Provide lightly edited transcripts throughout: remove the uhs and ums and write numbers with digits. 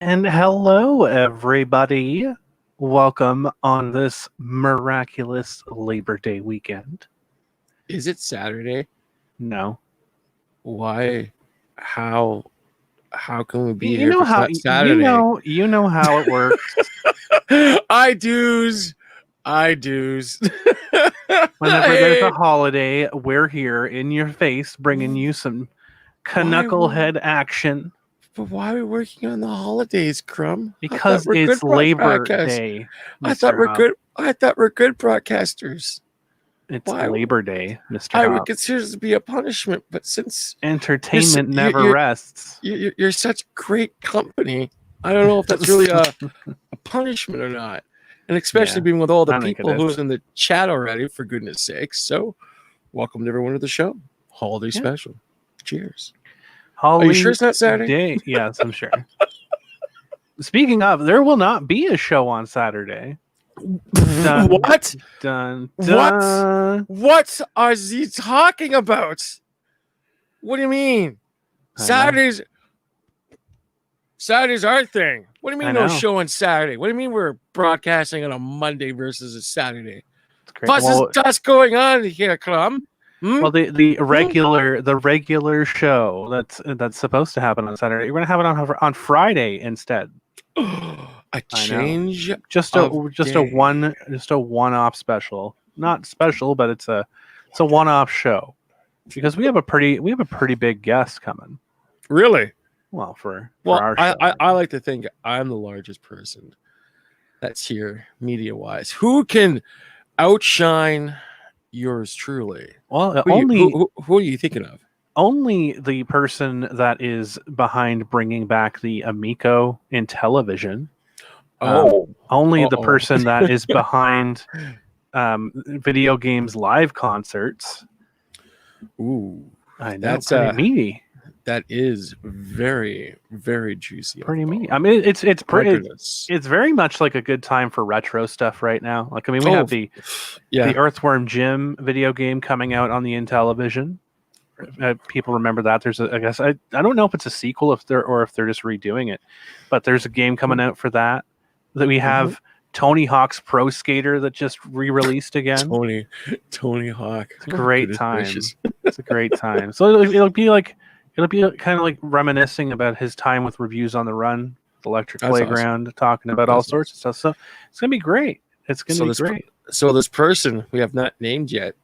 And hello, everybody. Welcome on this miraculous Labor Day weekend. Is it Saturday? No. Why? How can we be You here know if it's how not Saturday? you know how it works. I do's. Whenever there's a holiday, we're here in your face, bringing you some Canucklehead action. But why are we working on the holidays, Crumb? Because it's Labor Day. I thought we're good. I thought we're good broadcasters. It's Labor Day, Mr. I would consider this to be a punishment, but since entertainment never rests, you're such great company. I don't know if that's really a punishment or not, and especially being with all the people who's in the chat already. For goodness sakes! So, welcome to everyone to the show. Holiday special. Cheers. Are you sure it's not Saturday? Yes, I'm sure. Speaking of, there will not be a show on Saturday. What? What? What are you talking about? What do you mean? Saturday's our thing. What do you mean no show on Saturday? What do you mean we're broadcasting on a Monday versus a Saturday? Plus, there's dust going on here, Crumb. Well, the regular show that's supposed to happen on Saturday, you're going to have it on Friday instead. A change, just a one-off special. Not special, but it's a one-off show because we have a pretty big guest coming. Really? Well, for our show. I like to think I'm the largest person that's here media-wise. Who can outshine yours truly? Well, who are you thinking of? Only the person that is behind bringing back the Amico in television. Only the person that is behind video games live concerts. Ooh, I know, that's pretty meaty. That is very, very juicy. Pretty meaty. I mean, it's very much like a good time for retro stuff right now. Like, I mean, we have the Earthworm Jim video game coming out on the Intellivision. People remember that. There's I guess I don't know if it's a sequel if they're just redoing it, but there's a game coming out for that we have. Tony Hawk's Pro Skater that just re-released again. Tony Hawk. It's a great time. It's a great time. So it'll be kind of like reminiscing about his time with Reviews on the Run, the Electric Playground, awesome. Talking about all sorts of stuff. So it's gonna be great. It's gonna be great. So this person we have not named yet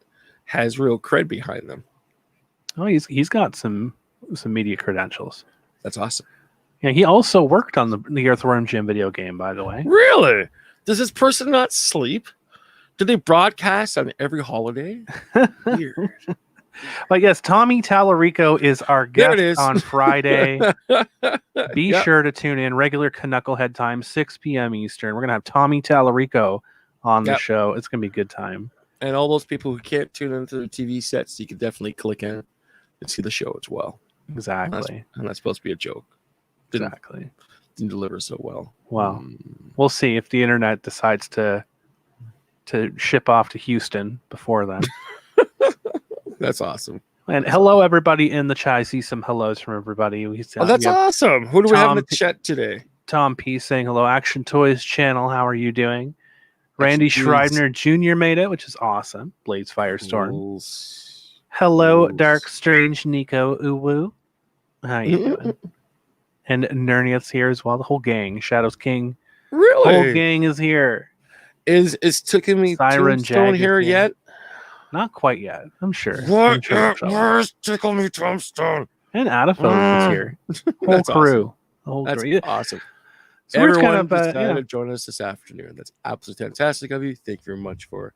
has real cred behind them. Oh, he's got some media credentials. That's awesome. Yeah, he also worked on the Earthworm Jim video game, by the way. Really? Does this person not sleep? Do they broadcast on every holiday? Weird. But yes, Tommy Tallarico is our guest on Friday. Be sure to tune in. Regular Canucklehead time, 6 p.m. Eastern. We're going to have Tommy Tallarico on the show. It's going to be a good time. And all those people who can't tune into the TV sets, you can definitely click in and see the show as well. Exactly. And that's supposed to be a joke. Didn't deliver so well. Well, we'll see if the internet decides to ship off to Houston before then. That's awesome. And hello, everybody in the chat. I see some hellos from everybody. That's awesome. Who do we have in the chat today? Tom P saying hello. Action Toys channel. How are you doing? Randy Schreibner Jr. made it, which is awesome. Blades Firestorm. Hello, Dark Strange Nico Uwu. How you doing? And Nernia's here as well. The whole gang. Shadows King. Really? The whole gang is here. Is Tickle Tombstone here yet? Not quite yet. I'm sure. Where's Tickle Me Tombstone? And Adafo is here. Whole crew. That's awesome. So everyone decided to join us this afternoon. That's absolutely fantastic of you. Thank you very much for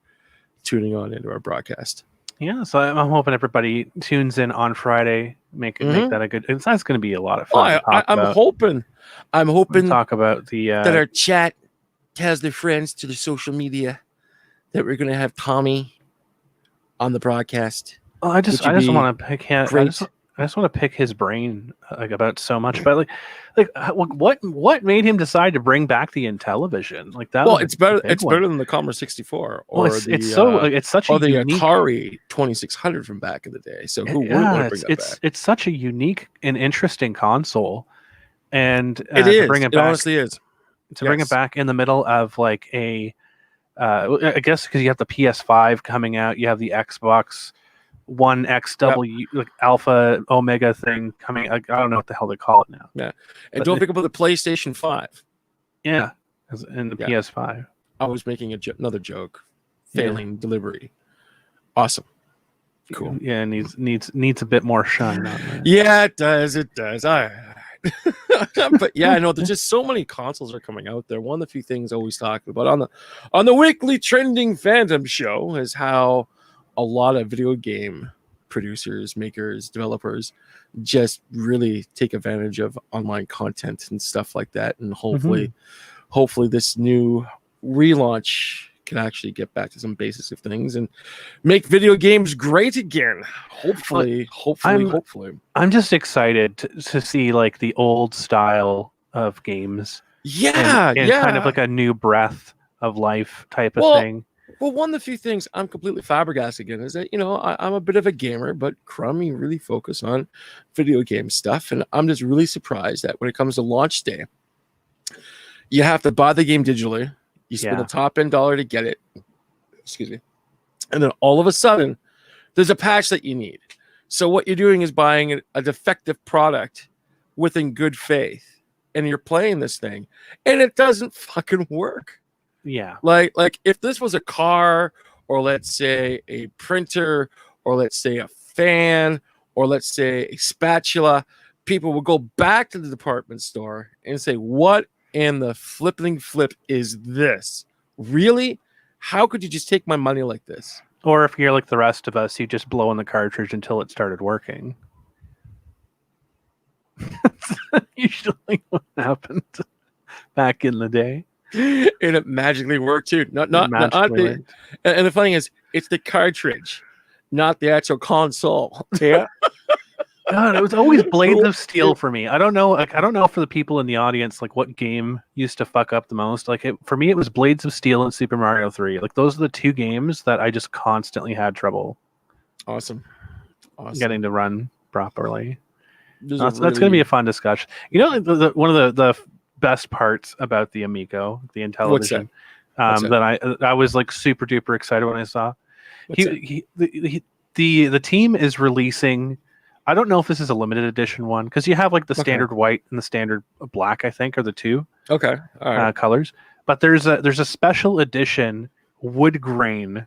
tuning on into our broadcast. Yeah, so I'm hoping everybody tunes in on Friday. Make that a good. It's going to be a lot of fun. I'm hoping talk about that our chat has their friends to the social media that we're going to have Tommy on the broadcast. Oh, I just want to pick him. I just want to pick his brain about so much, but what made him decide to bring back the Intellivision? It's better. It's better than the Commodore 64 or it's such a the unique Atari 2600 from back in the day. So who would want to bring that back? It's such a unique and interesting console, and it is. To bring it back, honestly is to bring it back in the middle of I guess because you have the PS5 coming out, you have the Xbox One XW Alpha Omega thing coming. I don't know what the hell they call it now. Yeah, and don't think about the PlayStation 5. Yeah, and the PS5. I was making another joke. Failing delivery. Awesome. Cool. Yeah, needs a bit more shine on that. Yeah, it does. All right. But yeah, I know there's just so many consoles are coming out there. One of the few things I always talk about on the weekly trending fandom show is how a lot of video game producers, makers, developers just really take advantage of online content and stuff like that. And hopefully this new relaunch can actually get back to some basics of things and make video games great again. Hopefully. I'm just excited to see the old style of games. Yeah, and kind of a new breath of life type of thing. Well, one of the few things I'm completely flabbergasted again is that, I'm a bit of a gamer, but Crummy really focus on video game stuff. And I'm just really surprised that when it comes to launch day, you have to buy the game digitally. You spend a top-end dollar to get it. Excuse me. And then all of a sudden, there's a patch that you need. So what you're doing is buying a defective product within good faith. And you're playing this thing. And it doesn't fucking work. Yeah. Like if this was a car, or let's say a printer, or let's say a fan, or let's say a spatula, people will go back to the department store and say, what in the flipping flip is this? Really? How could you just take my money like this? Or if you're like the rest of us, you just blow in the cartridge until it started working. That's usually what happened back in the day. And it magically worked too. Not the, and the funny thing is, it's the cartridge, not the actual console. Yeah. God, it was always Blades of Steel for me. I don't know. I don't know for the people in the audience, what game used to fuck up the most. For me, it was Blades of Steel and Super Mario 3. Those are the two games that I just constantly had trouble. Awesome. Getting to run properly. That's going to be a fun discussion. One of the best parts about the Amico, the Intellivision, that I was super duper excited when I saw. The team is releasing. I don't know if this is a limited edition one, because you have the standard white and the standard black, I think, are the two colors. But there's a special edition wood grain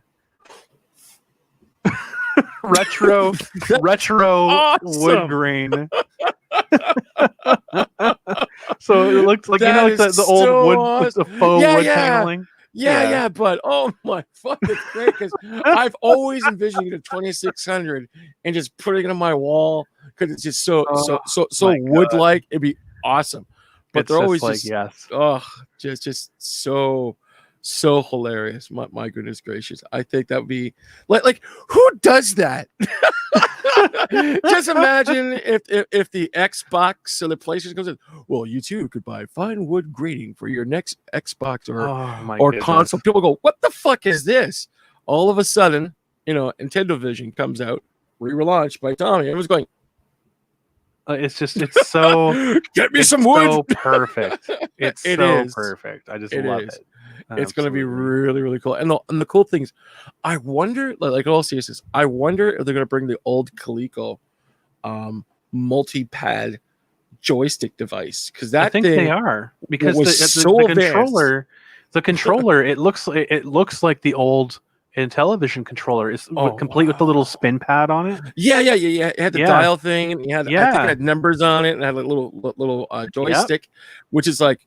retro awesome. wood grain. So it looks like that like the old wood, awesome. the faux wood paneling. Yeah, but oh my fuck, it's great because I've always envisioned a 2600 and just putting it on my wall because it's just so wood-like. It'd be awesome. But it's they're always like just yes, just so hilarious. My goodness gracious, I think that would be like who does that? Just imagine if the Xbox or the PlayStation goes in, well, you too could buy fine wood grating for your next Xbox or console. People go, what the fuck is this? All of a sudden, Nintendo Vision comes out, relaunched by Tommy. Everyone's going, it's so get me some wood. So perfect. It is perfect. I just love it. It's going to be really, really cool. And the cool thing is, I wonder, like all seriousness, I wonder if they're going to bring the old Coleco multi-pad joystick device, because that I think they are, because the controller it looks like the old Intellivision controller is complete with the little spin pad on it. Yeah. It had the dial thing, and I think it had numbers on it, and had a little joystick, which is like.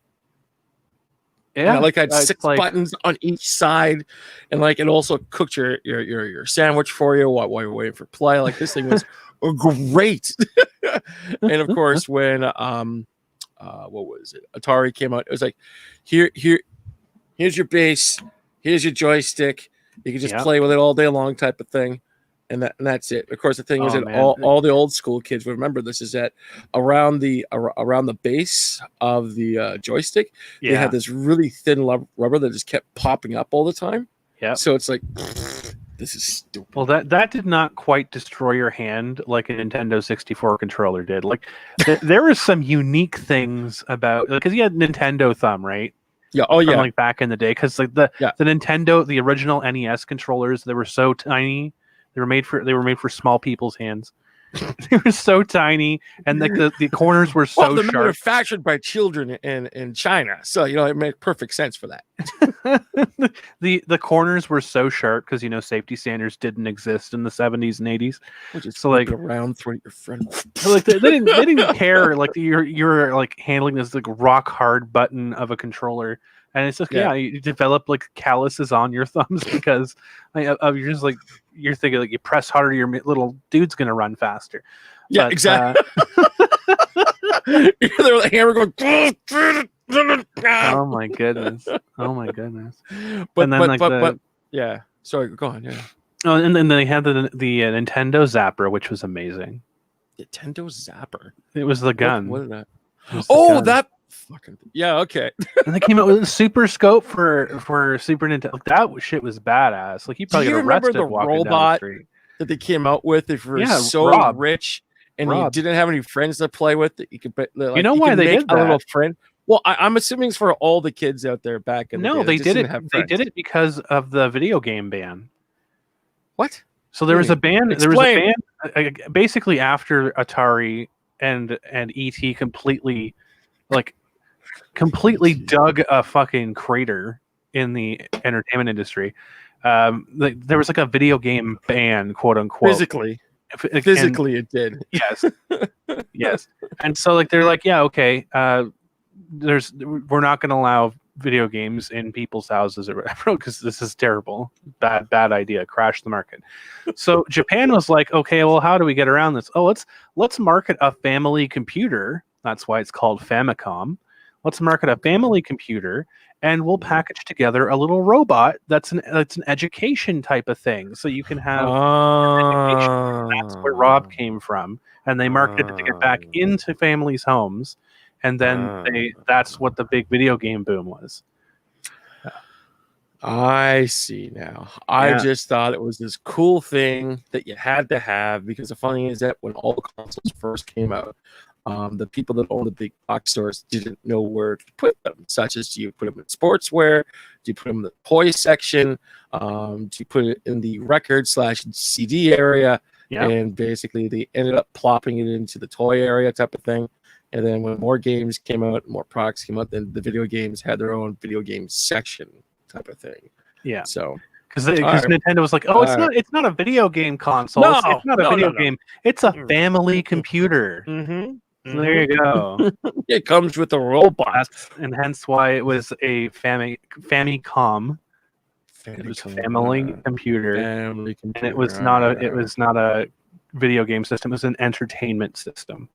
Yeah, like I had 6 buttons on each side, and like it also cooked your sandwich for you while you're waiting for play. Like this thing was great. And of course, when what was it? Atari came out, it was like, here's your base, here's your joystick. You can just play with it all day long, type of thing. And that's it. Of course, the thing is that all the old school kids will remember this, is that around the base of the joystick, they had this really thin rubber that just kept popping up all the time. Yeah. So it's like, this is stupid. Well, that did not quite destroy your hand like a Nintendo 64 controller did. Like there were some unique things about, because you had Nintendo Thumb, right? Yeah. From like back in the day, because like the Nintendo, the original NES controllers, they were so tiny. They were made for small people's hands. They were so tiny, and like the corners were so they're sharp. Manufactured by children in China, so it made perfect sense for that. The corners were so sharp because safety standards didn't exist in the 70s and 80s. So like around through your friend. So like they didn't care. Like you're like handling this like rock hard button of a controller. And it's just you develop like calluses on your thumbs because you're just like you're thinking like you press harder, your little dude's gonna run faster. Yeah, but, exactly. They're the hammer going. Oh my goodness! But then yeah. Sorry, go on. Yeah. Oh, and then they had the Nintendo Zapper, which was amazing. Nintendo Zapper. It was the gun. What is that? Oh, that. Fucking okay. And they came out with a Super Scope for Super Nintendo. Like, that shit was badass. Like you probably get arrested walking down the street. That they came out with if you're rich and you didn't have any friends to play with, that you could why they did that? A little friend. Well, I'm assuming it's for all the kids out there back in the day. No, they did it. They did it because of the video game ban. What? So there was a ban. There was a ban basically after Atari and ET completely dug a fucking crater in the entertainment industry. There was like a video game ban, quote unquote. Physically, it did. Yes, yes. And so like they're like, yeah, okay. We're not going to allow video games in people's houses or whatever because this is terrible. Bad idea. Crash the market. So Japan was like, okay, well, how do we get around this? Oh, let's market a family computer. That's why it's called Famicom. Let's market a family computer, and we'll package together a little robot that's an education type of thing. So you can have education. That's where Rob came from, and they marketed it to get back into families' homes, and then that's what the big video game boom was. I see now. I just thought it was this cool thing that you had to have, because the funny thing is that when all consoles first came out, the people that own the big box stores didn't know where to put them, such as, do you put them in sportswear? Do you put them in the toy section? Do you put it in the record/CD area? Yep. And basically they ended up plopping it into the toy area type of thing. And then when more games came out, more products came out, then the video games had their own video game section type of thing. Yeah. So because Nintendo was like, oh, it's not a video game console. No, it's not a video game. It's a family computer. So there you go. It comes with a robot, and hence why it was a Famicom. It was a family computer, and it was not a video game system. It was an entertainment system.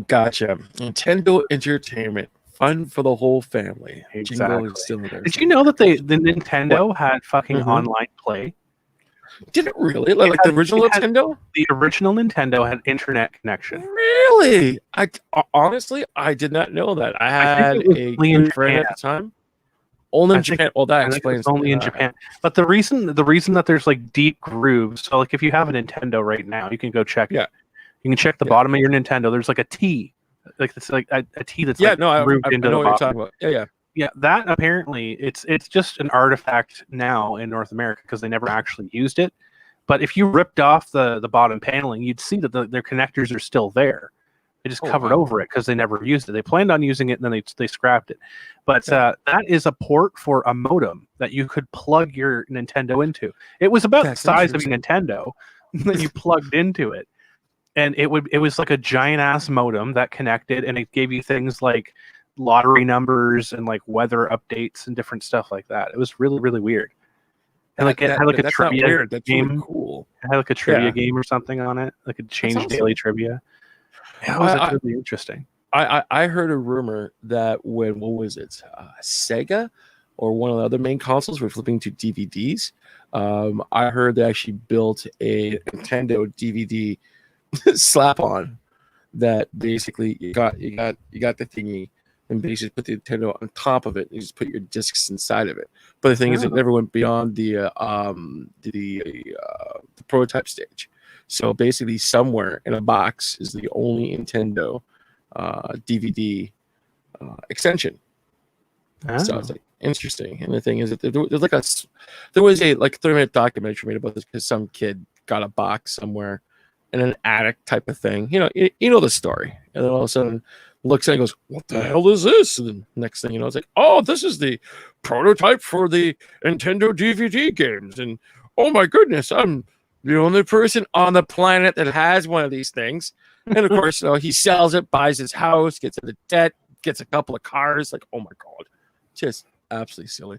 Gotcha. Nintendo Entertainment, fun for the whole family. Exactly. Did you know that the Nintendo had fucking online play? Did it really? Like the original Nintendo? The original Nintendo had internet connection. Really? Honestly, I did not know that. I had a good friend at the time. Only in Japan. Well, that explains. Only in Japan. But the reason that there's like deep grooves. So like if you have a Nintendo right now, you can go check. Yeah. You can check the bottom of your Nintendo. There's like a T, like it's like a T that's I know what you're talking about. Yeah. That apparently it's just an artifact now in North America because they never actually used it. But if you ripped off the bottom paneling, you'd see that their connectors are still there. They just covered over it because they never used it. They planned on using it, and then they scrapped it. But that is a port for a modem that you could plug your Nintendo into. It was about the size of a Nintendo that you plugged into it, and it was like a giant ass modem that connected, and it gave you things like lottery numbers and like weather updates and different stuff like that. It was really, really weird. And it had like a trivia game. Really cool. It had like a trivia game or something on it. Like it changed daily trivia. Yeah, it was really interesting. I heard a rumor that when Sega or one of the other main consoles were flipping to DVDs. I heard they actually built a Nintendo DVD slap-on that basically you got the thingy and basically put the Nintendo on top of it and you just put your discs inside of it. But the thing is, it never went beyond the prototype stage. So basically, somewhere in a box is the only Nintendo DVD extension. So it's like interesting. And the thing is that there was a 30-minute documentary made about this because some kid got a box somewhere in an attic type of thing. You know the story. And then all of a sudden looks and goes, "What the hell is this?" And then next thing you know, it's like, "Oh, this is the prototype for the Nintendo DVD games." And oh my goodness, I'm the only person on the planet that has one of these things. And of course, he sells it, buys his house, gets into debt, gets a couple of cars. Like, oh my god, just absolutely silly.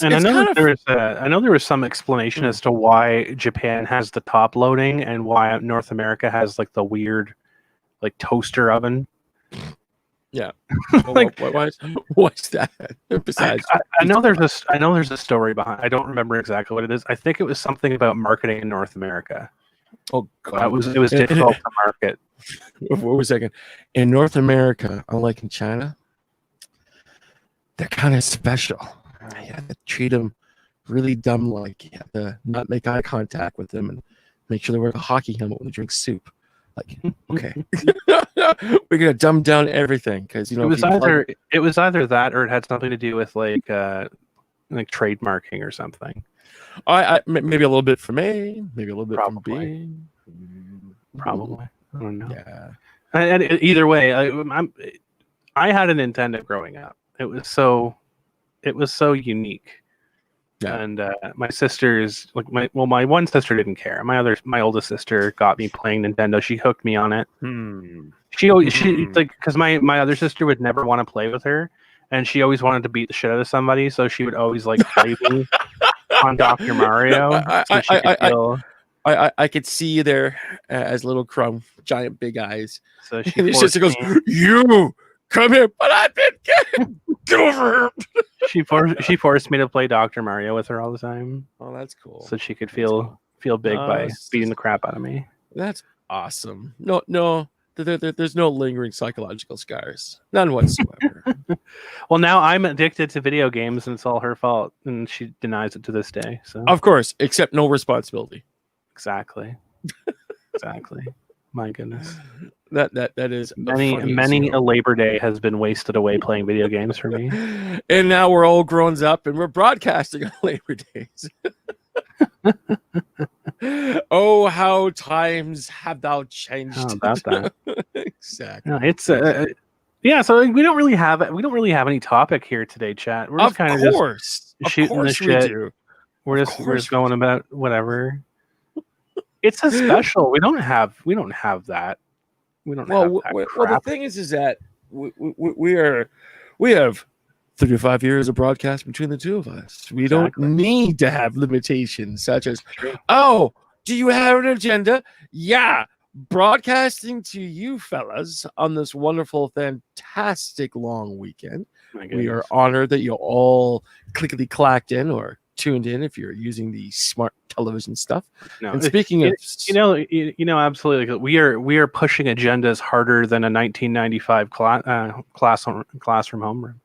I know there was some explanation as to why Japan has the top loading and why North America has like the weird, like toaster oven. Yeah, why is that? Besides, I know there's a story behind. I don't remember exactly what it is. I think it was something about marketing in North America. Oh god, it was difficult to market. Wait a second. In North America, unlike in China, they're kind of special. You have to treat them really dumb. Like you have to not make eye contact with them and make sure they wear a hockey helmet when they drink soup. Like, okay, we're gonna dumb down everything because it was either that or it had something to do with like trademarking or something. I maybe a little bit from A, maybe a little bit from B. Probably, I don't know. Yeah, and either way, I had a Nintendo growing up. It was so unique. Yeah. And my sisters, my one sister didn't care. My oldest sister got me playing Nintendo. She hooked me on it. She because my other sister would never want to play with her, and she always wanted to beat the shit out of somebody. So she would always play me on Dr. Mario. I could see you there as little Crumb, giant big eyes. So and his sister goes, "You come here," but I've been get over here. She forced me to play Dr. Mario with her all the time. Oh, that's cool. So she could feel big by beating the crap out of me. That's awesome. No, there's no lingering psychological scars, none whatsoever. Well, now I'm addicted to video games, and it's all her fault, and she denies it to this day. So of course, except no responsibility. Exactly. My goodness. That is many a Labor Day has been wasted away playing video games for me. And now we're all grown up and we're broadcasting on Labor Days. Oh, how times have thou changed. How about that? Exactly. No, it's so we don't really have any topic here today, chat. We're just kind of just shooting the shit. We're just going about whatever. It's a special. We don't have that. We don't have that crap. Well, the thing is that we have 35 years of broadcast between the two of us. We don't need to have limitations such as, oh, do you have an agenda? Yeah. Broadcasting to you fellas on this wonderful, fantastic long weekend. We are honored that you all clickety clacked in or tuned in if you're using the smart television stuff. No, and speaking of, absolutely, we are pushing agendas harder than a 1995 classroom homeroom.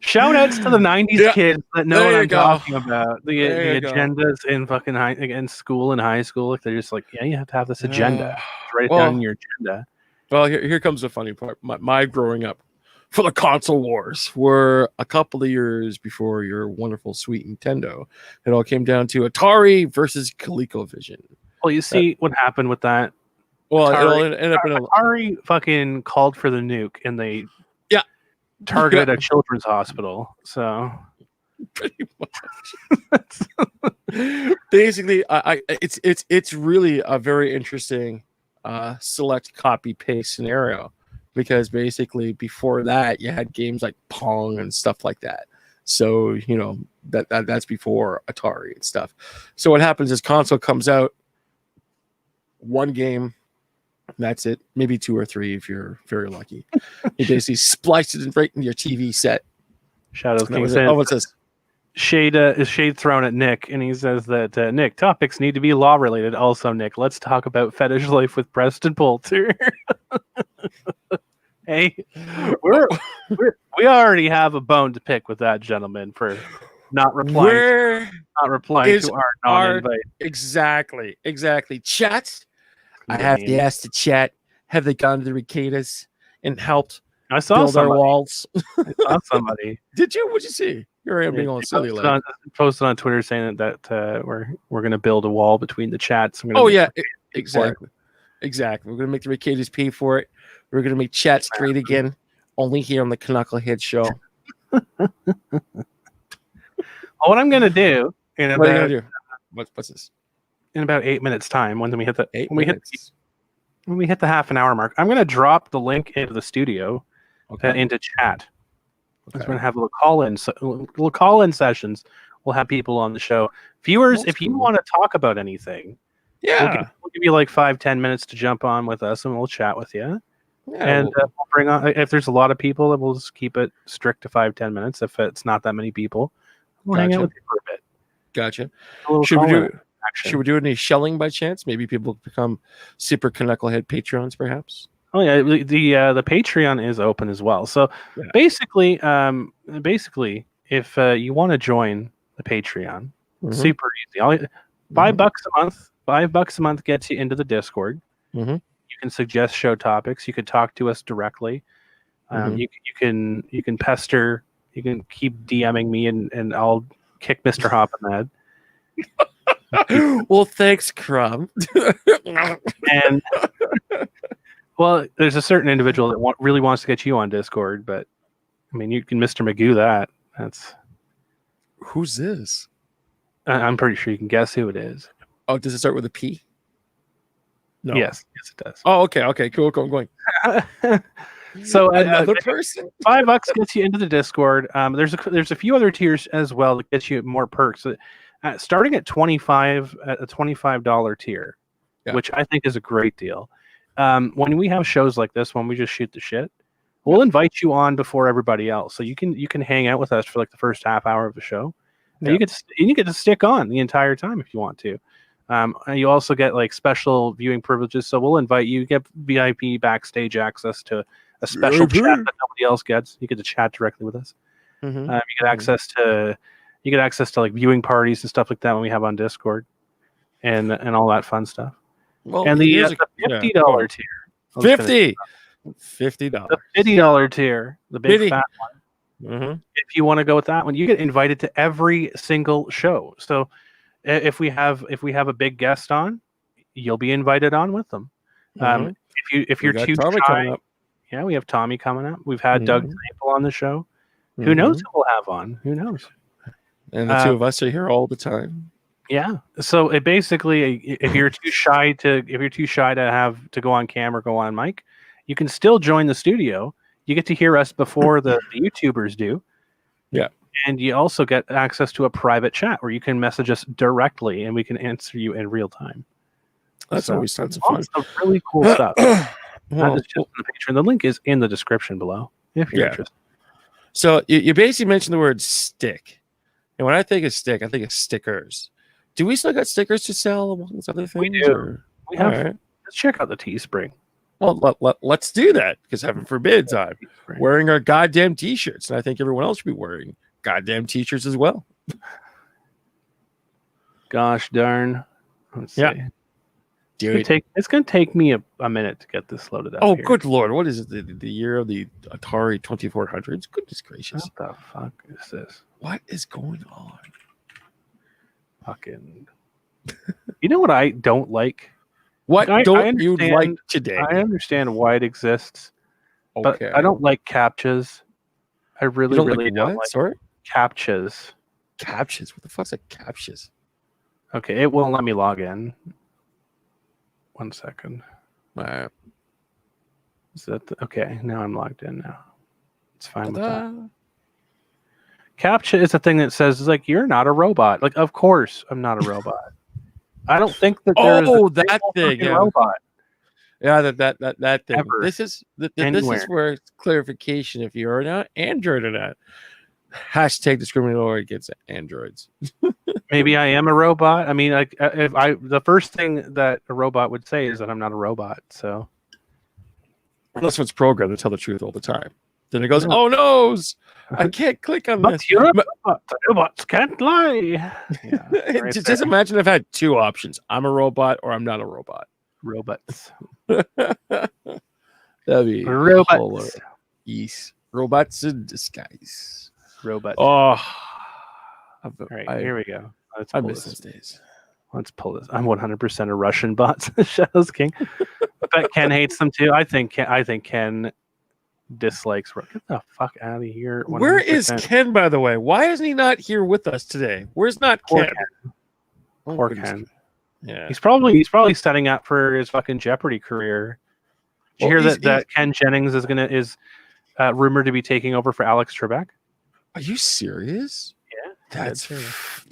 Shout outs to the 90s kids that know what I'm talking about. The agendas in fucking in school and high school. Like, they're just like, yeah, you have to have this agenda. Write it down in your agenda. Well, here comes the funny part. My growing up for the console wars were a couple of years before your wonderful sweet Nintendo. It all came down to Atari versus ColecoVision. Well, you see what happened with that. Well, Atari fucking called for the nuke, and they targeted a children's hospital. So pretty much. Basically, it's really a very interesting select copy paste scenario, because basically before that you had games like Pong and stuff like that. So that's before Atari and stuff. So what happens is console comes out, one game. That's it. Maybe 2 or 3 if you're very lucky. You basically splice it right into your TV set. Shadows King says, what's this? Shade thrown at Nick, and he says that Nick, topics need to be law related. Also, Nick, let's talk about fetish life with Preston Poulter. Hey, we already have a bone to pick with that gentleman for not replying to our non-invite. Exactly. Chat. I have to ask the chat, have they gone to the Ricadas and helped build our walls? I saw somebody. Did you? What'd you see? You're being all silly. Posted on Twitter saying that we're going to build a wall between the chats. Exactly. We're going to make the Ricadas pay for it. We're going to make chats great again, only here on the Canuckleheads show. What I'm going to do what's this? In about 8 minutes time, when we hit the half an hour mark, I'm going to drop the link into the studio, into chat. We're going to have little call-in sessions. We'll have people on the show. Viewers, if you want to talk about anything, we'll give you like 5-10 minutes to jump on with us, and we'll chat with you. We'll bring on, if there's a lot of people, we'll just keep it strict to 5-10 minutes. If it's not that many people, we'll hang out with you for a bit. Gotcha. Should we do any shelling by chance? Maybe people become super Canucklehead Patreons, perhaps. Oh yeah, the Patreon is open as well. So basically, if you want to join the Patreon, super easy. $5 a month. $5 a month gets you into the Discord. You can suggest show topics. You can talk to us directly. You can pester. You can keep DMing me, and I'll kick Mr. Hop in the head. Well, thanks, Crumb. And there's a certain individual that really wants to get you on Discord, but I mean, you can Mr. Magoo that. Who's this? I'm pretty sure you can guess who it is. Oh, does it start with a P? No. Yes, it does. Oh, okay, cool. I'm going. So another person, $5 gets you into the Discord. There's a few other tiers as well that gets you more perks. Starting at $25 tier, which I think is a great deal. When we have shows like this, when we just shoot the shit, we'll invite you on before everybody else, so you can hang out with us for like the first half hour of the show. You get to stick on the entire time if you want to. You also get like special viewing privileges, so we'll invite you. You get VIP backstage access to a special chat that nobody else gets. You get to chat directly with us. You get access to like viewing parties and stuff like that when we have on Discord, and all that fun stuff. Well, and the $50 tier. $50. The $50 tier, the big fat one. If you want to go with that one, you get invited to every single show. So if we have a big guest on, you'll be invited on with them. If you're too shy, we have Tommy coming up. We've had Doug Maple on the show. Who knows who we'll have on? Who knows? And the two of us are here all the time. Yeah. So it basically, if you're too shy to have to go on camera, go on mic, you can still join the studio. You get to hear us before the YouTubers do. Yeah. And you also get access to a private chat where you can message us directly and we can answer you in real time. That's always tons of fun. Some really cool stuff. That is just on the Patreon. The link is in the description below if you're interested. So you basically mentioned the word stick. And when I think of stick, I think of stickers. Do we still got stickers to sell amongst other things? We do. We have. Right. Let's check out the Teespring. Well, let's do that, because heaven forbids I'm wearing our goddamn t-shirts, and I think everyone else should be wearing goddamn t-shirts as well. Gosh darn. Let's see. Dude. It's going to take me a minute to get this loaded up. Oh, here. Good Lord. What is it? The year of the Atari 2400s? Goodness gracious. What the fuck is this? What is going on? Fucking. You know what I don't like? What don't you like today? I understand why it exists, but I don't like CAPTCHAs. I really don't like Sorry? CAPTCHAs. CAPTCHAs? What the fuck's a CAPTCHAs? Okay, it won't let me log in. 1 second. Is that okay? Now I'm logged in. Now it's fine with that. CAPTCHA is a thing that says, like, you're not a robot. Like, of course I'm not a robot. I don't think that there is that thing, robot. Yeah, that thing. Ever. This is where it's clarification if you're an Android or not. Hashtag discriminatory against androids. Maybe I am a robot. I mean, like, the first thing that a robot would say is that I'm not a robot. So unless it's programmed to tell the truth all the time, then it goes, "Oh no, I can't click on this." You're a robot. Robots can't lie. Yeah, just imagine if I had two options: I'm a robot or I'm not a robot. Robots. That'd be robots. Yes, robots in disguise. Robot. Oh, all right, here we go. I miss those days. Let's pull this. I'm 100% a Russian bot. Shadows King. But Ken hates them too. I think Ken dislikes. Get the fuck out of here. 100%. Where is Ken, by the way? Why isn't he not here with us today? Where's not Ken? Poor Ken. Yeah, he's probably setting up for his fucking Jeopardy career. Did you hear that Ken Jennings is rumored to be taking over for Alex Trebek? Are you serious? Yeah,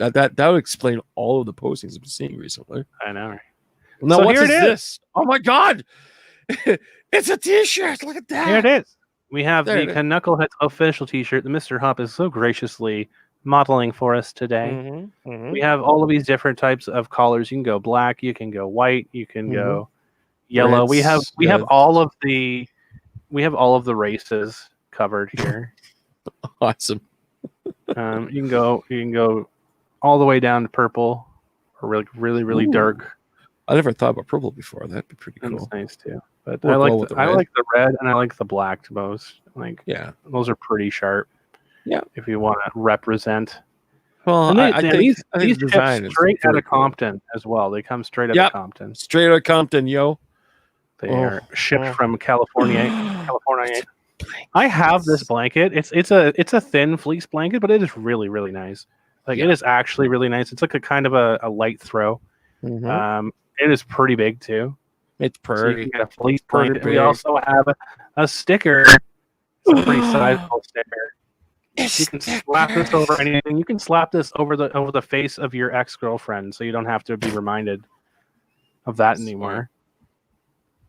that would explain all of the postings I've been seeing recently. I know. Now, so what is this? Oh my god! It's a t-shirt. Look at that. Here it is. We have the Canuckleheads official t-shirt that Mr. Hop is so graciously modeling for us today. We have all of these different types of collars. You can go black, you can go white, you can go yellow. We have all of the races covered here. Awesome. You can go all the way down to purple, or really dark. I never thought about purple before. That'd be pretty cool. That's nice too. But I like the red and I like the black the most. Like, those are pretty sharp. Yeah, if you want to represent. Well, I think these design is straight out of Compton as well. They come straight out of Compton. Straight out of Compton, yo. They are shipped from California. I have this blanket. It's a thin fleece blanket, but it is really nice. Like, it is actually really nice. It's like a kind of a light throw. It is pretty big too. It's pretty. So you can get a fleece blanket. We also have a sticker. It's a pretty sizable sticker. You can slap this over anything. You can slap this over the face of your ex-girlfriend, so you don't have to be reminded of that anymore.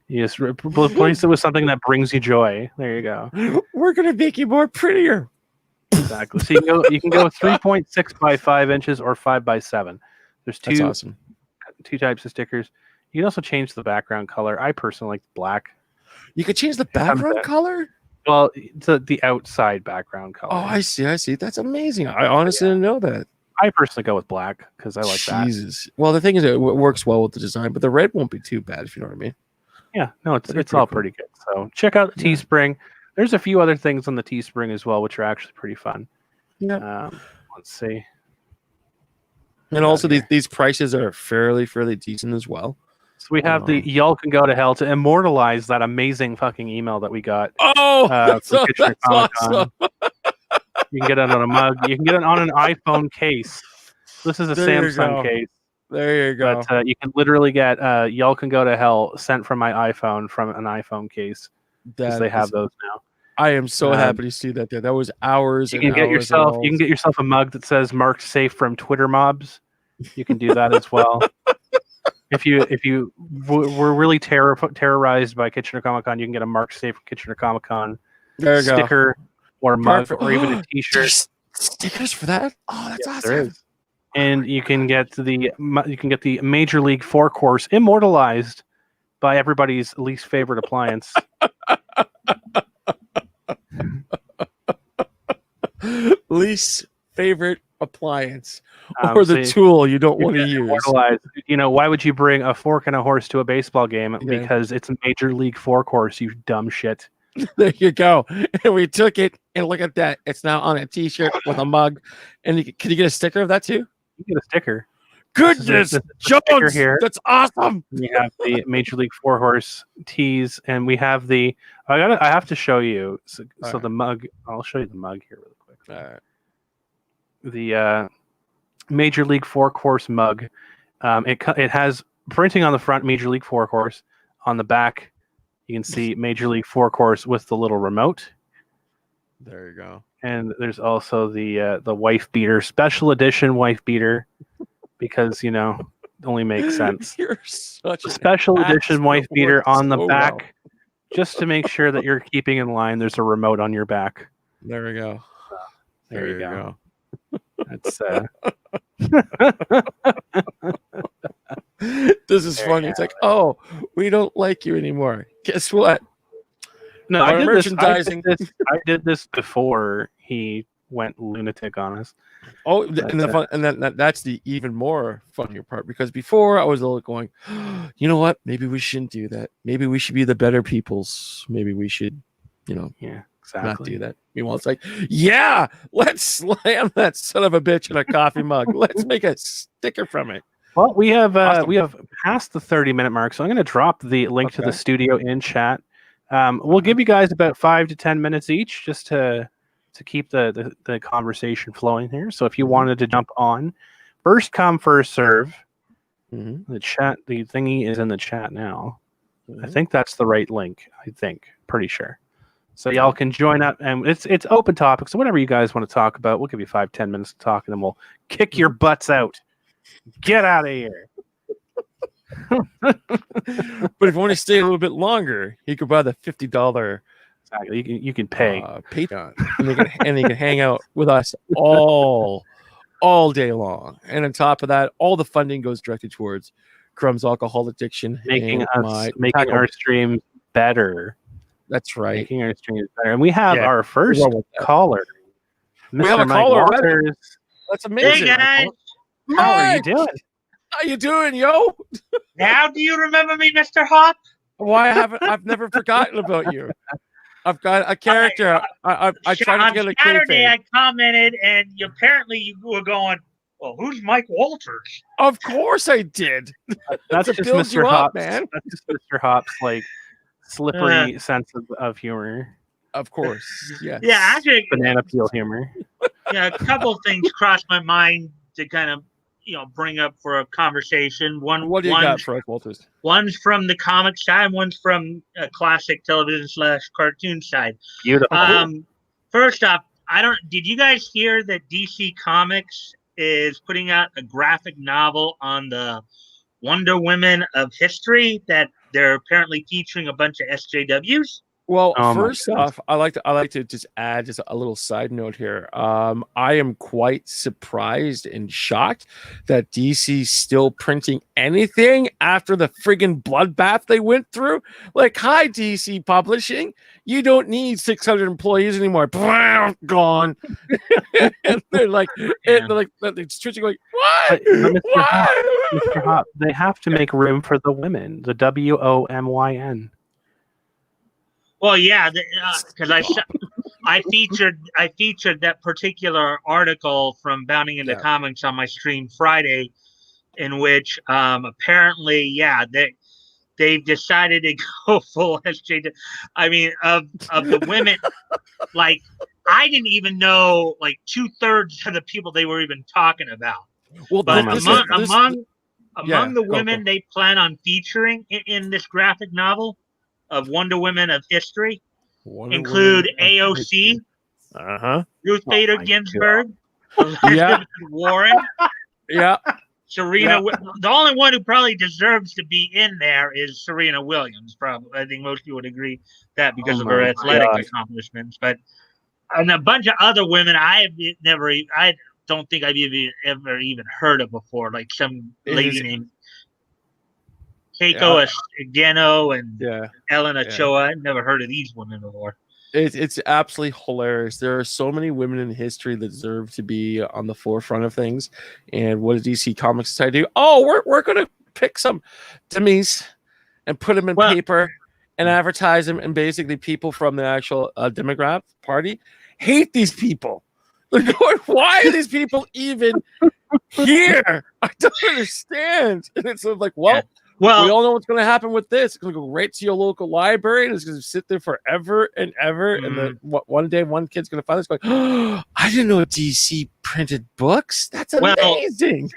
You just replace it with something that brings you joy. There you go. We're gonna make you more prettier. Exactly. So you can go 3.6 by 5 inches or 5 by 7. There's two types of stickers. You can also change the background color. I personally like black. You could change the background color? Well, the outside background color. Oh, I see. That's amazing. I honestly didn't know that. I personally go with black because I like that. Jesus. Well, the thing is, it works well with the design, but the red won't be too bad, if you know what I mean. Yeah, no, it's all pretty good. So check out the Teespring. There's a few other things on the Teespring as well, which are actually pretty fun. Yeah. Let's see. And also, these prices are fairly decent as well. So we have the Y'all Can Go to Hell to immortalize that amazing fucking email that we got. Oh, that's awesome. You can get it on a mug. You can get it on an iPhone case. This is a Samsung case. There you go. But you can literally get Y'all Can Go to Hell sent from my iPhone from an iPhone case. Because they have those now. I am so happy to see that there. That was hours. You can get yourself a mug that says "Marked Safe from Twitter Mobs." You can do that as well. If you were really terrorized by Kitchener Comic Con, you can get a Marked Safe from Kitchener Comic Con sticker or mug or even a T-shirt. There's stickers for that? Oh, that's awesome. There is. And you can get the Major League 4-course immortalized by everybody's least favorite appliance. Least favorite appliance or the tool you don't want to use. You know, why would you bring a fork and a horse to a baseball game? Yeah. Because it's a Major League 4-course, you dumb shit. There you go. And we took it, and look at that. It's now on a T-shirt with a mug. And can you get a sticker of that too? You can get a sticker. Goodness, Jones, here. That's awesome. We have the Major League 4-horse tees, and we have the. I have to show you. So the mug. I'll show you the mug here really quick. All right. The Major League 4-course mug. It has printing on the front, Major League 4-course. On the back, you can see Major League 4-course with the little remote. There you go. And there's also the wife beater, special edition wife beater. Because, you know, it only makes sense. You're such a special edition wife beater on the back, just to make sure that you're keeping in line. There's a remote on your back. There we go. There you go. That's this is funny. It's like, oh, we don't like you anymore. Guess what? No, I did this before he went lunatic on us. Oh, that's the even more funnier part, because before I was a little going, you know what? Maybe we shouldn't do that. Maybe we should be the better peoples. Maybe we should, not do that. Meanwhile, it's like, yeah, let's slam that son of a bitch in a coffee mug. Let's make a sticker from it. Well, we have passed the 30-minute mark, so I'm going to drop the link to the studio in chat. We'll give you guys about 5 to 10 minutes each, just to keep the conversation flowing here. So if you wanted to jump on, first come, first serve. Mm-hmm. The thingy is in the chat now. Mm-hmm. I think that's the right link. Pretty sure. So y'all can join up, and it's open topic. So whatever you guys want to talk about, we'll give you 5-10 minutes to talk, and then we'll kick your butts out. Get out of here. But if you want to stay a little bit longer, you could buy the $50. Exactly. You can pay Patreon, and they can hang out with us all day long. And on top of that, all the funding goes directly towards Crumb's alcohol addiction, making our streams better. That's right, making our streams better. And we have our first caller, Mr. We have a Mike caller Walters. Already. That's amazing. Hey guys, how are you doing? How you doing, yo? Now do you remember me, Mr. Hop? I've never forgotten about you. I've got a character. I tried to get a Saturday. I commented, and apparently you were going, "Well, who's Mike Walters?" Of course, I did. That's just Mr. Hop's, man. That's just Mr. Hop's slippery sense of humor. Of course, yes. Yeah, actually, banana peel humor. Yeah, a couple of things crossed my mind to kind of bring up for a conversation. What do you got for us, Walters? One's from the comic side, one's from a classic television / cartoon side. Beautiful. First off, did you guys hear that DC Comics is putting out a graphic novel on the Wonder Women of history that they're apparently featuring a bunch of SJWs? Well, first off, I like to just add just a little side note here. I am quite surprised and shocked that DC's still printing anything after the friggin' bloodbath they went through. Like, hi, DC Publishing, you don't need 600 employees anymore. Gone. And they're like, they're switching. Like, what? Mr. Hop, they have to make room for the women. The WOMYN. Well, yeah, because I featured that particular article from Bounding into Comics on my stream Friday, in which apparently, they've decided to go full SJ. I mean, of the women, like I didn't even know like 2/3 of the people they were even talking about. Well, but among the women they plan on featuring in this graphic novel of Wonder Women of history include AOC, Ruth Bader Ginsburg, Elizabeth Warren, Serena. The only one who probably deserves to be in there is Serena Williams. Probably, I think most people would agree that because of her athletic accomplishments. But and a bunch of other women I don't think I've ever even heard of before. Like some lady named Keiko Ageno and Ellen Ochoa. I've never heard of these women before. It's absolutely hilarious. There are so many women in history that deserve to be on the forefront of things. And what does DC Comics decide to do? Oh, we're going to pick some dummies and put them in paper and advertise them. And basically people from the actual Democrat Party hate these people. Why are these people even here? I don't understand. And it's like, well, we all know what's going to happen with this. It's going to go right to your local library, and it's going to sit there forever and ever. And then one day, one kid's going to find this going, "Oh, I didn't know DC printed books. That's amazing!"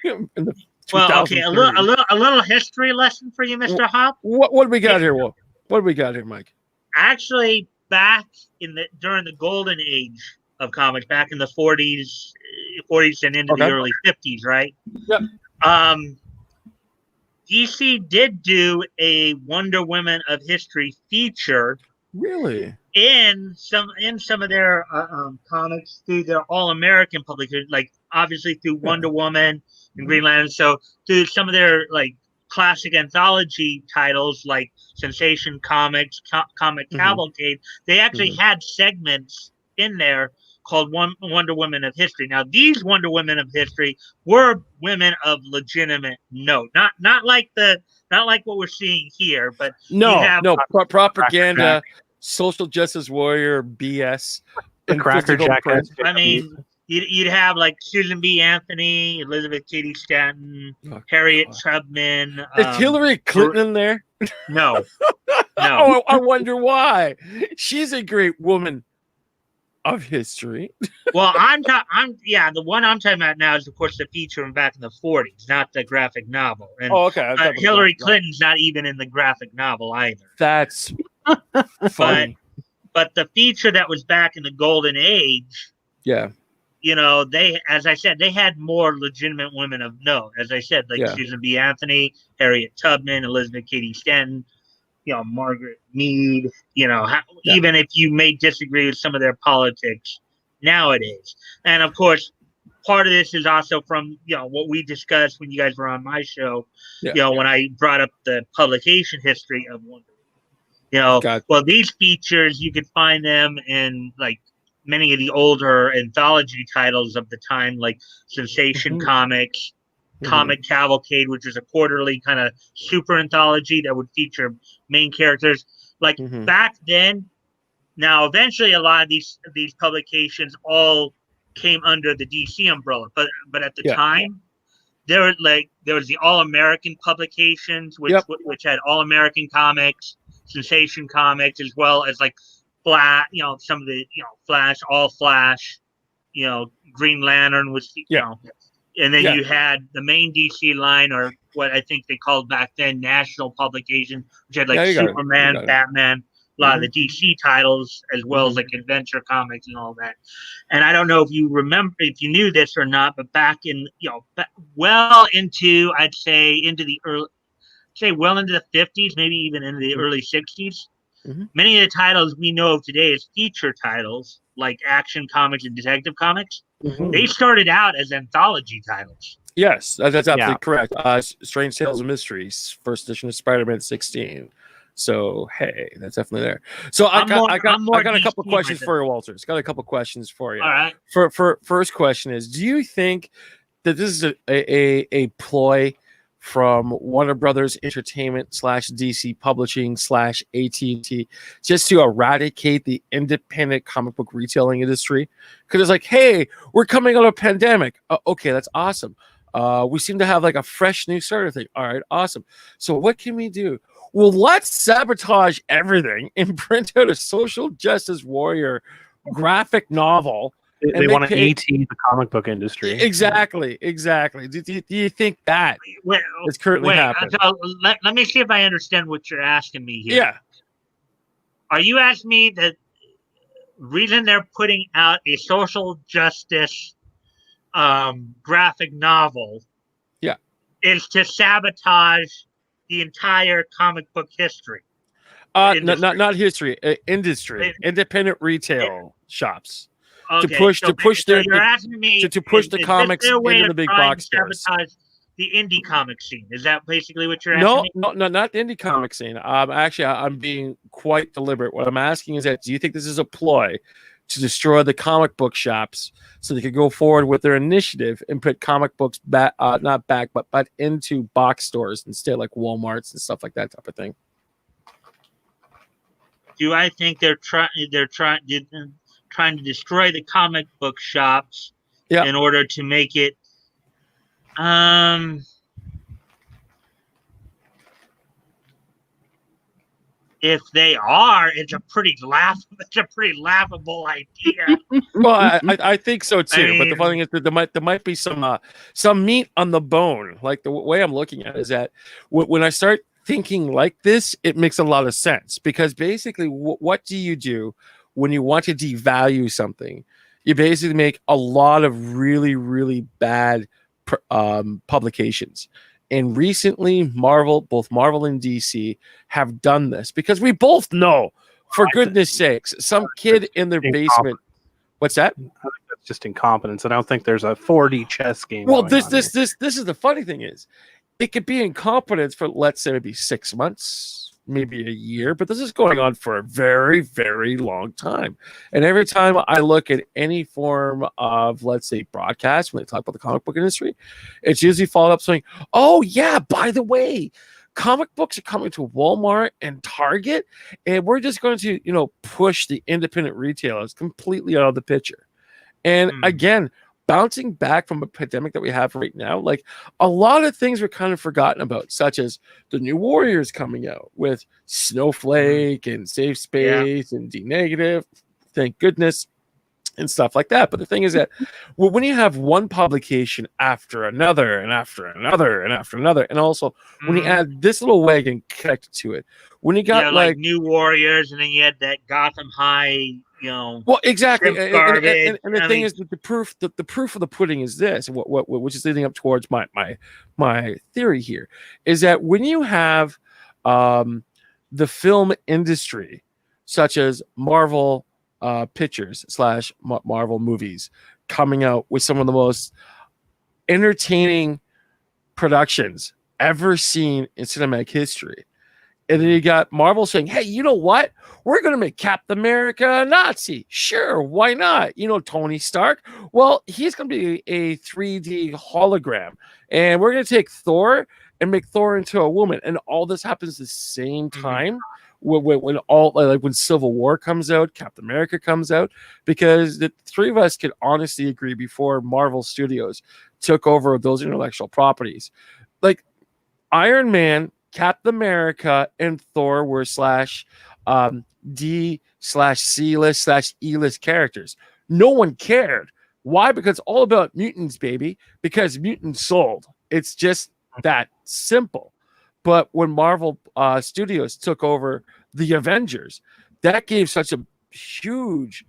Okay, a little history lesson for you, Mr. Hop. What do we got here? What do we got here, Mike? Actually, back during the golden age of comics, back in the 40s and into the early 50s, right? Yep. DC did do a Wonder Women of history feature. Really? In some of their comics through their All-American publication, like obviously through Wonder Woman and Green Lantern. So through some of their like classic anthology titles like Sensation Comics, Comic Cavalcade, they actually had segments in there called Wonder Women of history. Now, these Wonder Women of history were women of legitimate note, not like what we're seeing here, but propaganda, social justice warrior BS, the Cracker Jacket. I mean, you'd have like Susan B. Anthony, Elizabeth Cady Stanton, Harriet Tubman. Is Hillary Clinton in there? No. Oh, I wonder why. She's a great woman of history. Well, the one I'm talking about now is of course the feature from back in the 40s, not the graphic novel. And Hillary Clinton's not even in the graphic novel either. That's funny. But the feature that was back in the golden age, as I said, they had more legitimate women of note. As I said, like Susan B. Anthony, Harriet Tubman, Elizabeth Cady Stanton, Margaret Mead, even if you may disagree with some of their politics nowadays. And of course, part of this is also from, what we discussed when you guys were on my show, when I brought up the publication history of Wonder Woman. Well, these features, you could find them in like many of the older anthology titles of the time, like Sensation Comics, Comic Cavalcade, which is a quarterly kind of super anthology that would feature main characters. Like back then, now eventually a lot of these publications all came under the DC umbrella, but at the time there was the All-American publications, which had All-American Comics, Sensation Comics, as well as like Flash, some of the Flash, All Flash, Green Lantern was and then you had the main DC line, or what I think they called back then national publication, which had like Superman, Batman, a lot of the DC titles, as well as like Adventure Comics and all that. And I don't know if you knew this or not, but back in, well into, I'd say into the well into the 50s, maybe even into the early 60s, many of the titles we know of today as feature titles, like Action Comics and Detective Comics, they started out as anthology titles. Yes, that's absolutely correct. Strange Tales and Mysteries, first edition of Spider-Man 16. So hey, that's definitely there. So I got a couple questions for you, Walter. Got a couple questions for you. All right. For first question is, do you think that this is a ploy from Warner Brothers Entertainment / DC Publishing / AT&T just to eradicate the independent comic book retailing industry? Because it's like, hey, we're coming out of a pandemic. Okay, that's awesome. We seem to have like a fresh new starter thing. All right, awesome. So what can we do? Well, let's sabotage everything and print out a social justice warrior graphic novel. They want to ET the comic book industry. Exactly. Do you think that is currently happening? So let me see if I understand what you're asking me here. Yeah. Are you asking me the reason they're putting out a social justice graphic novel is to sabotage the entire comic book history? Not history, industry, independent retail shops. Okay, to push you're asking me to push the comics into the big box stores. The indie comic scene. Is that basically what you're asking me? No, not the indie comic scene. Actually, I'm being quite deliberate. What I'm asking is that, do you think this is a ploy to destroy the comic book shops so they could go forward with their initiative and put comic books back, not back, but into box stores instead, like Walmarts and stuff like that type of thing? Do I think they're trying to destroy the comic book shops in order to make it if they are, it's a pretty laughable idea. Well, I think so too. But the funny thing is that there might be some meat on the bone. Like, the way I'm looking at it is that when I start thinking like this, it makes a lot of sense, because basically, what do you do when you want to devalue something? You basically make a lot of really, really bad publications. And recently, both Marvel and DC have done this, because we both know, for goodness sakes, some kid in their basement. What's that? I think that's just incompetence. I don't think there's a 4D chess game. Well, this is the funny thing is, it could be incompetence for, let's say, maybe 6 months, maybe a year, but this is going on for a very, very long time. And every time I look at any form of, let's say, broadcast, when they talk about the comic book industry, it's usually followed up saying, oh yeah, by the way, comic books are coming to Walmart and Target, and we're just going to, push the independent retailers completely out of the picture. And again, bouncing back from a pandemic that we have right now, like, a lot of things were kind of forgotten about, such as the new Warriors coming out with Snowflake and Safe Space and D-Negative, thank goodness, and stuff like that. But the thing is that when you have one publication after another and after another and after another, and also when you add this little wagon connected to it, when you got like New Warriors, and then you had that Gotham High, well, exactly, and the thing is that the proof of the pudding is this, which is leading up towards my theory here, is that when you have the film industry, such as Marvel Pictures / Marvel movies, coming out with some of the most entertaining productions ever seen in cinematic history. And then you got Marvel saying, hey, you know what? We're going to make Captain America a Nazi. Sure, why not? Tony Stark. Well, he's going to be a 3D hologram. And we're going to take Thor and make Thor into a woman. And all this happens at the same time when Civil War comes out, Captain America comes out, because the three of us could honestly agree before Marvel Studios took over those intellectual properties. Like, Iron Man, Captain America, and Thor were D/C-list/E-list characters. No one cared. Why? Because it's all about mutants, baby. Because mutants sold. It's just that simple. But when Marvel Studios took over the Avengers, that gave such a huge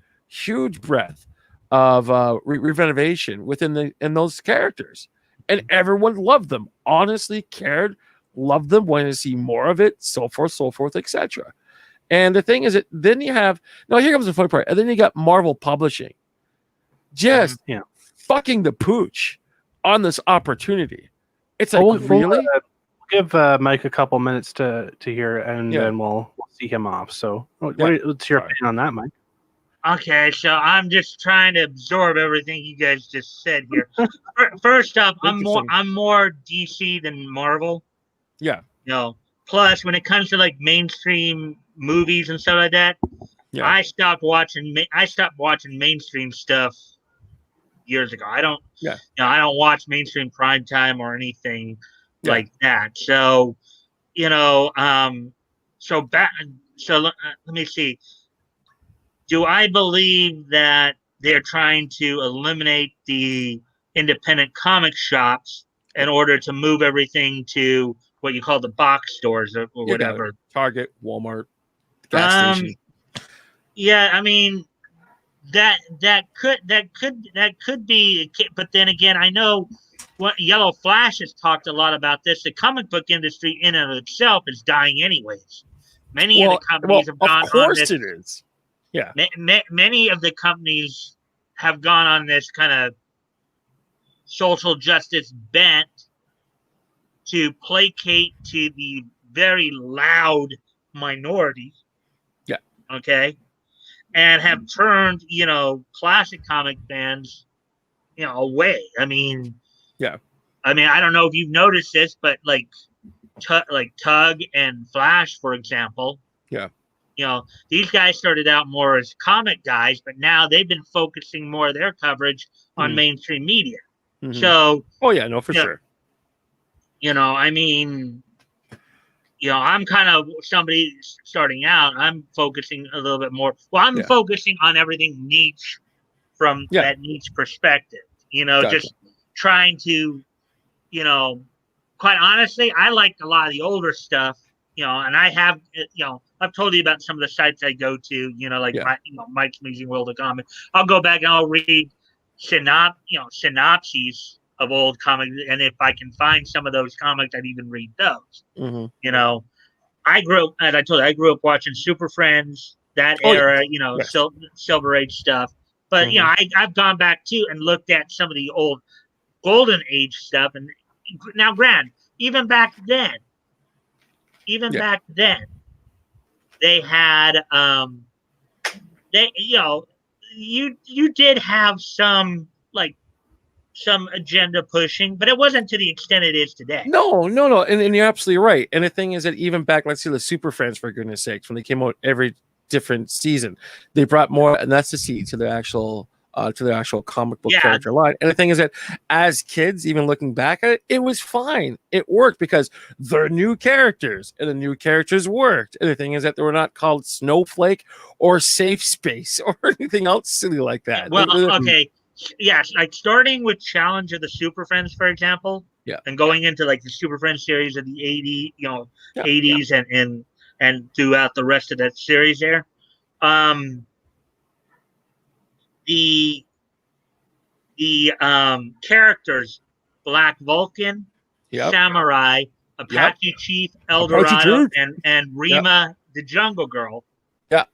breadth of renovation within those characters, and everyone loved them. Honestly, cared. Loved them, wanted to see more of it, so forth, etc. And the thing is that then you have, now here comes the funny part, and then you got Marvel Publishing just fucking the pooch on this opportunity. It's like, really? Give Mike a couple minutes to hear, and then we'll see him off. So what's your opinion on that, Mike? Okay, so I'm just trying to absorb everything you guys just said here. First off, I'm more DC than Marvel. Yeah. Plus, when it comes to like mainstream movies and stuff like that, I stopped watching mainstream stuff years ago. I don't watch mainstream primetime or anything like that. So, let me see. do I believe that they're trying to eliminate the independent comic shops in order to move everything to what you call the box stores or whatever? Target, Walmart, gas station. Yeah, I mean that could be, but then again, I know what Yellow Flash has talked a lot about this. The comic book industry in and of itself is dying anyways. Many of the companies have gone on this. Of course it is. Yeah. Many of the companies have gone on this kind of social justice bent to placate to the very loud minorities. Yeah. Okay. And have turned, classic comic fans, away. I mean, yeah. I don't know if you've noticed this, but like Tug and Flash, for example. Yeah. These guys started out more as comic guys, but now they've been focusing more of their coverage on mainstream media. Mm-hmm. So, for sure. I'm kind of somebody starting out. I'm focusing a little bit more. Well, I'm focusing on everything niche from that niche perspective. Just trying to, quite honestly, I like a lot of the older stuff. And I have, I've told you about some of the sites I go to. Mike's Amazing World of Comics. I'll go back and I'll read synopses of old comics, and if I can find some of those comics, I'd even read those. Mm-hmm. I grew up, as I told you, I grew up watching Super Friends, that era, Silver Age stuff. But I've gone back too and looked at some of the old Golden Age stuff, and now, granted, even back then, they had you did have some agenda pushing, but it wasn't to the extent it is today. No, and you're absolutely right. And the thing is that even back, let's see, the Super Friends, for goodness sakes, when they came out every different season, they brought more necessity to their actual comic book character line. And the thing is that as kids, even looking back at it, it was fine. It worked because they're new characters, and the new characters worked. And the thing is that they were not called Snowflake or Safe Space or anything else silly like that. Well, okay. Yes, like starting with Challenge of the Super Friends, for example, and going into like the Super Friends series of the 80s and throughout the rest of that series there. The characters, Black Vulcan, Samurai, Apache Chief, Eldorado, and Rima, the Jungle Girl. Yeah.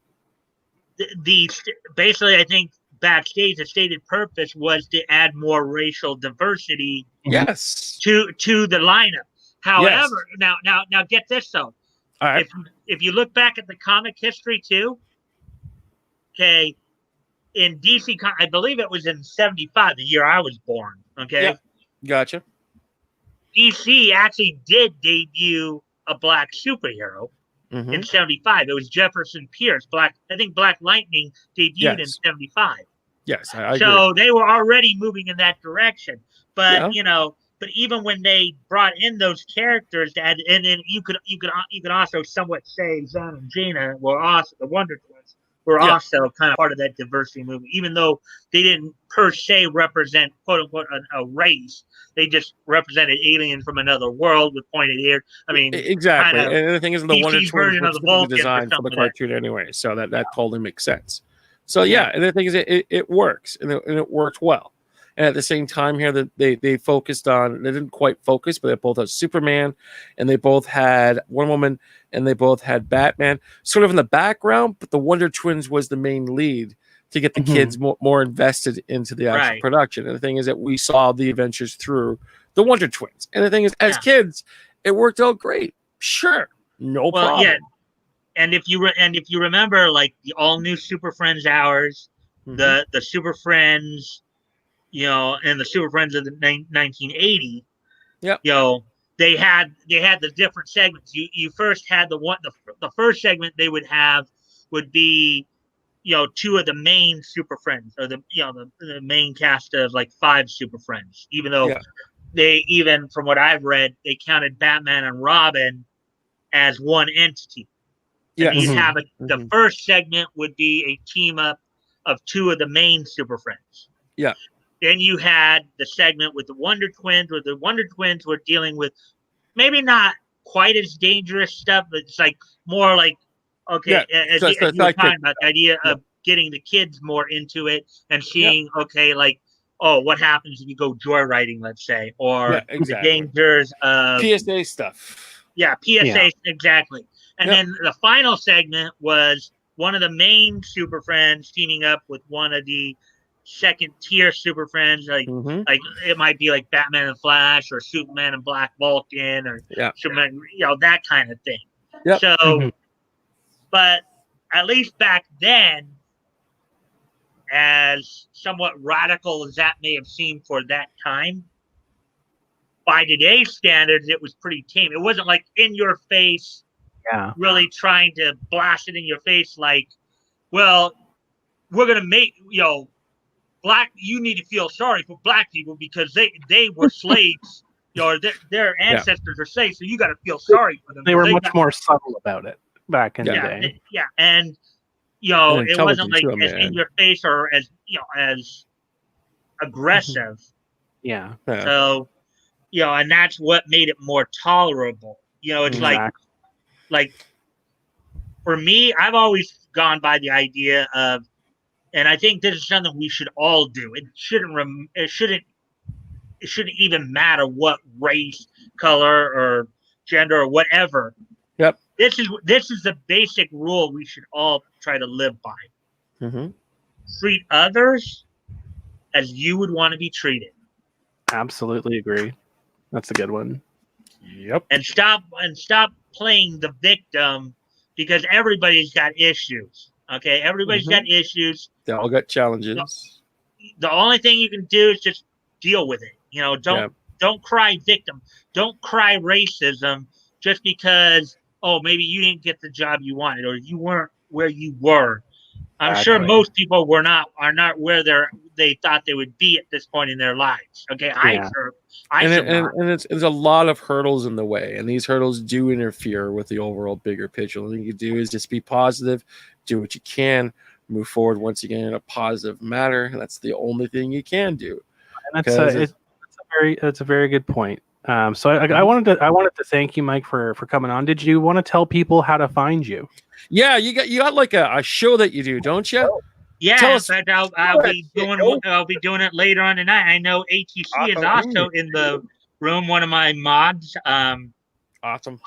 Basically, I think backstage, the stated purpose was to add more racial diversity. Yes. To the lineup. However, now get this though. All right. If you look back at the comic history too, okay, in DC, I believe it was in 75, the year I was born. Okay. Yeah. Gotcha. DC actually did debut a black superhero in 75. It was Jefferson Pierce. I think Black Lightning debuted in 75. Yes, I so agree. They were already moving in that direction. But but even when they brought in those characters, and then you could also somewhat say Zan and Jaina were also the Wonder Twins were also kind of part of that diversity movement, even though they didn't per se represent quote unquote a race. They just represented aliens from another world with pointed ears. I mean, exactly. And the thing is, the Wonder Twins was designed for the cartoon anyway, so that totally makes sense. So and the thing is, it works, and it worked well. And at the same time here, that they focused on, they didn't quite focus, but they both had Superman, and they both had Wonder Woman, and they both had Batman, sort of in the background, but the Wonder Twins was the main lead to get the kids more invested into the actual production. And the thing is that we saw the adventures through the Wonder Twins. And the thing is, as kids, it worked out great. Sure, no problem. Yeah. And if you remember, like the all new Super Friends hours, the Super Friends, and the Super Friends of the 1980, they had the different segments. You first had the first segment they would have would be, two of the main Super Friends, or the main cast of like 5 Super Friends, even though they, even from what I've read, they counted Batman and Robin as one entity. And you'd have the first segment would be a team up of two of the main Super Friends. Yeah. Then you had the segment with the Wonder Twins, where the Wonder Twins were dealing with maybe not quite as dangerous stuff, but it's like more like, okay, as you were talking about, the idea of getting the kids more into it and seeing, okay, like, oh, what happens if you go joyriding, let's say, or the dangers of PSA stuff. Yeah, PSA, exactly. And then the final segment was one of the main Super Friends teaming up with one of the second tier Super Friends, like it might be like Batman and Flash or Superman and Black Vulcan or Superman, that kind of thing. Yep. So, but at least back then, as somewhat radical as that may have seemed for that time, by today's standards, it was pretty tame. It wasn't like in your face, really trying to blast it in your face like, well, we're going to make, black, you need to feel sorry for black people because they were slaves, their ancestors are slaves, so you got to feel sorry for them. They were much more subtle about it back in the day. And it wasn't like as in your face or as as aggressive. Yeah. So, and that's what made it more tolerable. It's like for me, I've always gone by the idea of, and I think this is something we should all do. It shouldn't even matter what race, color, or gender or whatever. Yep. This is the basic rule we should all try to live by. Treat others as you would want to be treated. Absolutely agree. That's a good one. Yep. And stop playing the victim, because everybody's got issues. Okay, everybody's got issues. They all got challenges. The only thing you can do is just deal with it. Don't cry victim. Don't cry racism just because maybe you didn't get the job you wanted or you weren't where you were. I'm sure most people are not where they thought they would be at this point in their lives. Okay, there's a lot of hurdles in the way, and these hurdles do interfere with the overall bigger picture. All you can do is just be positive, do what you can, move forward once again in a positive manner. That's the only thing you can do. And that's a very good point. So I wanted to thank you, Mike, for coming on. Did you want to tell people how to find you? Yeah, you got like a show that you do, don't you? Yeah, in fact, I'll be doing it later on tonight. I know ATC is also in the room, one of my mods. Awesome.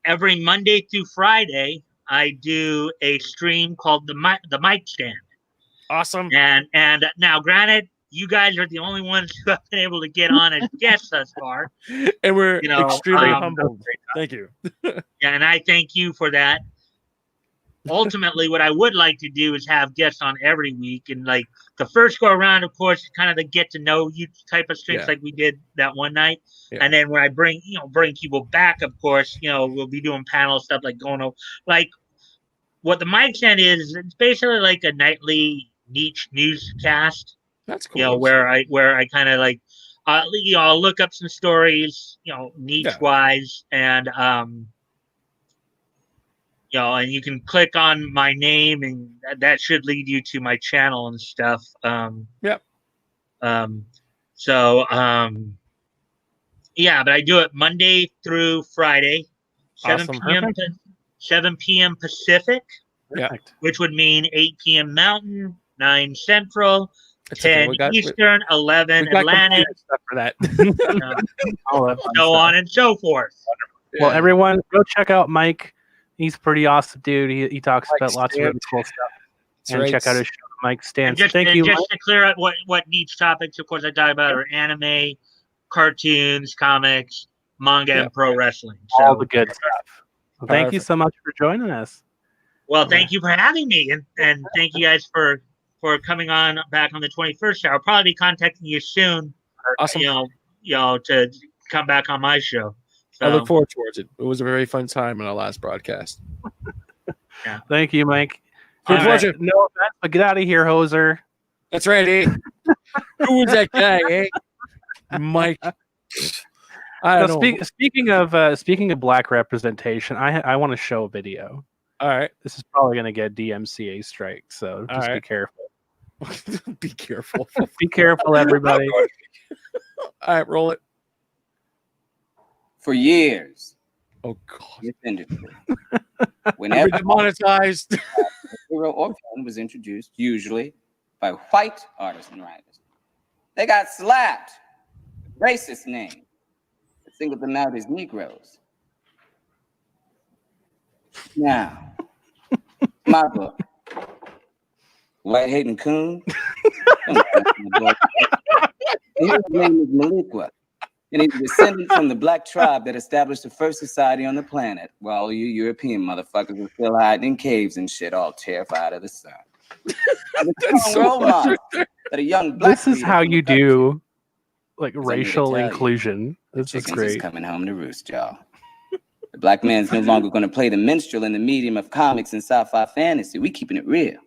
Every Monday through Friday, I do a stream called the Mic Stand. Awesome. And now, granted, you guys are the only ones who have been able to get on as guests thus far, and we're extremely humbled. Thank you. And I thank you for that. Ultimately, what I would like to do is have guests on every week, and like the first go around, of course, kind of the get to know you type of streams like we did that one night. And then when I bring people back, of course, we'll be doing panel stuff like going over, like what the Mic Stand is. It's basically like a nightly niche newscast. That's cool. Where I kind of like, I'll look up some stories, niche wise, and and you can click on my name, and that should lead you to my channel and stuff. But I do it Monday through Friday, 7 p.m. Pacific, which would mean 8 p.m. Mountain, 9 Central, 10 Eastern, 11 Atlantic, stuff for that. So on and so forth. Well, everyone, go check out Mike. He's a pretty awesome dude. He talks about lots of really cool stuff. Check out his show, Mike Stand. Thank you. Just to clear up what niche topics, of course, I talk about are anime, cartoons, comics, manga, and pro wrestling. So, all the good stuff. Well, thank you so much for joining us. Well, thank you for having me, and thank you guys for coming on back on the 21st show. I'll probably be contacting you soon. Awesome. To come back on my show. So, I look forward towards it. It was a very fun time in our last broadcast. Thank you, Mike. Pleasure. No offense, but get out of here, hoser. That's right, eh? Who was that guy, eh? Mike. Speaking of black representation, I want to show a video. All right. This is probably going to get DMCA strike, so just be careful. Be careful. Be careful, everybody. All right, roll it. For years. Oh, God. This industry. Whenever demonetized. hero or villain was introduced, usually by white artists and writers, they got slapped with racist names that singled them out as Negroes. Now, my book, White Hating Coon. His name is Maliqua, and he's a descendant from the black tribe that established the first society on the planet, while all you European motherfuckers were still hiding in caves and shit, all terrified of the sun. That's so role model that a young black. This is how you do like racial inclusion. This is great. Is coming home to roost, y'all. The black man's no longer going to play the minstrel in the medium of comics and sci-fi fantasy. We keeping it real.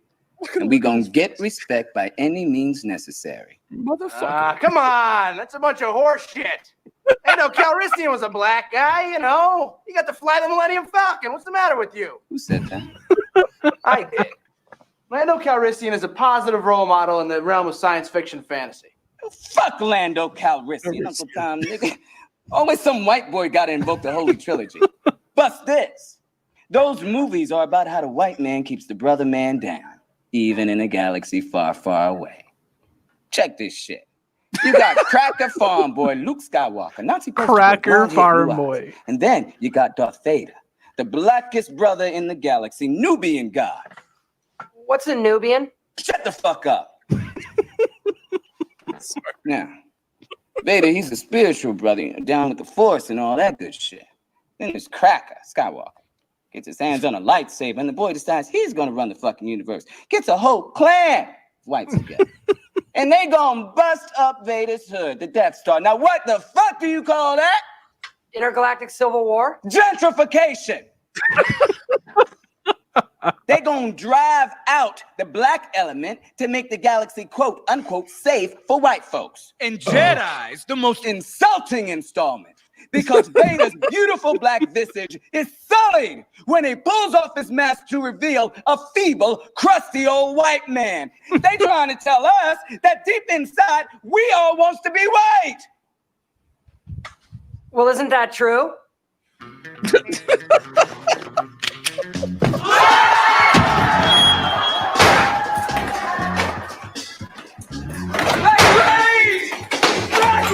And we gonna get respect by any means necessary. Motherfucker. Come on. That's a bunch of horse shit. Lando Calrissian was a black guy, you know. He got to fly the Millennium Falcon. What's the matter with you? Who said that? I did. Lando Calrissian is a positive role model in the realm of science fiction fantasy. Fuck Lando Calrissian, Uncle Tom, nigga. Always some white boy got to invoke the Holy Trilogy. Bust this. Those movies are about how the white man keeps the brother man down, even in a galaxy far, far away. Check this shit. You got Cracker Farm Boy Luke Skywalker, Nazi Cracker Farm Boy. And then you got Darth Vader, the blackest brother in the galaxy, Nubian god. What's a Nubian? Shut the fuck up. Now, Vader, he's a spiritual brother, down with the Force and all that good shit. Then there's Cracker Skywalker. Gets his hands on a lightsaber, and the boy decides he's gonna run the fucking universe. Gets a whole clan of whites together. And they gonna bust up Vader's hood, the Death Star. Now what the fuck do you call that? Intergalactic Civil War? Gentrification. They gonna drive out the black element to make the galaxy quote unquote safe for white folks. And Jedi's the most insulting installment because Vader's beautiful black visage is sullied when he pulls off his mask to reveal a feeble, crusty old white man. They trying to tell us that deep inside we all wants to be white. Well, isn't that true? Black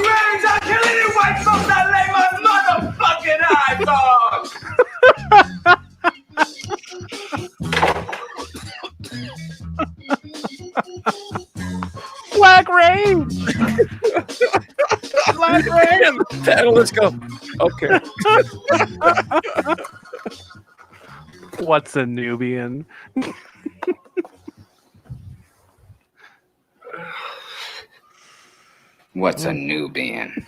rays! I'll kill any white folks that lay my motherfucking eyes on! Black Rain! Black Rain! Paddle, let's go. Okay. What's a Nubian? What's a Nubian?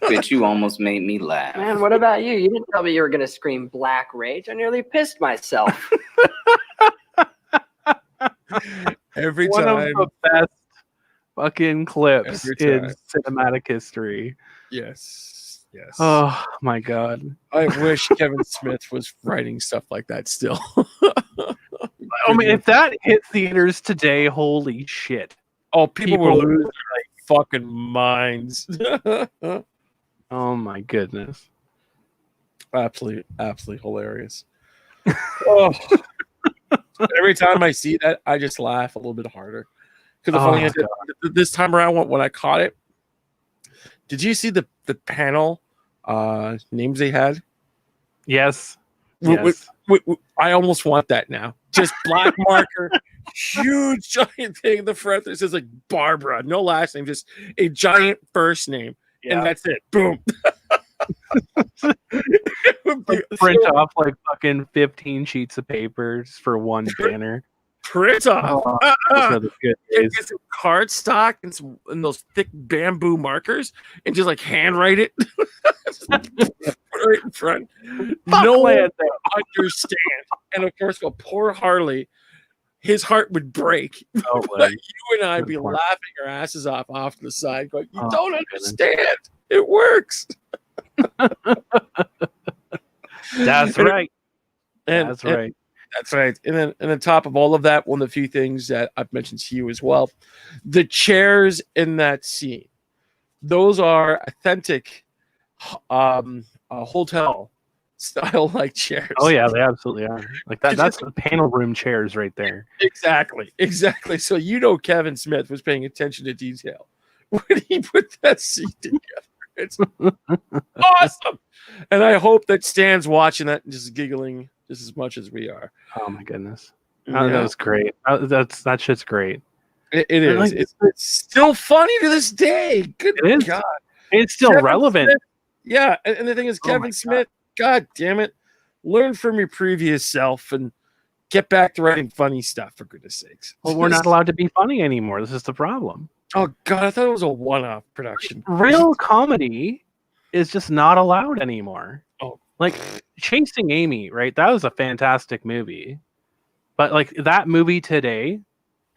Bitch, you almost made me laugh. Man, what about you? You didn't tell me you were going to scream Black Rage. I nearly pissed myself. Every One time. of the best fucking clips in cinematic history. Yes. Yes. Oh my god. I wish Kevin Smith was writing stuff like that still. I mean, if that hit theaters today, holy shit. Oh, people will lose their fucking minds. Oh my goodness. Absolutely hilarious. Oh. Every time I see that, I just laugh a little bit harder. Because the funny is, this time around, when I caught it, did you see the panel names they had? Yes. I almost want that now. Just black marker, huge giant thing in the front that says like Barbara, no last name, just a giant first name, and that's it. Boom. Print off like fucking 15 sheets of papers for one banner. Print off. It's card stock and those thick bamboo markers, and just like handwrite it right in front. No one would understand. And of course, poor Harley, his heart would break. But you and I'd be laughing our asses off to the side, going, "You don't understand. It works." That's right. That's right. That's right. And then top of all of that, one of the few things that I've mentioned to you as well, the chairs in that scene. Those are authentic hotel style like chairs. Oh yeah, they absolutely are. Like that's the panel room chairs right there. Exactly. So Kevin Smith was paying attention to detail when he put that scene together. It's awesome. And I hope that Stan's watching that and just giggling just as much as we are. Oh my goodness. That was great. That shit's great. It is. Like, it's still funny to this day. Good God. It's still Kevin relevant. Smith, yeah. And the thing is, Kevin Smith, God damn it. Learn from your previous self and get back to writing funny stuff, for goodness sakes. Well, we're not allowed to be funny anymore. This is the problem. Oh, God. I thought it was a one-off production. Real comedy is just not allowed anymore. Oh. Like, Chasing Amy, right? That was a fantastic movie. But, like, that movie today,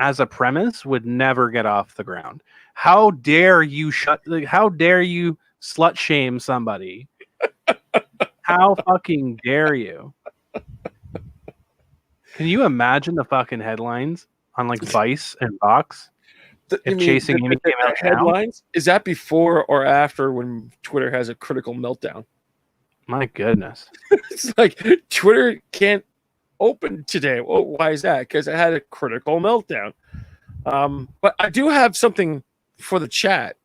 as a premise, would never get off the ground. How dare you slut shame somebody? How fucking dare you? Can you imagine the fucking headlines on like Vice and Vox? If Chasing Amy came out headlines, is that before or after when Twitter has a critical meltdown? My goodness. It's like Twitter can't open today. Well, why is that? Because it had a critical meltdown. But I do have something for the chat.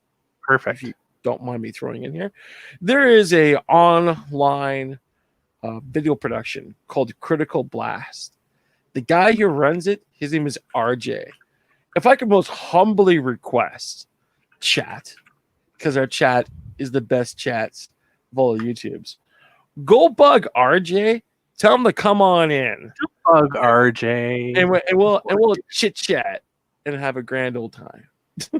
Perfect. If you don't mind me throwing in here. There is a online video production called Critical Blast. The guy who runs it, his name is RJ. If I could most humbly request chat, because our chat is the best chats of all the YouTubes, go bug RJ. Tell him to come on in. Bug RJ. And we'll chit chat and have a grand old time.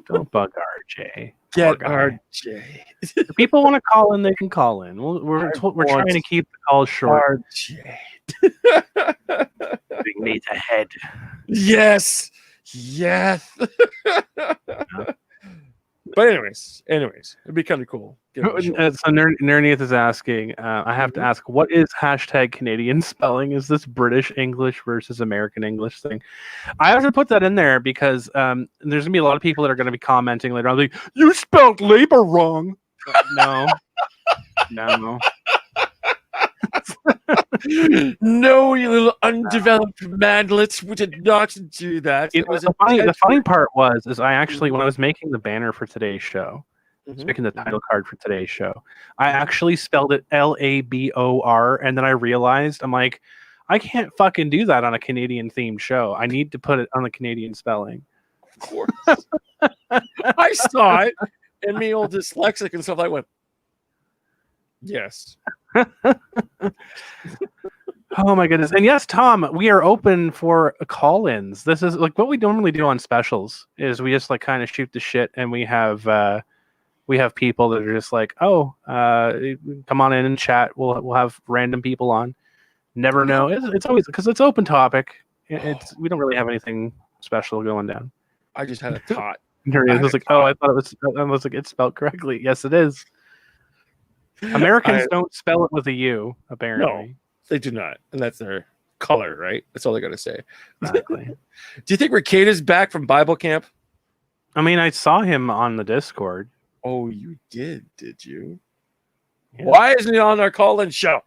Don't bug RJ. Get RJ. If people want to call in, they can call in. We're trying to keep the calls short. RJ. Big needs a head. Yes. But anyways, it'd be kind of cool. So Nerneath is asking, I have to ask, what is hashtag Canadian spelling? Is this British English versus American English thing? I have to put that in there because there's going to be a lot of people that are going to be commenting later on, like, you spelled labor wrong. No. No, you little undeveloped manlets. We did not do that. The funny part is I actually, when I was making the banner for today's show, making the title card for today's show, I actually spelled it LABOR, and then I realized, I'm like, I can't fucking do that on a Canadian themed show. I need to put it on the Canadian spelling. Of course. I saw it, and me old dyslexic and stuff, I went, yes. Oh my goodness. And yes, Tom, we are open for call-ins. This is like what we normally do on specials is we just like kind of shoot the shit, and we have people that are just like, come on in and chat. We'll have random people on. Never know. It's always because it's open topic. We don't really have anything special going down. I just had a thought. I was like, I thought it was. I was like, it's spelled correctly. Yes, it is. Americans don't spell it with a U, apparently. No, they do not. And that's their color, right? That's all they got to say. Exactly. Do you think Ricada's back from Bible camp? I mean, I saw him on the Discord. Oh, you did you? Yeah. Why isn't he on our call-in show?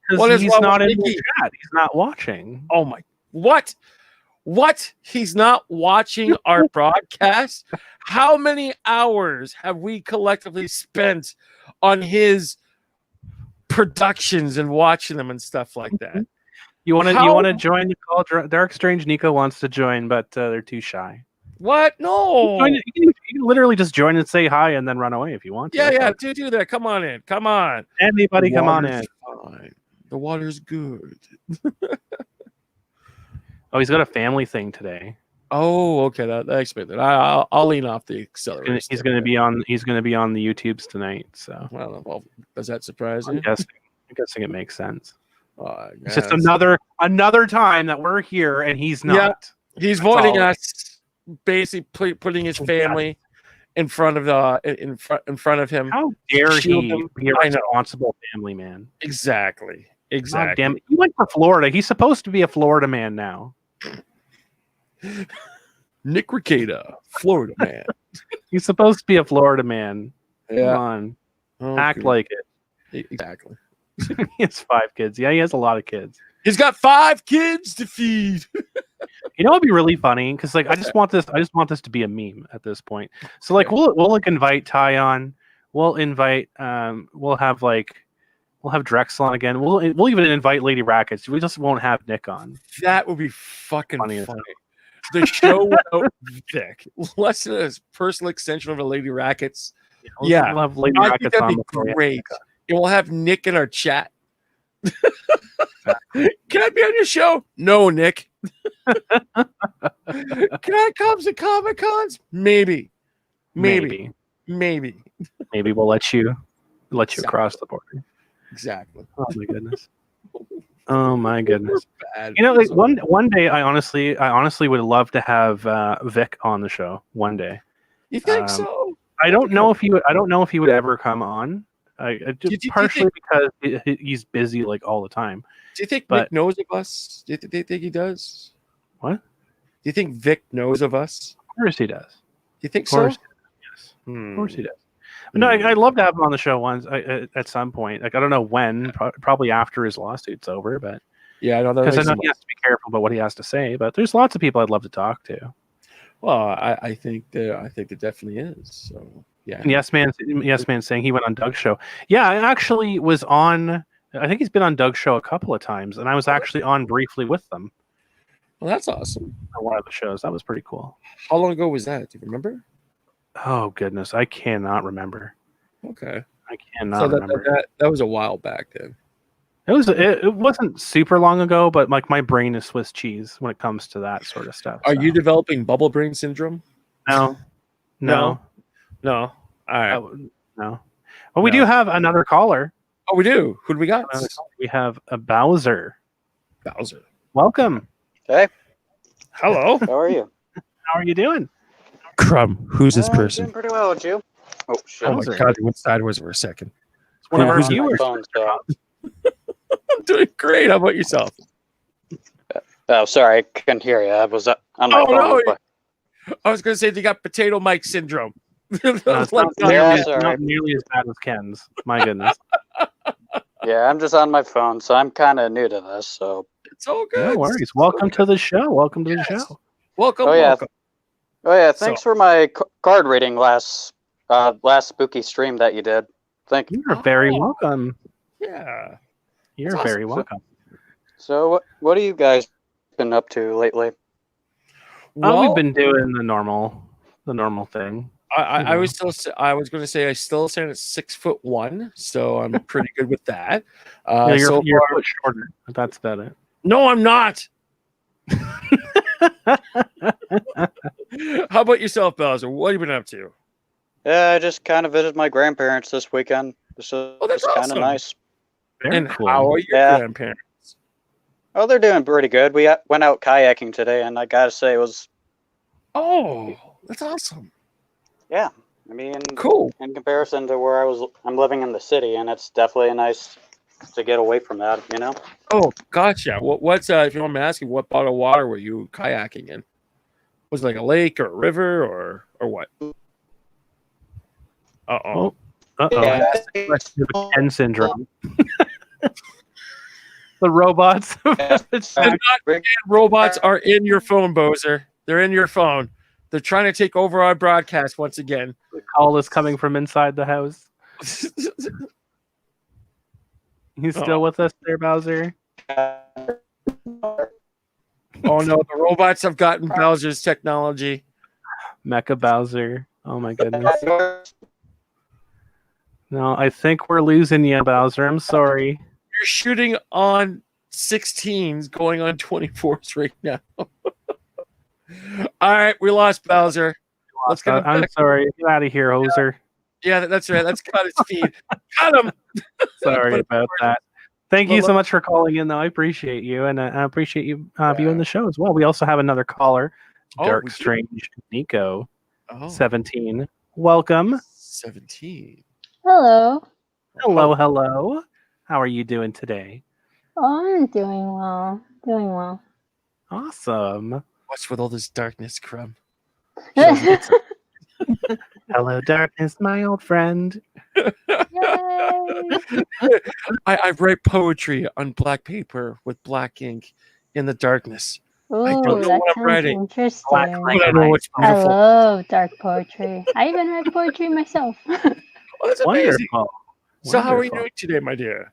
Because he's not in the chat. He's not watching. Oh, my. What? He's not watching our broadcast? How many hours have we collectively spent on his productions and watching them and stuff like that? You want to join the call? Dark Strange Nico wants to join, but they're too shy. What? No. You can literally just join and say hi and then run away if you want to. Yeah, do that. Come on in. Come on. Anybody come on in. Fine. The water's good. Oh, he's got a family thing today. Oh, okay. That explains it. I'll lean off the accelerator. He's going to be on. He's going to be on the YouTubes tonight. So, well, does that surprise you? I'm guessing it makes sense. It's just another time that we're here and he's not. Yeah, he's voiding us, basically putting his family in front of in front of him. How dare he be a responsible family man? Exactly. Exactly. God damn it. He went to Florida. He's supposed to be a Florida man now. Nick Rekieta, Florida man. He's supposed to be a Florida man. Yeah. Come on. Oh, Act good. like it. Exactly. He has 5 kids. Yeah, he has a lot of kids. He's got 5 kids to feed. You know what'd be really funny? Because I just want this to be a meme at this point. So we'll like invite Ty on. We'll invite we'll have Drexel on again. We'll even invite Lady Rackets. We just won't have Nick on. That would be fucking funny. The show without Vic. Less than a personal extension of a Lady Rackets. We'll have Lady Rackets on. Great. And we'll have Nick in our chat. Can I be on your show? No, Nick. Can I come to Comic Cons? Maybe We'll let you across the border. Exactly. Oh my goodness. You know, like one day I honestly would love to have Vic on the show one day. You think so? I don't know if he would ever come on. Partially because he's busy like all the time. Do you think Vic knows of us? Do you think he does? What? Do you think Vic knows of us? Of course he does. Do you think so? Yes. Of course he does. No, I'd love to have him on the show once at some point. Like I don't know when, probably after his lawsuit's over, but yeah, I know because I know he has to be careful about what he has to say. But there's lots of people I'd love to talk to. Well, I think there definitely is. So yeah. And yes man saying he went on Doug's show. Yeah, I actually was on. I think he's been on Doug's show a couple of times, and I was actually on briefly with them. Well, that's awesome. On one of the shows, that was pretty cool. How long ago was that? Do you remember? Oh goodness, I cannot remember. Okay, I cannot remember. That was a while back then. It wasn't super long ago, but like my brain is Swiss cheese when it comes to that sort of stuff. Are you developing bubble brain syndrome? No. All right. No. Well, we do have another caller. Oh, we do. Who do we got? We have a Bowser. Bowser. Welcome. Hey. Hello. How are you? How are you doing? Crumb. Who's this person? Doing pretty well, with you? Oh shit! Oh my god! You went sideways for a second. It's one of our Who's viewers. phone, so. I'm doing great. How about yourself? Oh, sorry, I couldn't hear you. I was on my phone. No. But... I was going to say they got potato Mike syndrome. It's not nearly as bad as Ken's. My goodness. Yeah, I'm just on my phone, so I'm kind of new to this. So it's all good. No worries. Welcome to the show. Welcome to the show. Welcome. Oh yeah. Welcome. Oh yeah. Thanks for my card reading last spooky stream that you did. Thank you. You're very welcome. Yeah. You're very welcome. So what have you guys been up to lately? Well, we've been doing the normal thing. I was going to say I still stand at 6'1", so I'm pretty good with that. You're a foot shorter. That's about it. No, I'm not. How about yourself, Bowser? What have you been up to? Yeah, I just kind of visited my grandparents this weekend. So that's kind awesome. of nice. Very cool. How are your grandparents? Oh, they're doing pretty good. We went out kayaking today, and I gotta say it was. Oh, that's awesome. Yeah, I mean, cool. In comparison to where I'm living in the city, and it's definitely nice to get away from that, you know. Oh, gotcha. What's if you want me to ask you, what body of water were you kayaking in? Was it like a lake or a river or what? Uh-oh. Yeah. Ken syndrome. The robots. Robots are in your phone, Bozer. They're in your phone. They're trying to take over our broadcast once again. The call is coming from inside the house. He's still with us there, Bowser? Oh no, the robots have gotten Bowser's technology. Mecha Bowser. Oh my goodness. No, I think we're losing you, Bowser. I'm sorry. You're shooting on 16s, going on 24s right now. All right, we lost Bowser. Let's get him back. I'm sorry. Get out of here, hoser. Yeah, that's right. Let's cut his feed. Cut him. Sorry about that. Thank you so much for calling in, though. I appreciate you, and I appreciate you viewing the show as well. We also have another caller, Dark Strange Nico, 17. Welcome. 17. Hello. Hello. How are you doing today? Oh, I'm doing well. Doing well. Awesome. What's with all this darkness, Crumb? Hello, darkness, my old friend. Yay! I write poetry on black paper with black ink in the darkness. Ooh, I don't know that what I'm sounds writing. interesting. But I know it's I beautiful. love dark poetry. I even write poetry myself. Oh, that's amazing. Wonderful. So how are you Wonderful. doing today, my dear?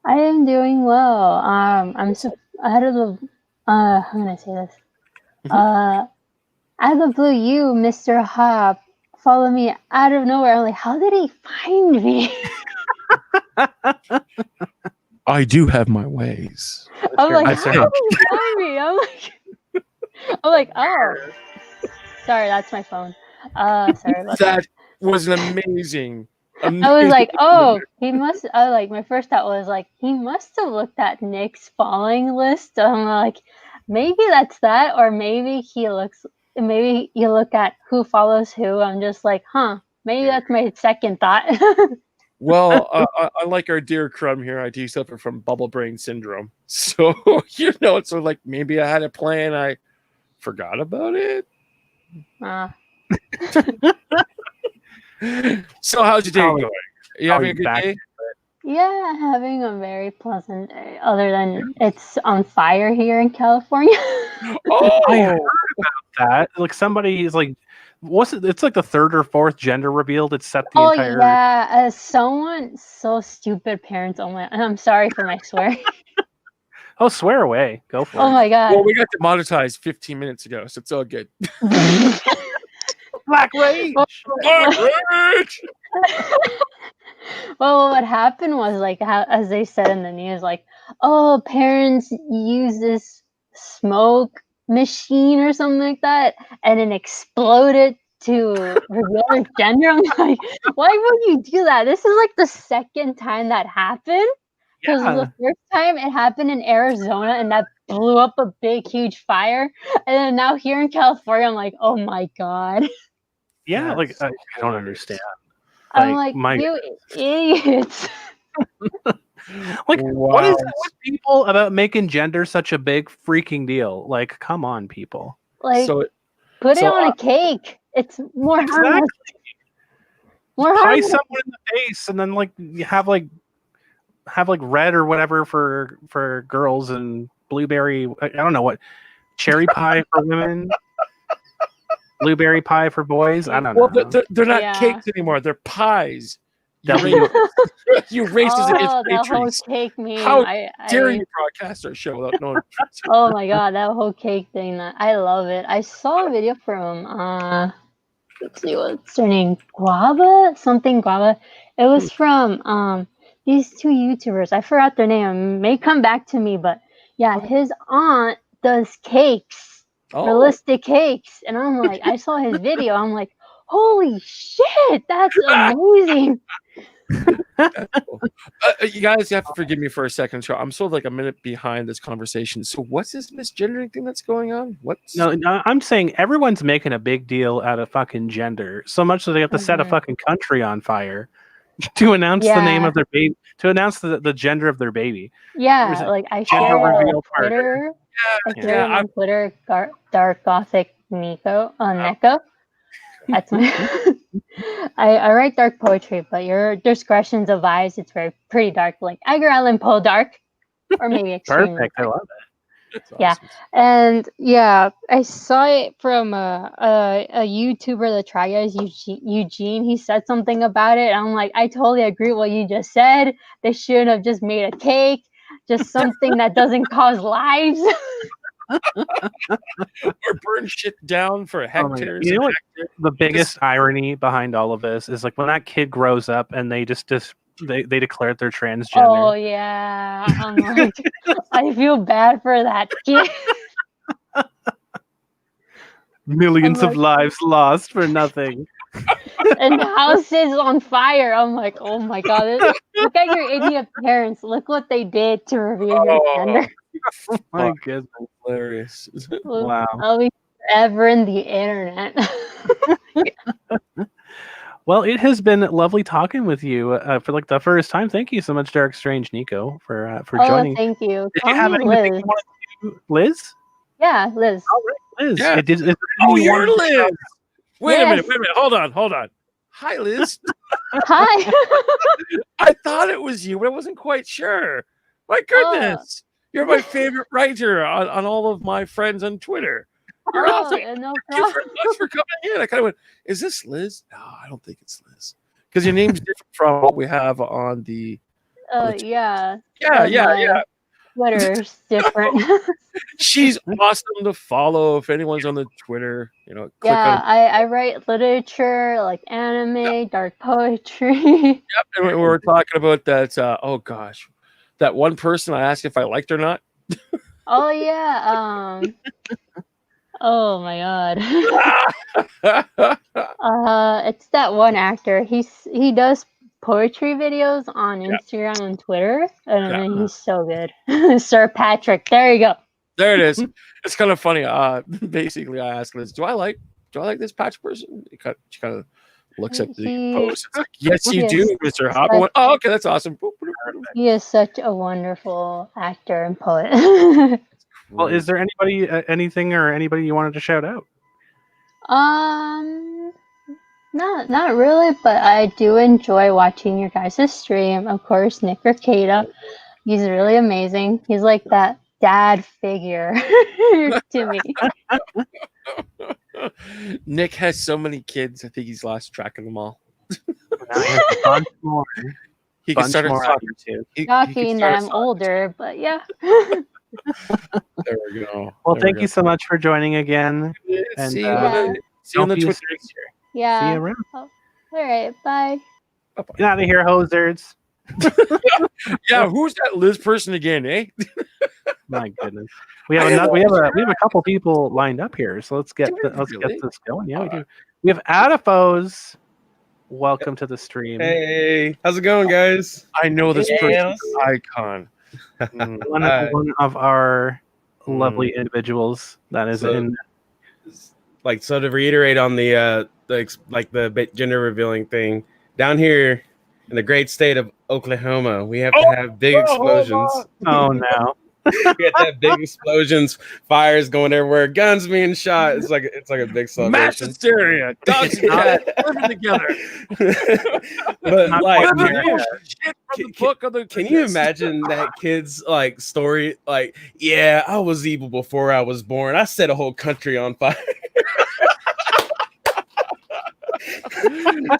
I am doing well. I'm so out of the. How can I say this? Out of the blue, you, Mr. Hop, follow me out of nowhere. I'm like, how did he find me? I do have my ways. I'm like, I how did he find me? I'm like, oh, sorry, that's my phone. Sorry about that. That was an amazing. I was like, oh, he must. My first thought was like, he must have looked at Nick's following list. I'm like, maybe that's that, or maybe maybe you look at who follows who. I'm just like, huh, maybe that's my second thought. Well, unlike our dear Crumb here, I do suffer from bubble brain syndrome. So, it's sort of like maybe I had a plan, I forgot about it. So, how's your day going? Are you having a good day? Yeah, having a very pleasant day. Other than it's on fire here in California. I heard about that. Like somebody's like, it's like the third or fourth gender reveal that set the entire. Yeah, as someone so stupid, parents. Oh my! I'm sorry for my swear. Oh, swear away. Go for it. Oh my god. Well, we got demonetized 15 minutes ago, so it's all good. Black Rage! Black Rage! Well, what happened was as they said in the news, parents use this smoke machine or something like that, and it exploded to reveal their gender. I'm like, why would you do that? This is like the second time that happened. Because the first time it happened in Arizona and that blew up a big, huge fire. And then now here in California, I'm like, oh my God. Yeah, I don't understand. I'm like, you idiots. What is it with people about making gender such a big freaking deal? Like, come on, people. Put it on a cake. It's more harmless. Pie someone in the face and then you have red or whatever for girls and blueberry. I don't know what cherry pie for women. Blueberry pie for boys. I don't know. Well, they're not cakes anymore. They're pies. You racist against that whole patriots. cake meme. How dare you broadcast our show without knowing? Oh my god, that whole cake thing. I love it. I saw a video from let's see, what's her name? Guava? Something Guava. It was from these two YouTubers. I forgot their name. It may come back to me, but yeah, his aunt does cakes. Realistic cakes. And I'm like, I saw his video. I'm like, holy shit, that's amazing. You guys have to forgive me for a second. I'm sort of like a minute behind this conversation. So what's this misgendering thing that's going on? No, I'm saying everyone's making a big deal out of fucking gender, so much that they have to set a fucking country on fire to announce the name of their baby, to announce the gender of their baby. Yeah, I shared it on Twitter. I shared it on Twitter. Dark Gothic Neko. That's my. I write dark poetry, but your discretion's advised. It's pretty dark, like Edgar Allan Poe dark, or maybe extremely perfect. Dark. I love it. Yeah, awesome. And yeah, I saw it from a YouTuber, the Try Guys, Eugene. He said something about it. And I'm like, I totally agree with what you just said. They shouldn't have just made a cake, just something that doesn't cause lives. Or burn shit down for hectares. You know what? The biggest irony behind all of this is when that kid grows up and they they declared they're transgender. Oh yeah, I'm like, I feel bad for that kid. Millions of lives lost for nothing. And houses on fire. I'm like, oh my god! Look at your idiot parents. Look what they did to reveal your gender. My goodness, hilarious! Wow. I'll be forever in the internet. Well, it has been lovely talking with you for like the first time. Thank you so much, Dark Strange Nico, for joining. Thank you. Did Call you have me anything Liz. you wanted to do? Liz? Yeah, Liz. All right, Liz. Yeah. Is there Oh, anything you you're wanted to shout Liz. Wait a Yes. minute. Hold on. Hi, Liz. Hi. I thought it was you, but I wasn't quite sure. My goodness. You're my favorite writer on all of my friends on Twitter. You're awesome. No Thank you very much for coming in. I kind of went, is this Liz? No, I don't think it's Liz. Because your name's different from what we have on the. Yeah. Yeah. Twitter's different. She's awesome to follow. If anyone's on the Twitter, click yeah, on. I write literature, like anime, dark poetry. Yep, and we were talking about that. Oh gosh, that one person I asked if I liked or not. Oh yeah. Oh my god. It's that one actor. He does poetry videos on Instagram and Twitter, and he's so good. Sir Patrick. There you go. There it is. It's kind of funny. Basically, I asked Liz, "Do I like this patch person?" She kind of looks at the post. It's like, yes, you do, Mr. Hop. I went, oh, okay, that's awesome. He is such a wonderful actor and poet. Well, is there anything you wanted to shout out? Not really, but I do enjoy watching your guys' stream. Of course, Nick Ricada. He's really amazing. He's like that dad figure to me. Nick has so many kids. I think he's lost track of them all. Now he has a bunch more. He can start a soccer too. Shocking that I'm older, but yeah. There we go. Well, thank you so much for joining again. And see you on the Twitter. Yeah. See you around. Oh, all right. Bye. Get out of here, hosers. Yeah, who's that Liz person again, eh? My goodness. We have a couple people lined up here, so let's get this going. Yeah, we do. We have Adifos. Welcome to the stream. Hey, how's it going, guys? I know this person's icon. One of our lovely individuals that is in. Like, so to reiterate on the gender revealing thing, down here in the great state of Oklahoma, we have to have big explosions. Oh no. We have to have big explosions, fires going everywhere, guns being shot. It's like a big celebration. Mass hysteria, dogs and cats living together. But like, can you imagine that kid's like story? Like, yeah, I was evil before I was born. I set a whole country on fire.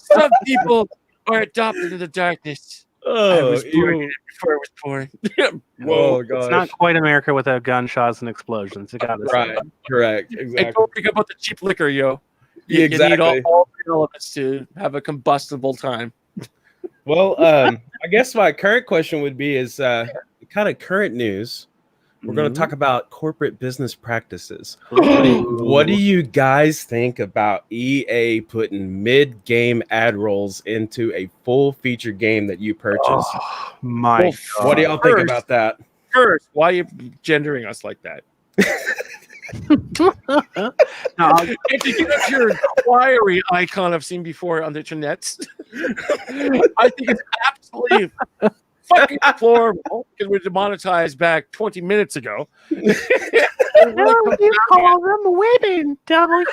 Some people are adopted into the darkness. I was born before I was born. Whoa, gosh. It's not quite America without gunshots and explosions. You got this. Right, correct, exactly. And don't think about the cheap liquor, yo. You need all the elements to have a combustible time. Well, I guess my current question would be is kind of current news. We're going to talk about corporate business practices. What do you guys think about EA putting mid-game ad rolls into a full-feature game that you purchase? Oh, my God. What do y'all think about that? First, why are you gendering us like that? And to get us your inquiry icon I've seen before on the internet, I think it's absolutely fucking deplorable because we're demonetized back 20 minutes ago. You call them women, W-O-N-Y-N.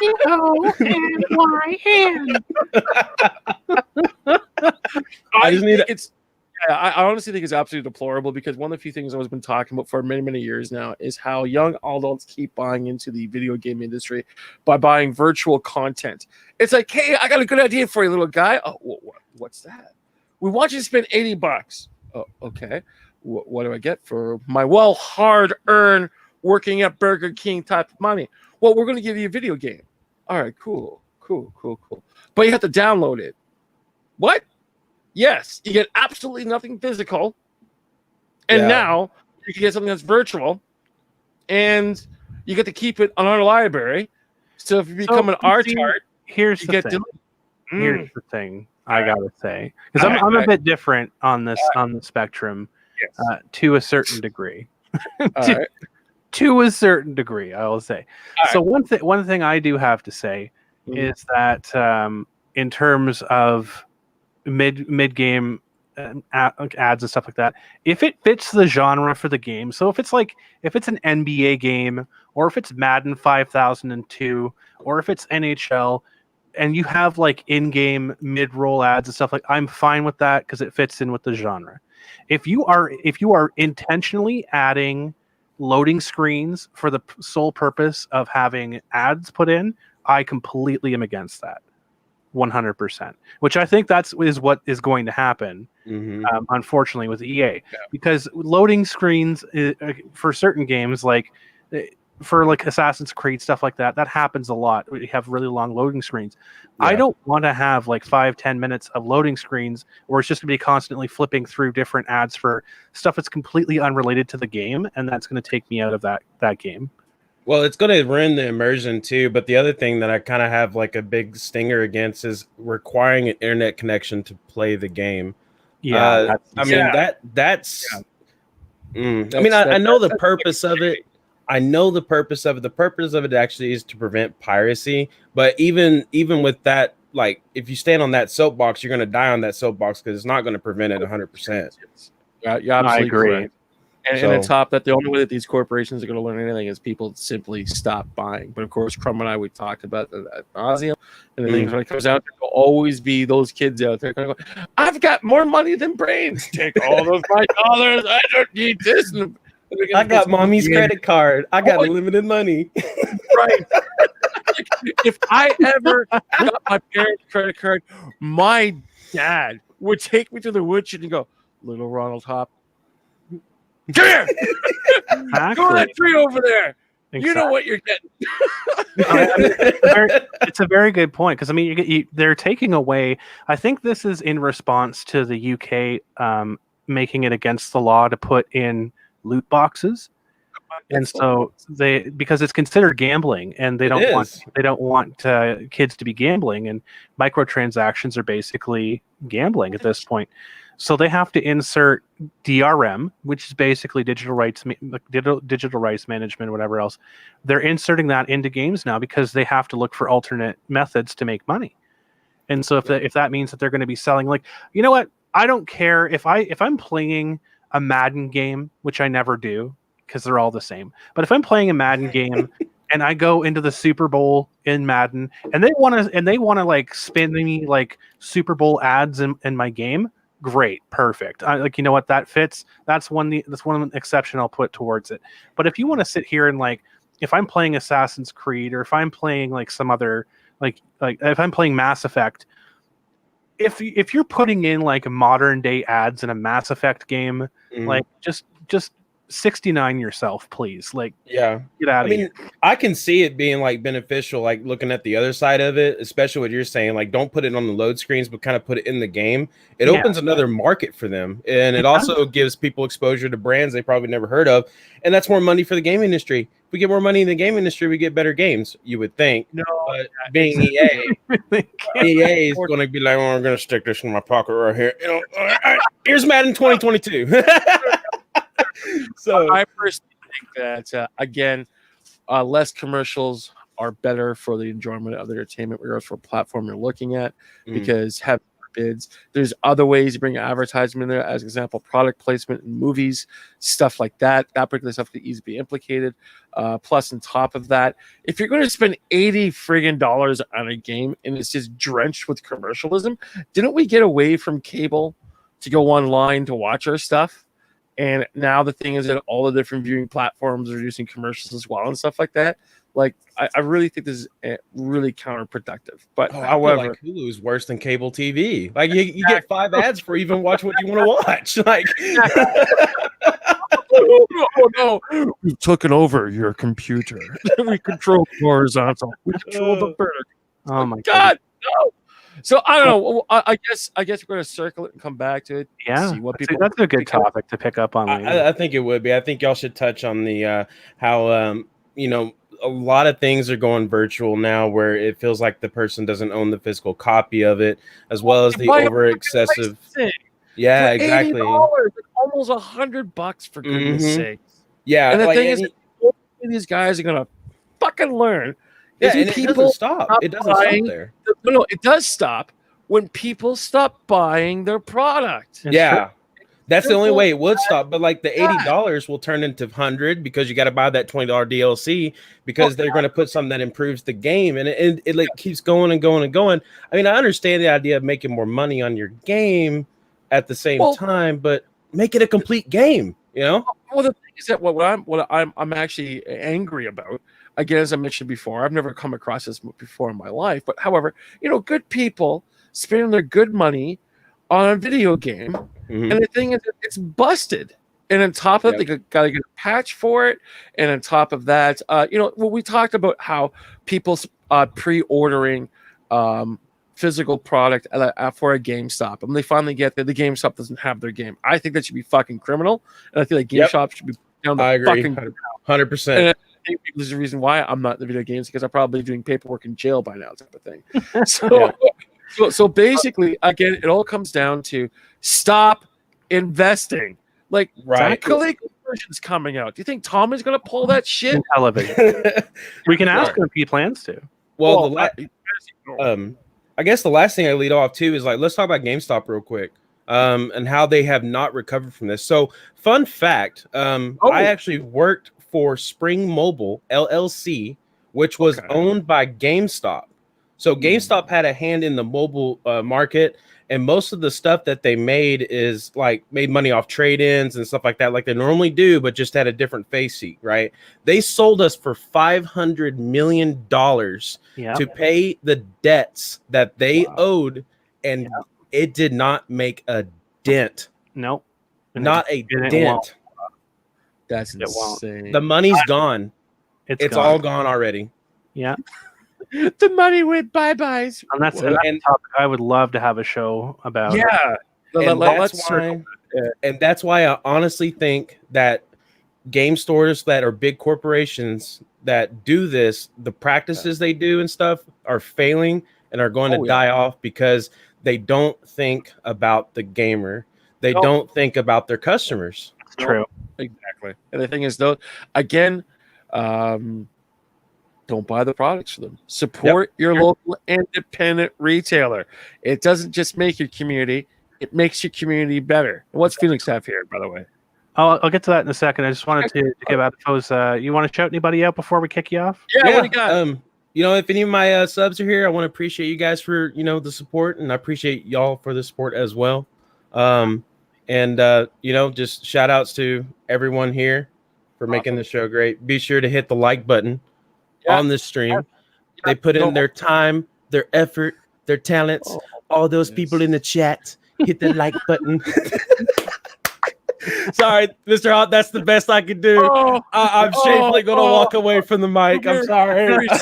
I honestly think it's absolutely deplorable because one of the few things I've been talking about for many, many years now is how young adults keep buying into the video game industry by buying virtual content. It's like, hey, I got a good idea for you, little guy. Oh, what's that? We want you to spend $80. Oh, okay. What do I get for my hard-earned working at Burger King type of money? Well, we're going to give you a video game. All right, cool. But you have to download it. What? Yes, you get absolutely nothing physical. And now you can get something that's virtual. And you get to keep it on our library. So if you become an art-tart, here's the thing. I gotta say, because I'm a bit different on this on the spectrum, to a certain degree. To a certain degree, I will say. So one thing I do have to say is that in terms of mid game ads and stuff like that, if it fits the genre for the game. So if it's an NBA game, or if it's Madden 5002, or if it's NHL, and you have like in-game mid-roll ads and stuff, like, I'm fine with that because it fits in with the genre. If you are intentionally adding loading screens for the sole purpose of having ads put in, I completely am against that. 100%, which I think is what is going to happen, unfortunately, with EA, because loading screens for certain games, like for like Assassin's Creed, stuff like that happens a lot. We have really long loading screens. I don't want to have like 5-10 minutes of loading screens where it's just going to be constantly flipping through different ads for stuff that's completely unrelated to the game, and that's going to take me out of that game. Well, it's going to ruin the immersion too. But the other thing that I kind of have like a big stinger against is requiring an internet connection to play the game. Yeah, I mean that's. I mean, I know the purpose of it. I know the purpose of it. The purpose of it actually is to prevent piracy. But even with that, like, if you stand on that soapbox, you're going to die on that soapbox because it's not going to prevent it 100%. Yeah, you're absolutely correct. And on top that, the only way that these corporations are going to learn anything is people simply stop buying. But of course, Crumb and I, we talked about that ad nauseum. And the things when it comes out, there'll always be those kids out there going to go, I've got more money than brains. Take all of my dollars. I don't need this. And I got mommy's credit card. I got unlimited money. Right. If I ever got my parents' credit card, my dad would take me to the woodshed and go, little Ronald Hop, come here. Go to that tree over there. Exactly. You know what you're getting. It's a very good point, because I mean, they're taking away. I think this is in response to the UK making it against the law to put in loot boxes, and so because it's considered gambling, and they don't want kids to be gambling, and microtransactions are basically gambling at this point. So they have to insert DRM, which is basically digital rights management, whatever else. They're inserting that into games now because they have to look for alternate methods to make money. And so if that means that they're going to be selling, like, you know what? I don't care if I'm playing a Madden game, which I never do because they're all the same. But if I'm playing a Madden game and I go into the Super Bowl in Madden and they want to like spin me like Super Bowl ads in my game, great, perfect. Like, you know what, that fits. That's one exception I'll put towards it. But if you want to sit here and, like, if I'm playing Assassin's Creed, or if I'm playing like some other like if I'm playing Mass Effect, if you're putting in like modern day ads in a Mass Effect game, like just 69 yourself, please. Like, get out of here. I can see it being like beneficial, like looking at the other side of it, especially what you're saying, like, don't put it on the load screens, but kind of put it in the game. It opens another market for them, and it also gives people exposure to brands they probably never heard of, and that's more money for the game industry. If we get more money in the game industry, we get better games, you would think. No, but being EA, EA is going to be like, oh, I'm going to stick this in my pocket right here. You know, all right, here's Madden 2022. So I personally think that again, less commercials are better for the enjoyment of the entertainment, regardless of what platform you're looking at, because having bids, there's other ways to bring advertisement in there. As an example, product placement in movies, stuff like that. That particular stuff could easily be implicated. Plus, on top of that, if you're going to spend $80 friggin' on a game and it's just drenched with commercialism, didn't we get away from cable to go online to watch our stuff? And now the thing is that all the different viewing platforms are using commercials as well and stuff like that. Like, I really think this is really counterproductive. But however, like Hulu is worse than cable TV. Like, you get 5 ads for even watch what you want to watch. Like, oh no, we've taken over your computer. We control the horizontal. We control the vertical. Oh my God, no. So I don't know. I guess we're going to circle it and come back to it. Yeah, see what people. That's a good topic to pick up on. I think it would be. I think y'all should touch on the how a lot of things are going virtual now, where it feels like the person doesn't own the physical copy of it, as well as the over excessive. Yeah, exactly. $80, almost $100 for goodness sakes. Yeah, and the thing is, these guys are going to fucking learn. Yeah, and it doesn't stop. It doesn't stop there. No, it does stop when people stop buying their product. Yeah. That's the only way it would stop. But like the $80 will turn into $100 because you got to buy that $20 DLC because they're going to put something that improves the game, and it like keeps going and going and going. I mean, I understand the idea of making more money on your game at the same time, but make it a complete game. You know. Well, the thing is that what I'm actually angry about. Again, as I mentioned before, I've never come across this before in my life. But however, good people spending their good money on a video game. And the thing is, it's busted. And on top of it, they got to get a patch for it. And on top of that, we talked about how people's pre-ordering physical product for a GameStop. And they finally get that the GameStop doesn't have their game. I think that should be fucking criminal. And I feel like GameStop should be down the fucking 100%. There's a reason why I'm not in the video games, because I'm probably doing paperwork in jail by now, type of thing. So basically, again, it all comes down to stop investing. Like, Canuckleheads version's coming out. Do you think Tom is going to pull that shit? In television. We can ask him if he plans to. Well, I guess the last thing I lead off to is like, let's talk about GameStop real quick, and how they have not recovered from this. So, fun fact: I actually worked for Spring Mobile LLC, which was owned by GameStop. So GameStop had a hand in the mobile market, and most of the stuff that they made is like made money off trade-ins and stuff like that, like they normally do, but just had a different face seat, right? They sold us for $500 million to pay the debts that they owed, and it did not make a dent. Nope. Not a dent. That's insane. The money's gone. It's gone. All gone already. Yeah. The money went bye-byes. And that's a topic I would love to have a show about. Yeah. And that's why I honestly think that game stores that are big corporations that do this, the practices they do and stuff are failing and are going to die off because they don't think about the gamer. They don't think about their customers. It's true. Exactly. And the thing is, though, again, don't buy the products for them. Support your local independent retailer. It doesn't just make your community, it makes your community better. What's Phoenix have here, by the way? I'll get to that in a second. I just wanted to give out the pose. You want to shout anybody out before we kick you off? Yeah, what do you got? If any of my subs are here, I want to appreciate you guys for the support, and I appreciate y'all for the support as well. Just shout outs to everyone here for making the show great. Be sure to hit the like button on this stream. They put in their time, their effort, their talents. All those people in the chat, hit the like button. Sorry, Mr. Hot, that's the best I could do. I'm shamefully going to walk away from the mic. I'm sorry. Get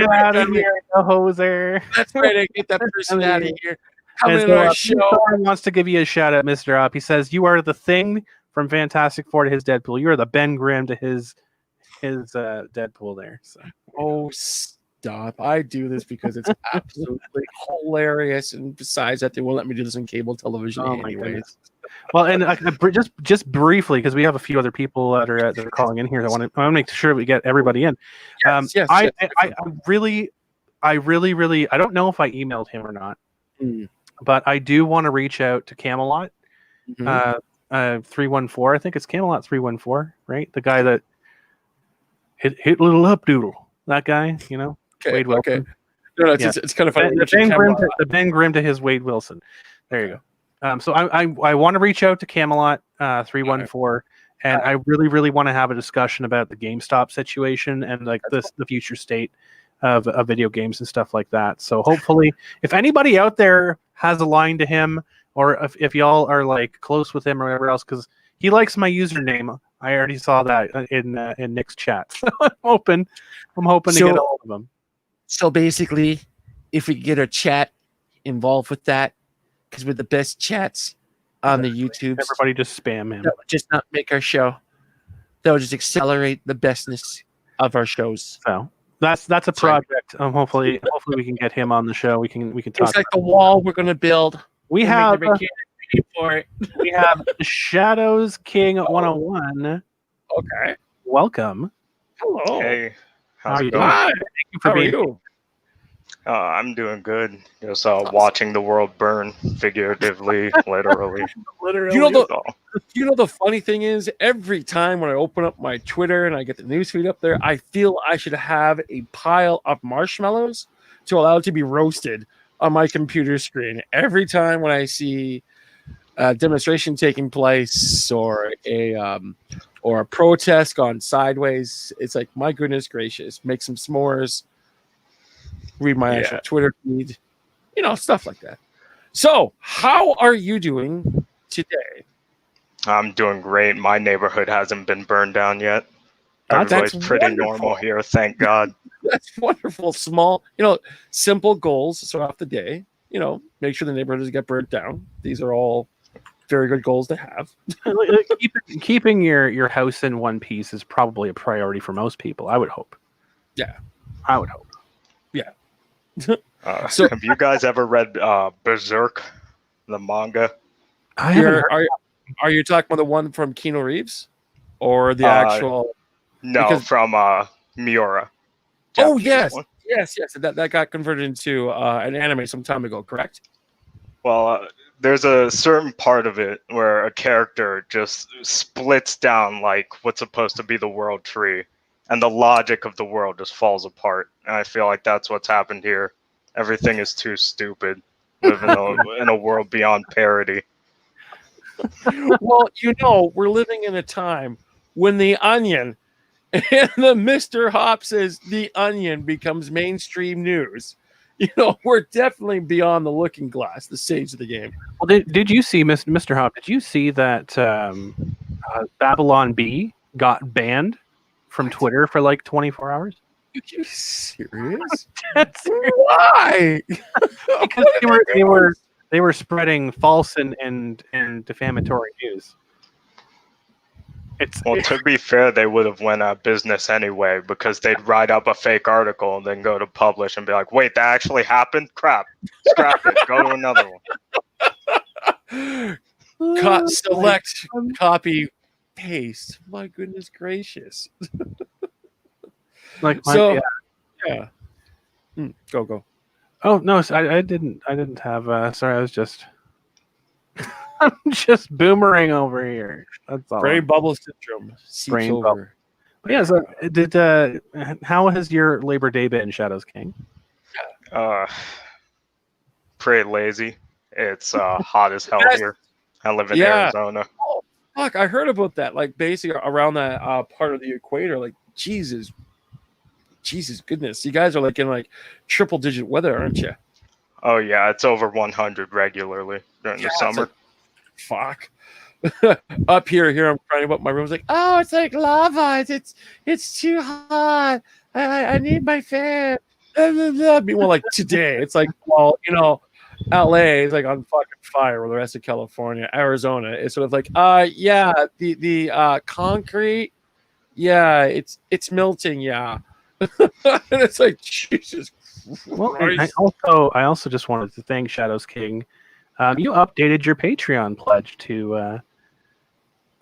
out of here, the hoser. That's right. I get that person out of here. Wants to give you a shout out, Mr. Up. He says you are the Thing from Fantastic Four to his Deadpool. You are the Ben Grimm to his Deadpool there. So. Stop. I do this because it's absolutely hilarious, and besides that, they won't let me do this on cable television anyways. Well, and just briefly, because we have a few other people that are calling in here. I want to make sure we get everybody in. I really I don't know if I emailed him or not, but I do want to reach out to Camelot 314. I think it's Camelot 314, right? The guy that hit little up doodle. That guy, Wade Wilson. Okay. No, it's kind of funny. The Ben Grimm to his Wade Wilson. There you go. So I want to reach out to Camelot 314, and I really want to have a discussion about the GameStop situation and like the future state of video games and stuff like that. So hopefully, if anybody out there has a line to him, or if y'all are like close with him or whatever else, because he likes my username. I already saw that in Nick's chat. So I'm hoping to get a hold of him. So basically, if we get our chat involved with that, because we're the best chats on the YouTube. Everybody just spam him. That would just not make our show. That would just accelerate the bestness of our shows. So that's a project. Hopefully we can get him on the show. We can talk. It's like the wall we're going to build. We have Shadows King 101. Okay. Welcome. Hello. Hey. How's it going? Hi. How are you? I'm doing good. Just watching the world burn, figuratively, literally. You know the funny thing is, every time when I open up my Twitter and I get the newsfeed up there, I feel I should have a pile of marshmallows to allow it to be roasted on my computer screen. Every time when I see a demonstration taking place or a protest gone sideways, it's like, my goodness gracious, make some s'mores, read my actual Twitter feed, stuff like that. So, how are you doing today? I'm doing great. My neighborhood hasn't been burned down yet. Everybody's pretty normal here, thank God. That's wonderful. Small, simple goals to start off the day. Make sure the neighborhood doesn't get burnt down. These are all very good goals to have. Keeping your house in one piece is probably a priority for most people, I would hope. Yeah. I would hope. Yeah. So, have you guys ever read Berserk, the manga? I haven't heard. Are you talking about the one from Keanu Reeves, or the actual? No, from Miura. Oh yes, one. yes. That got converted into an anime some time ago, correct? Well, there's a certain part of it where a character just splits down like what's supposed to be the world tree, and the logic of the world just falls apart. And I feel like that's what's happened here. Everything is too stupid. Living in a world beyond parody. Well, we're living in a time when The Onion and the Mr. Hop says The Onion becomes mainstream news. We're definitely beyond the looking glass, the stage of the game. Well, did you see, Mr. Hop, did you see that Babylon Bee got banned from Twitter for like 24 hours? Are you serious? Why? Because they were spreading false and defamatory news. To be fair, they would have went out of business anyway, because they'd write up a fake article and then go to publish and be like, wait, that actually happened? Crap. Scrap it. Go to another one. Select, copy, paste. My goodness gracious. Yeah. Go. Oh no, I didn't have. Sorry, I was just. I'm just boomerang over here. That's all. Brain bubble syndrome. Brain over. But yeah. So, how has your Labor Day been, Shadows King? Pretty lazy. It's hot as hell here. I live in Arizona. Oh, fuck! I heard about that. Like basically around that part of the equator. Like Jesus goodness, you guys are like in like triple digit weather, aren't you? Oh yeah, it's over 100 regularly during the summer. Fuck. Up here I'm crying about my room. It's like, oh, it's like lava. It's too hot. I need my fan. Meanwhile, like today, it's like, well, LA is like on fucking fire with the rest of California. Arizona is sort of like, the concrete, it's melting, and it's like, Jesus. Well, I also just wanted to thank Shadows King. You updated your Patreon pledge to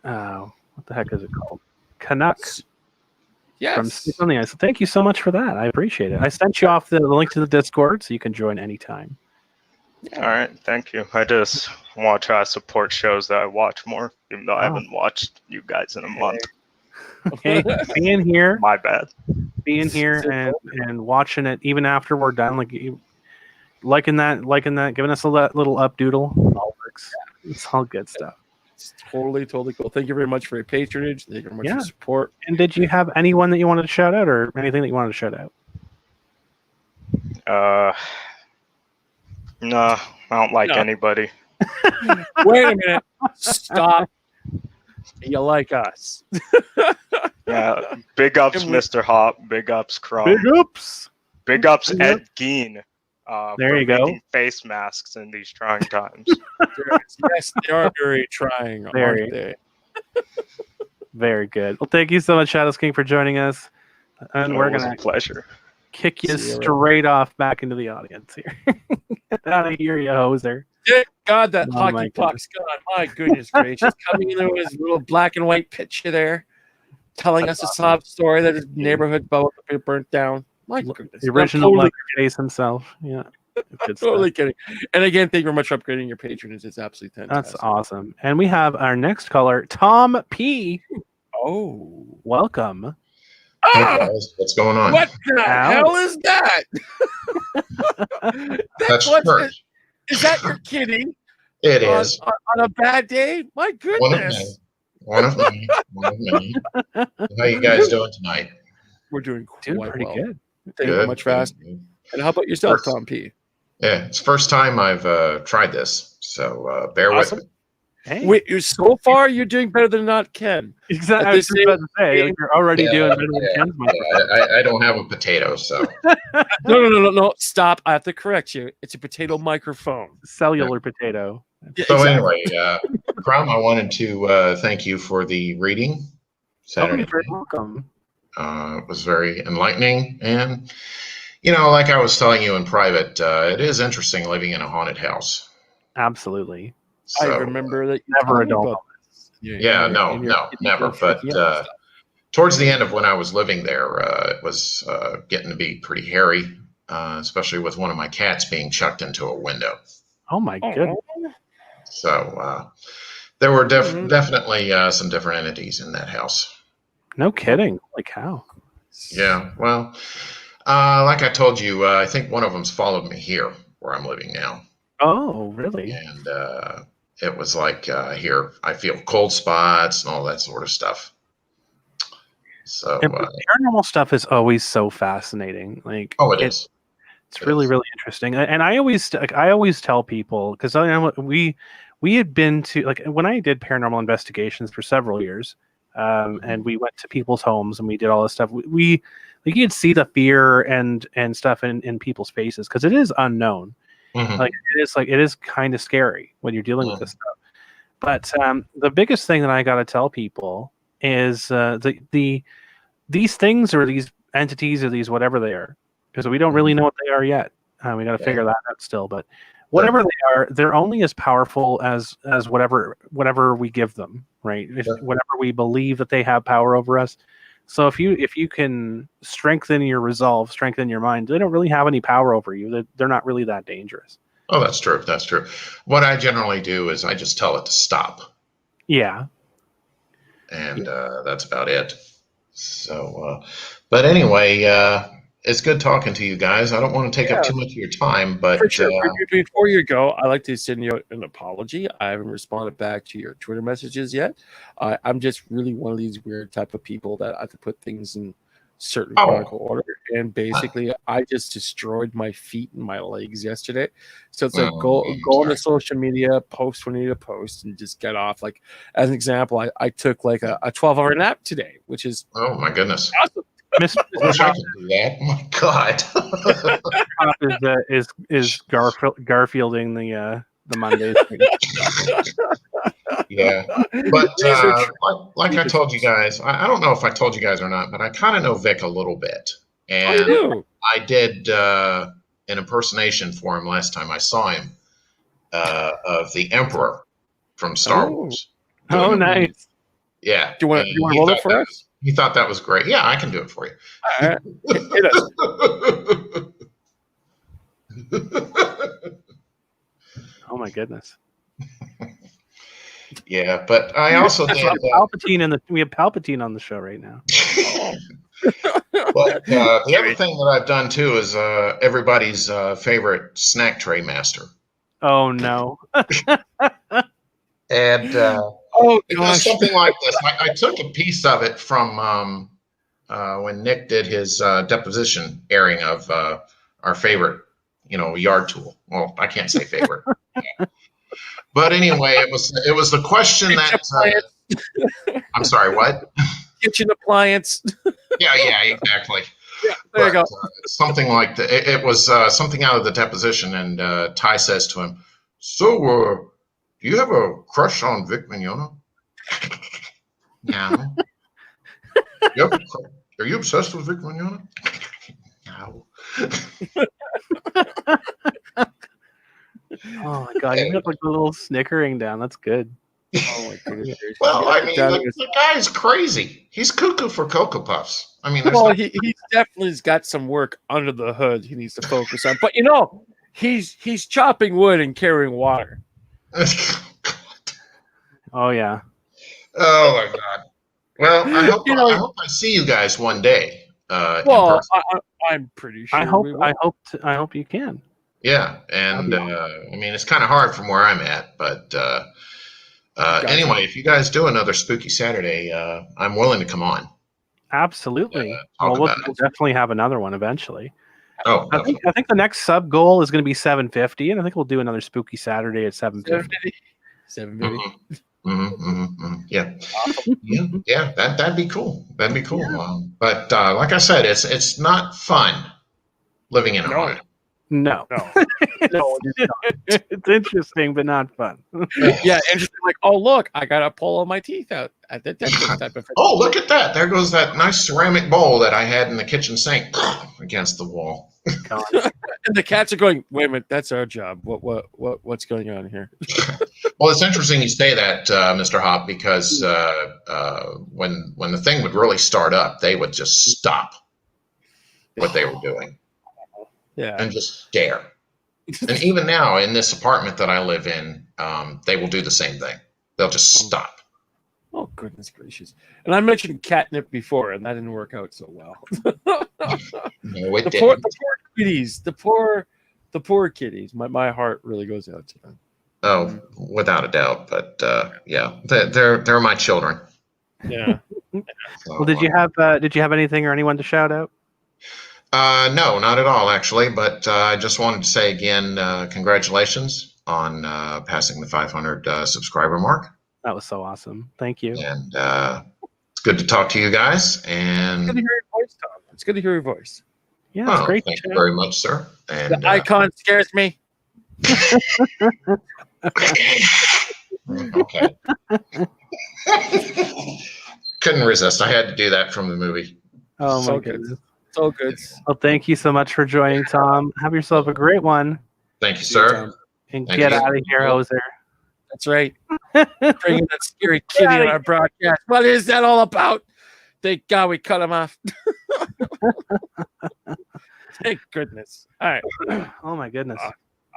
what the heck is it called? Canucks. Yes. From Stick on the Ice. So thank you so much for that. I appreciate it. I sent you off the link to the Discord so you can join anytime. All right, thank you. I just want to try to support shows that I watch more, even though I haven't watched you guys in a month. Okay, being here. My bad. Being here and watching it even after we're done, liking that, giving us a little up doodle. It all works. It's all good stuff. It's totally cool. Thank you very much for your patronage. Thank you very much for your support. And did you have anyone that you wanted to shout out, or anything that you wanted to shout out? No, I don't like anybody. Wait a minute. Stop. You like us. Yeah. Big ups, Mr. Hop. Big ups, Crumb. Big ups, Ed Gein. There you go. Face masks in these trying times. Yes, they are very trying, aren't they? Very good. Well, thank you so much, Shadows King, for joining us. And we're gonna pleasure. Kick you straight off back into the audience here. Get out of here, you hoser. Thank God that hockey puck's gone. My goodness gracious. Coming in with his little black and white picture there. telling us a sob story that his neighborhood burnt down. My goodness. The original totally Face himself. Yeah. Totally kidding. And again, thank you very much for upgrading your patronage. It's absolutely fantastic. That's awesome. And we have our next caller, Tom P. Oh, welcome. Hey guys, what's going on? What the hell is that? That's church. Is that your kitty? It is. On a bad day? My goodness. One of many. How you guys doing tonight? We're doing pretty well. Good. Thank you very much, Fast. And how about yourself, Tom P? Yeah, it's the first time I've tried this, so bear with me. Hey. Wait, so far you're doing better than not Ken. Exactly. I was just about to say, you're already doing better than Ken's microphone. I don't have a potato, so. No. Stop. I have to correct you. It's a potato microphone. Cellular potato. So anyway, Crom, I wanted to thank you for the reading Saturday. You're welcome. It was very enlightening, and like I was telling you in private, it is interesting living in a haunted house. Absolutely. So, I remember that you never a dull. Never. But towards the end of when I was living there, it was getting to be pretty hairy, especially with one of my cats being chucked into a window. Oh my goodness! So there were definitely some different entities in that house. No kidding! Holy cow! Yeah. Well, like I told you, I think one of them's followed me here where I'm living now. Oh, really? And it was like here I feel cold spots and all that sort of stuff. So paranormal stuff is always so fascinating. Like, it is. It's really interesting. And I always tell people, because we had been to, like, when I did paranormal investigations for several years, and we went to people's homes and we did all this stuff. We you could see the fear and stuff in people's faces because it is unknown. Like it is kind of scary when you're dealing with this stuff. But the biggest thing that I got to tell people is these things or these entities or these whatever they are, because we don't really know what they are yet. We got to figure that out still. But whatever they are, they're only as powerful as whatever we give them, right? Whatever we believe that they have power over us. So if you can strengthen your resolve, strengthen your mind, they don't really have any power over you. They're not really that dangerous. Oh, that's true. That's true. What I generally do is I just tell it to stop. Yeah. And that's about it. So, but anyway, it's good talking to you guys. I don't want to take up too much of your time, but for sure. Before you go, I'd like to send you an apology. I haven't responded back to your Twitter messages yet. I'm just really one of these weird type of people that I have to put things in certain chronicle order, and basically I just destroyed my feet and my legs yesterday. So it's like go on to social media, post when you need to post, and just get off. Like as an example, I took like a 12-hour nap today, which is my goodness. Awesome. I wish I could do that. Oh my God. is Garfielding the Mondays. Yeah, but like I told you guys, I don't know if I told you guys or not, but I kind of know Vic a little bit, and I did an impersonation for him last time I saw him of the Emperor from Star Wars. Oh, nice. Yeah. Do you want to roll it for us? He thought that was great. Yeah, I can do it for you. All right. Oh my goodness. Yeah, but I also did. We have Palpatine on the show right now. But the other thing that I've done too is everybody's favorite snack tray master. Oh no. And it was something like this. I took a piece of it from when Nick did his deposition airing of our favorite, yard tool. Well, I can't say favorite. But anyway, it was the question that I'm sorry, what? Kitchen appliance. Yeah, exactly. Yeah, there you go. Something like that. It was something out of the deposition, and Ty says to him, "So, do you have a crush on Vic Mignogna?" No. Are you obsessed with Vic Mignogna? No. Oh my God! You got like a little snickering down. That's good. Oh my goodness. Well, I mean, the guy's crazy. He's cuckoo for Cocoa Puffs. I mean, he definitely's got some work under the hood he needs to focus on. But he's chopping wood and carrying water. Oh yeah. Oh my God. Well, I hope I see you guys one day. In person. I'm pretty sure. I hope you can. Yeah, and I mean, it's kind of hard from where I'm at, but anyway, if you guys do another Spooky Saturday, I'm willing to come on. Absolutely. We'll definitely have another one eventually. Oh, I think the next sub goal is going to be 750, and I think we'll do another Spooky Saturday at 750. 750. Yeah, yeah. That'd be cool. That'd be cool. Yeah. But like I said, it's not fun living in a haunted. No. It's interesting, but not fun. Yeah, interesting. Like, oh look, I got to pull all my teeth out at the dentist type of thing. Oh, look at that! There goes that nice ceramic bowl that I had in the kitchen sink against the wall. And the cats are going, wait a minute, that's our job. What's going on here? Well, it's interesting you say that, Mr. Hop, because when the thing would really start up, they would just stop what they were doing. Yeah. And just stare. And even now in this apartment that I live in, they will do the same thing. They'll just stop. Oh, goodness gracious. And I mentioned catnip before, and that didn't work out so well. No, it didn't. The poor kitties. The poor kitties. My heart really goes out to them. Oh, without a doubt. But yeah, they're my children. Yeah. So, well, did you have anything or anyone to shout out? No, not at all, actually. But I just wanted to say again, congratulations on passing the 500 subscriber mark. That was so awesome. Thank you. And it's good to talk to you guys. And it's good to hear your voice, Tom. It's good to hear your voice. Yeah, it's great. Thank you very much, sir. And the icon scares me. Okay. Couldn't resist. I had to do that from the movie. Oh so my good. goodness. So good. Well, thank you so much for joining, Tom. Have yourself a great one. Thank you, sir. And get out of here, Hoser. That's right. Bringing that scary kitty on our broadcast. What is that all about? Thank God we cut him off. Thank goodness. All right. Oh my goodness.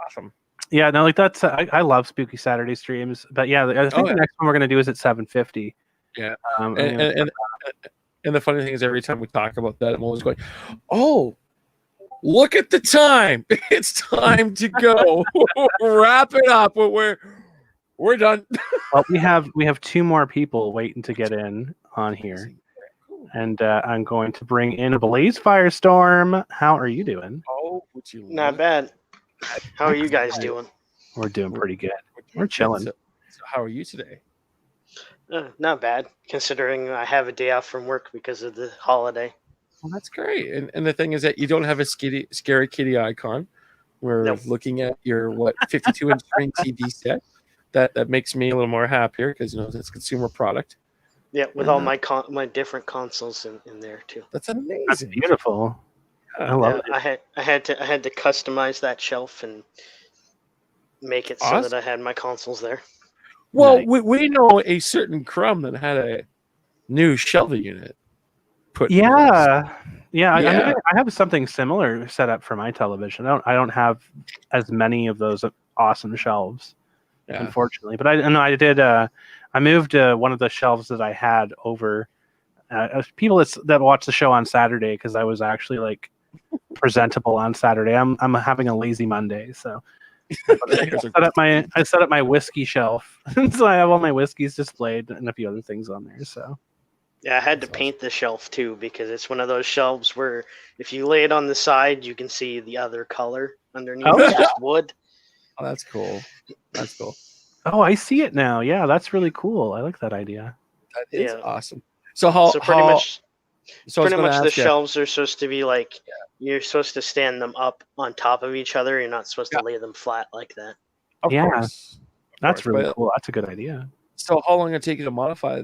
Awesome. Yeah, no, like that's I love Spooky Saturday streams, but yeah, I think the next one we're gonna do is at 750. Yeah. And the funny thing is, every time we talk about that, I'm always going, "Oh, look at the time! It's time to go. Wrap it up. We're done." Well, we have two more people waiting to get in on here, and I'm going to bring in Blaze Firestorm. How are you doing? Oh, not bad. How are you guys doing? We're doing pretty good. We're chilling. So how are you today? Not bad, considering I have a day off from work because of the holiday. Well, that's great. And the thing is that you don't have a scary kitty icon. We're looking at your 52-inch screen TV set. That makes me a little more happier because it's a consumer product. Yeah, with all my different consoles in there too. That's amazing. That's beautiful. I love it. I had to customize that shelf and make it so that I had my consoles there. Well, we know a certain Crumb that had a new shelving unit put. Yeah. I have something similar set up for my television. I don't have as many of those awesome shelves, unfortunately. But I did. I moved one of the shelves that I had over. People that watch the show on Saturday, because I was actually like presentable on Saturday. I'm having a lazy Monday, so. I set up my whiskey shelf, so I have all my whiskeys displayed and a few other things on there. So, yeah, I had to paint the shelf too because it's one of those shelves where if you lay it on the side, you can see the other color underneath. It's just wood. Oh, that's cool. That's cool. Oh, I see it now. Yeah, that's really cool. I like that idea. That is awesome. So pretty much the shelves are supposed to be like. You're supposed to stand them up on top of each other. You're not supposed to lay them flat like that. Of course. That's really cool. That's a good idea. So how long did it take you to modify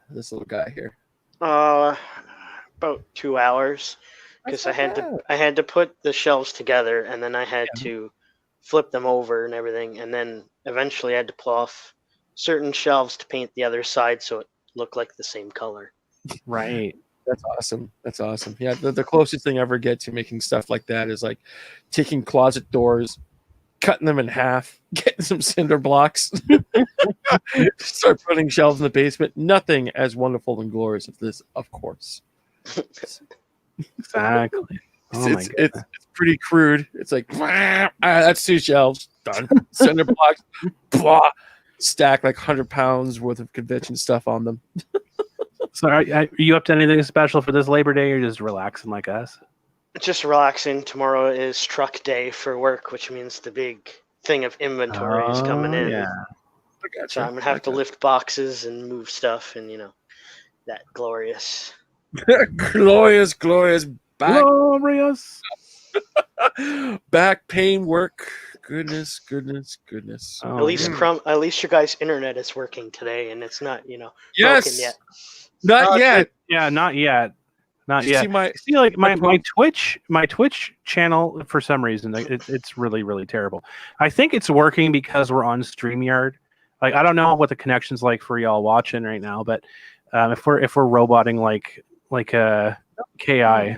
this little guy here? About 2 hours, because I had to put the shelves together, and then I had to flip them over and everything, and then eventually I had to pull off certain shelves to paint the other side so it looked like the same color. Right. That's awesome. That's awesome. Yeah, the closest thing I ever get to making stuff like that is like taking closet doors, cutting them in half, getting some cinder blocks, start putting shelves in the basement. Nothing as wonderful and glorious as this, of course. Exactly. Oh my goodness. It's pretty crude. It's like that's 2 shelves done. Cinder blocks, blah, stack like 100 pounds worth of convention stuff on them. So are you up to anything special for this Labor Day, or just relaxing like us? Just relaxing. Tomorrow is truck day for work, which means the big thing of inventory is coming in. Yeah. So I'm gonna have to lift boxes and move stuff, and that glorious, glorious back, back pain work. Goodness. Oh, at least your guys' internet is working today, and it's not broken yet. Not yet. Yeah, not yet. Not yet. See, like my Twitch channel, for some reason, it's really, really terrible. I think it's working because we're on StreamYard. Like, I don't know what the connection's like for y'all watching right now, but if we're roboting like a KI.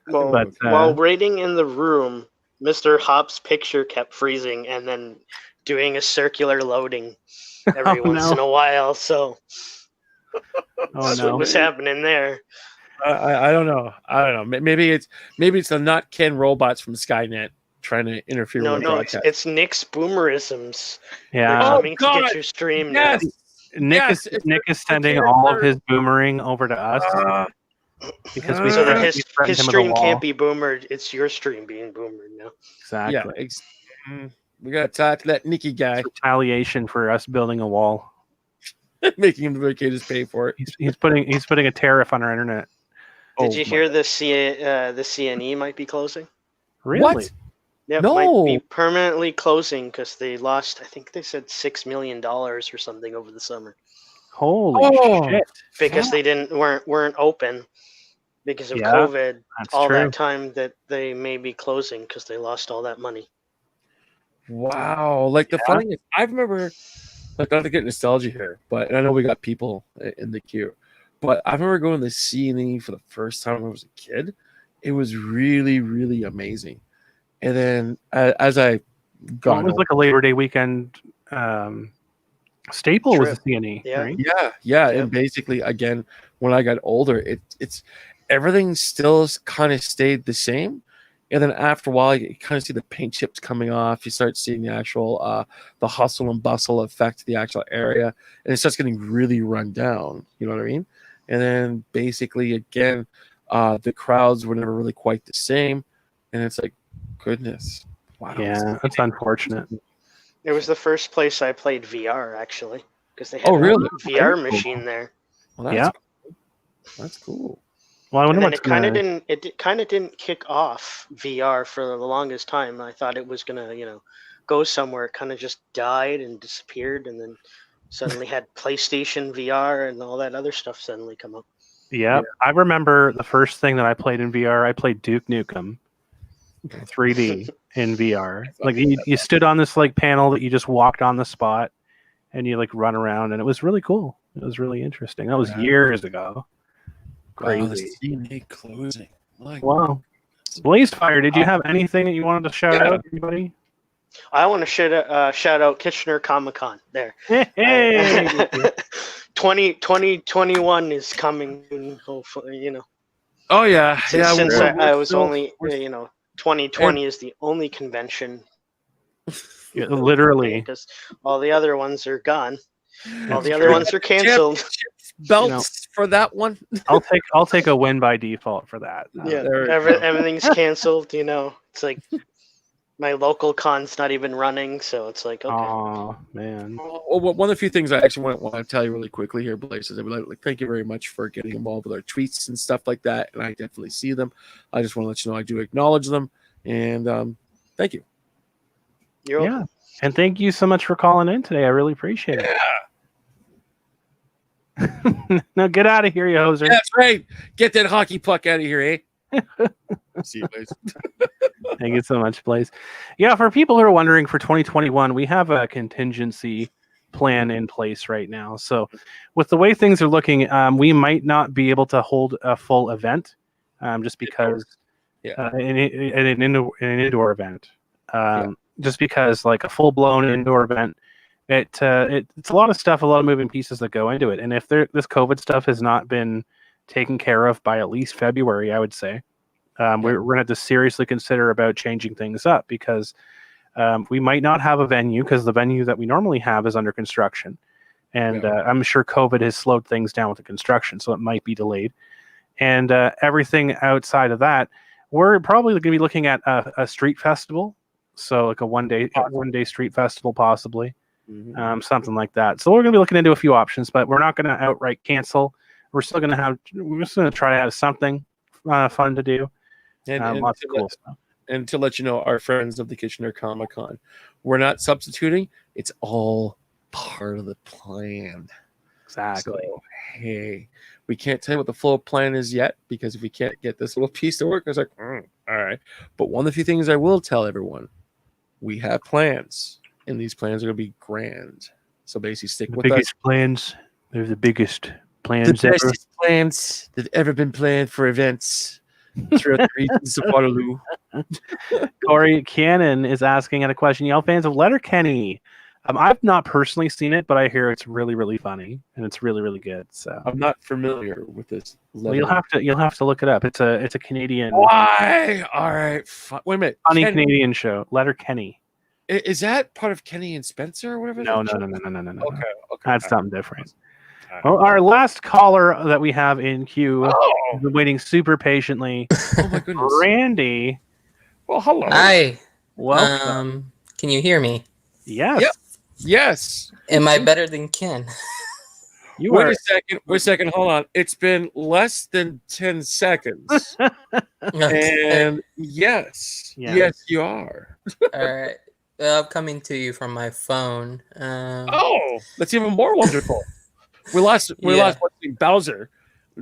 While raiding in the room, Mr. Hop's picture kept freezing and then doing a circular loading every once in a while. So that's what was happening there. I don't know. Maybe it's the not Ken robots from Skynet trying to interfere with the broadcast. It's Nick's boomerisms. Yeah. Coming to get your stream now. Nick is sending all of his boomerang over to us. Because his stream can't be boomered. It's your stream being boomered now. Exactly. Yeah, we got to talk to that Nicky guy. It's retaliation for us building a wall. Making him just pay for it. He's putting a tariff on our internet. Did you hear the CNE might be closing? Really? What? Yeah, no. Might be permanently closing because they lost, I think they said $6 million or something over the summer. Holy shit! Because they weren't open because of COVID. All true. That time that they may be closing because they lost all that money. Wow! Like the funny thing, I remember. Like, not to get nostalgia here, but I know we got people in the queue. But I remember going to CNE for the first time when I was a kid. It was really, really amazing. And then as I got, it was like a Labor Day weekend staple was the CNE. Yeah. Right? Yeah. And basically, again, when I got older, it's everything still kind of stayed the same. And then after a while, you kind of see the paint chips coming off. You start seeing the actual the hustle and bustle affect the actual area, and it starts getting really run down. You know what I mean? And then basically, again, the crowds were never really quite the same, and it's like, goodness, wow. Yeah, that's unfortunate. It was the first place I played VR actually, because they had a VR machine there. Well, that's cool. Well, I wonder and then it kind of didn't kick off VR for the longest time. I thought it was gonna, go somewhere. It kind of just died and disappeared, and then suddenly had PlayStation VR and all that other stuff suddenly come up. Yeah, I remember the first thing that I played in VR. I played Duke Nukem 3D in VR. Like you stood on this like panel that you just walked on the spot, and you like run around, and it was really cool. It was really interesting. That was years ago. Crazy. CNA closing. Wow. Blazefire, did you have anything that you wanted to shout out, anybody? I want to shout out Kitchener Comic Con there. Hey! 2021 is coming, hopefully, Oh, yeah. Since I was only, 2020 is the only convention. Yeah, literally. Because all the other ones are gone. All the other ones are canceled. Belts for that one. I'll take a win by default for that. Yeah, everything's canceled. It's like my local con's not even running, so it's like okay. Oh man. Well, one of the few things I actually want to tell you really quickly here, Blaze, is I would like thank you very much for getting involved with our tweets and stuff like that, and I definitely see them. I just want to let you know I do acknowledge them, and thank you. You're welcome. And thank you so much for calling in today. I really appreciate it. Now get out of here, you hoser. That's right. Get that hockey puck out of here, eh? See you, Blaze. Thank you so much, Blaze. Yeah, for people who are wondering, for 2021, we have a contingency plan in place right now. So with the way things are looking, we might not be able to hold a full event, just because an indoor event, just because like a full blown indoor event, it's a lot of stuff, a lot of moving pieces that go into it. And if this COVID stuff has not been taken care of by at least February, I would say, we're going to have to seriously consider about changing things up, because we might not have a venue, because the venue that we normally have is under construction. And I'm sure COVID has slowed things down with the construction, so it might be delayed. And everything outside of that, we're probably going to be looking at a street festival. So like a one day street festival, possibly. Something like that. So we're going to be looking into a few options, but we're not going to outright cancel. We're still going to try to have something fun to do. And lots of cool stuff. And to let you know, our friends of the Kitchener Comic-Con, we're not substituting. It's all part of the plan. Exactly. So, hey, we can't tell you what the full plan is yet, because if we can't get this little piece to work, it's like, all right. But one of the few things I will tell everyone, we have plans, and these plans are going to be grand. So basically, stick with us. The biggest plans. They're the biggest plans the bestest plans that have ever been planned for events throughout the regions of Waterloo. Corey Cannon is asking a question. Y'all fans of Letterkenny? I've not personally seen it, but I hear it's really, really funny and it's really, really good. So I'm not familiar with this. Well, you'll have to look it up. It's a Canadian. Why? All right. Wait a minute. Funny Canadian show. Letterkenny. Is that part of Kenny and Spencer or whatever? No. Okay. That's something different. Well, our last caller that we have in queue has been waiting super patiently. Oh my goodness, Randy. Well, hello. Hi. Welcome. Can you hear me? Yes. Yep. Yes. Am I better than Ken? Wait a second. Hold on. It's been less than 10 seconds. And yes, you are. All right. Well, I'm coming to you from my phone. That's even more wonderful. We lost watching Bowser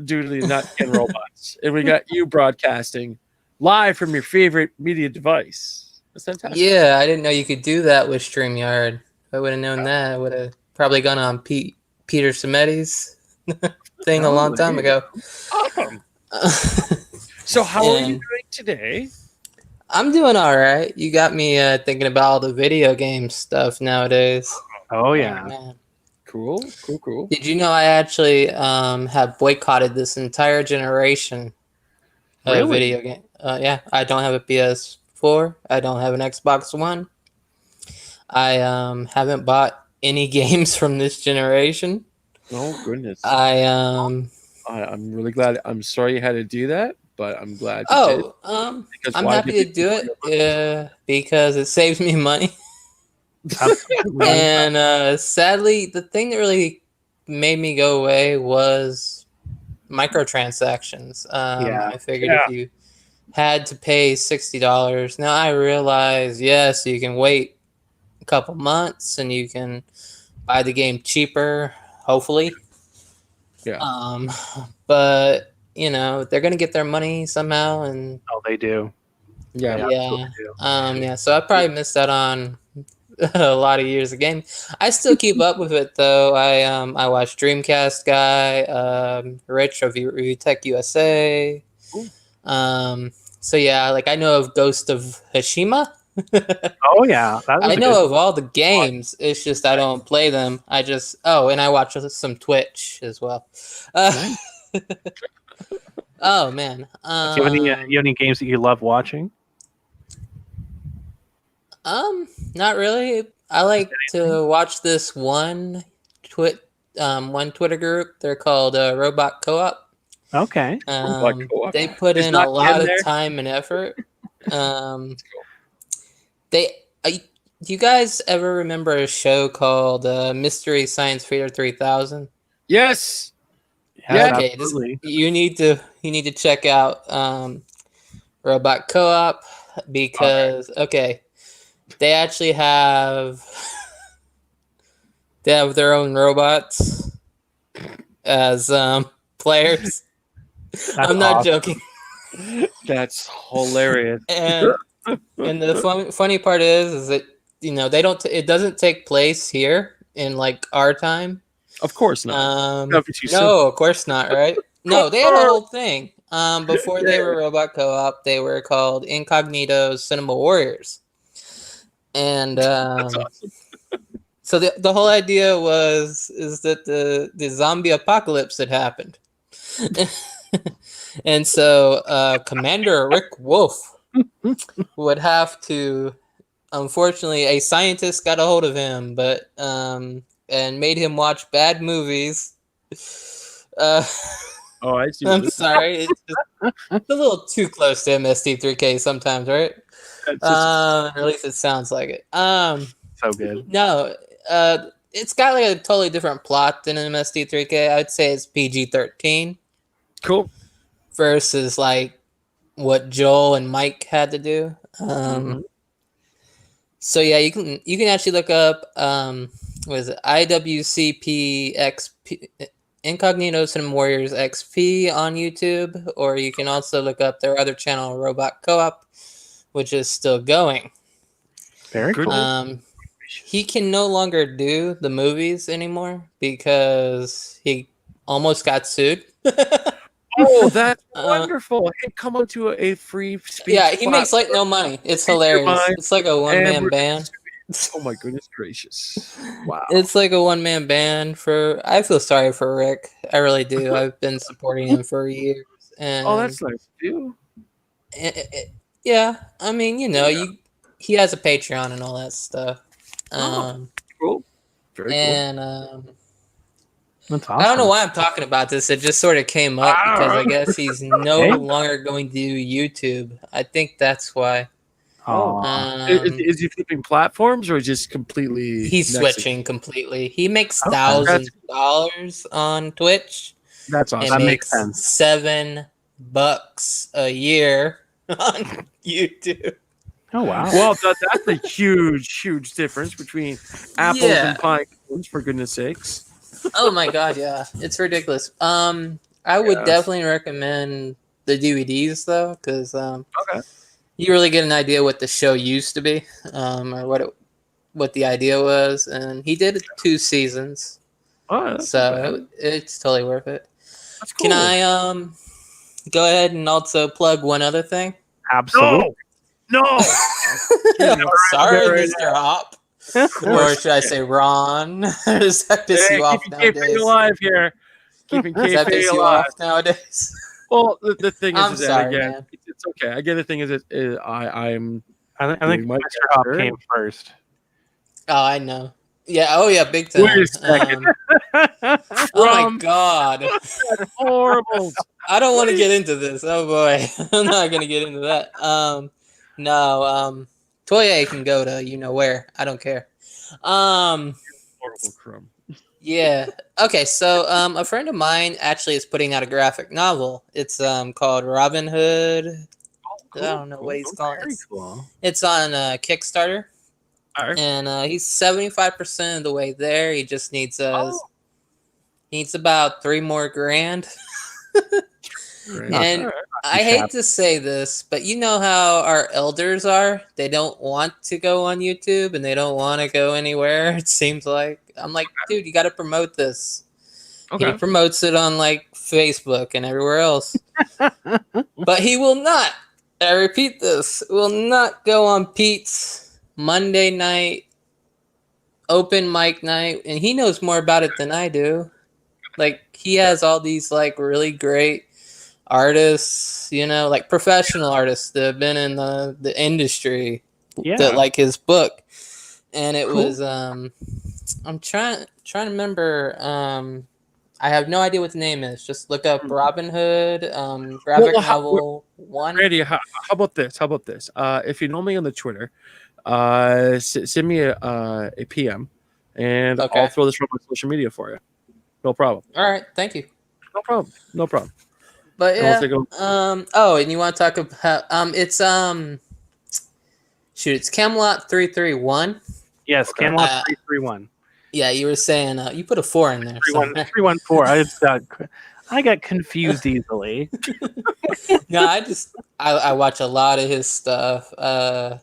due to the not Ken robots, and we got you broadcasting live from your favorite media device. That's fantastic. Yeah, I didn't know you could do that with StreamYard. If I would have known that, I would have probably gone on Peter Sameti's thing a long time ago. Awesome. So how are you doing today? I'm doing all right. You got me thinking about all the video game stuff nowadays. Oh yeah. Man. Cool. Did you know I actually have boycotted this entire generation of video game? Yeah, I don't have a PS4. I don't have an Xbox One. I haven't bought any games from this generation. Oh goodness. I'm really glad. I'm sorry you had to do that, but I'm glad you did. I'm happy to do it because it saves me money. And sadly, the thing that really made me go away was microtransactions. I figured if you had to pay $60, now I realize, yes, you can wait a couple months and you can buy the game cheaper, hopefully. Yeah. But you know, they're gonna get their money somehow, and they do. Yeah. So I probably missed out on a lot of years of game. I still keep up with it though. I watch Dreamcast Guy, Rich of Review Tech USA. So yeah, like I know of Ghost of Hashima. Oh yeah, I know of all the games. It's just I don't play them. I just and I watch some Twitch as well. Oh man, do you have any games that you love watching? Not really. I like to watch this one Twitter group. They're called Robot Co-op. Okay. They put in a lot of time and effort. Do you guys ever remember a show called Mystery Science Theater 3000? Yes. Yeah. Okay. You need to check out Robot Co-op because they actually have their own robots as players. I'm not joking. That's hilarious. And the funny part is that it doesn't take place here in like our time. Of course not. No, of course not, right? No, they had a whole thing. Before they were Robot Co-op, they were called Incognito Cinema Warriors. And That's awesome. so the whole idea is that the zombie apocalypse had happened. And so Commander Rick Wolf would have to, unfortunately, a scientist got a hold of him, but and made him watch bad movies. Oh, I see. I'm sorry, it's a little too close to MST3K sometimes, right? Or at least it sounds like it. So good. No, it's got like a totally different plot than MST3K. I'd say it's PG-13. Cool. Versus like what Joel and Mike had to do. So yeah, you can actually look up what is it? IWCP XP Incognito Cinema Warriors XP on YouTube, or you can also look up their other channel, Robot Co-op, which is still going. Very cool. He can no longer do the movies anymore because he almost got sued. Oh, that's wonderful! Hey, come on to a free speech. Yeah, he makes like no money. It's hilarious. It's like a one-man band. Oh my goodness gracious! Wow, it's like a one-man band. I feel sorry for Rick. I really do. I've been supporting him for years. And that's nice too. Yeah, I mean, he has a Patreon and all that stuff. Cool. Very cool. That's awesome. I don't know why I'm talking about this. It just sort of came up because I guess he's no longer going to do YouTube. I think that's why. Is he flipping platforms or just completely? He's switching completely. He makes $1,000 on Twitch. That's awesome. And that makes sense. $7 a year on YouTube. Oh wow! Well, that's a huge difference between apples and pine cones. For goodness sakes. Oh my god, yeah, it's ridiculous. I would definitely recommend the DVDs though, because you really get an idea what the show used to be, or what the idea was, and he did 2 seasons, so it's totally worth it. That's cool. Can I go ahead and also plug one other thing? Absolutely. No. Sorry, Mr. Hop. Or should I say Ron? Does that piss you off nowadays? Keeping alive here. Keeping Does that piss you off nowadays? Well, the thing is, I'm sorry, again, man. it's okay. Again, the thing is, I think Mr. Hop came first. Oh, I know. Yeah. Oh, yeah. Big time. Wait a second. Oh my god. That's horrible. I don't want to get into this. Oh boy, I'm not gonna get into that. No. Toye can go to where. I don't care. Horrible crumb. Yeah. Okay. So a friend of mine actually is putting out a graphic novel. It's called Robin Hood. I don't know what he's calling it. Cool. It's on Kickstarter. And he's 75% of the way there. He just needs about $3 more grand. And I hate to say this, but you know how our elders are? They don't want to go on YouTube and they don't want to go anywhere. It seems like I'm like, dude, you got to promote this. He promotes it on like Facebook and everywhere else, but he will not. I repeat this: will not go on Pete's Monday night open mic night, and he knows more about it than I do. Like he has all these like really great artists, like professional artists that have been in the industry that like his book. And it was I'm trying to remember. I have no idea what the name is. Just look up Robin Hood graphic novel 1. Randy, how about this? If you know me on the Twitter, send me a PM, and I'll throw this on my social media for you. No problem. All right, thank you. No problem. But yeah, and you want to talk about it's it's Camelot 331. Yes, Camelot 331. Yeah, you were saying you put a 4 in there. 314. I got confused easily. No, I watch a lot of his stuff. Yeah,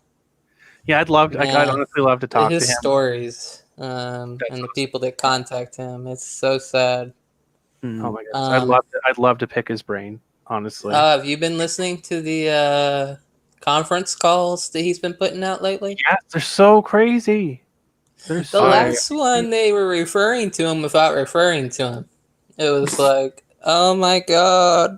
I'd honestly love to talk to him. His stories. and the people that contact him. It's so sad. Oh my gosh, I'd love to pick his brain, honestly. Have you been listening to the conference calls that he's been putting out lately? Yeah, they're so crazy. The last one they were referring to him without referring to him. It was like, oh my god,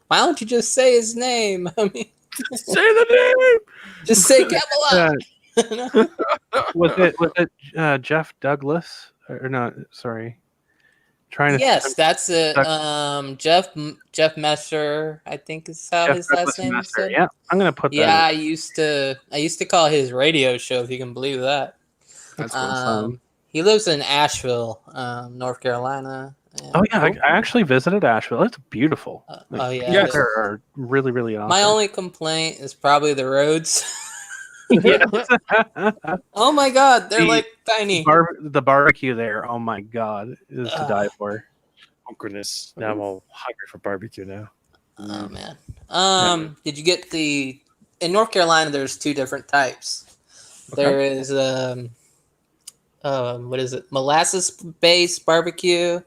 why don't you just say his name? I mean, say the name. Just say Camelot. Was it Jeff Douglas or no? Sorry, Yes, that's it. Jeff Messer, I think is how his last name is said. Yeah, I'm gonna put that. Yeah, I used to call his radio show, if you can believe that. That's cool. He lives in Asheville, North Carolina. Oh yeah, I actually visited Asheville. It's beautiful. Oh yeah, they are really, really awesome. My only complaint is probably the roads. Oh my god, they're like tiny. The barbecue there, oh my god, is to die for. Oh goodness, now I'm all hungry for barbecue now. Oh man. Did you get in North Carolina? There's two different types. Okay. There is what is it? Molasses based barbecue,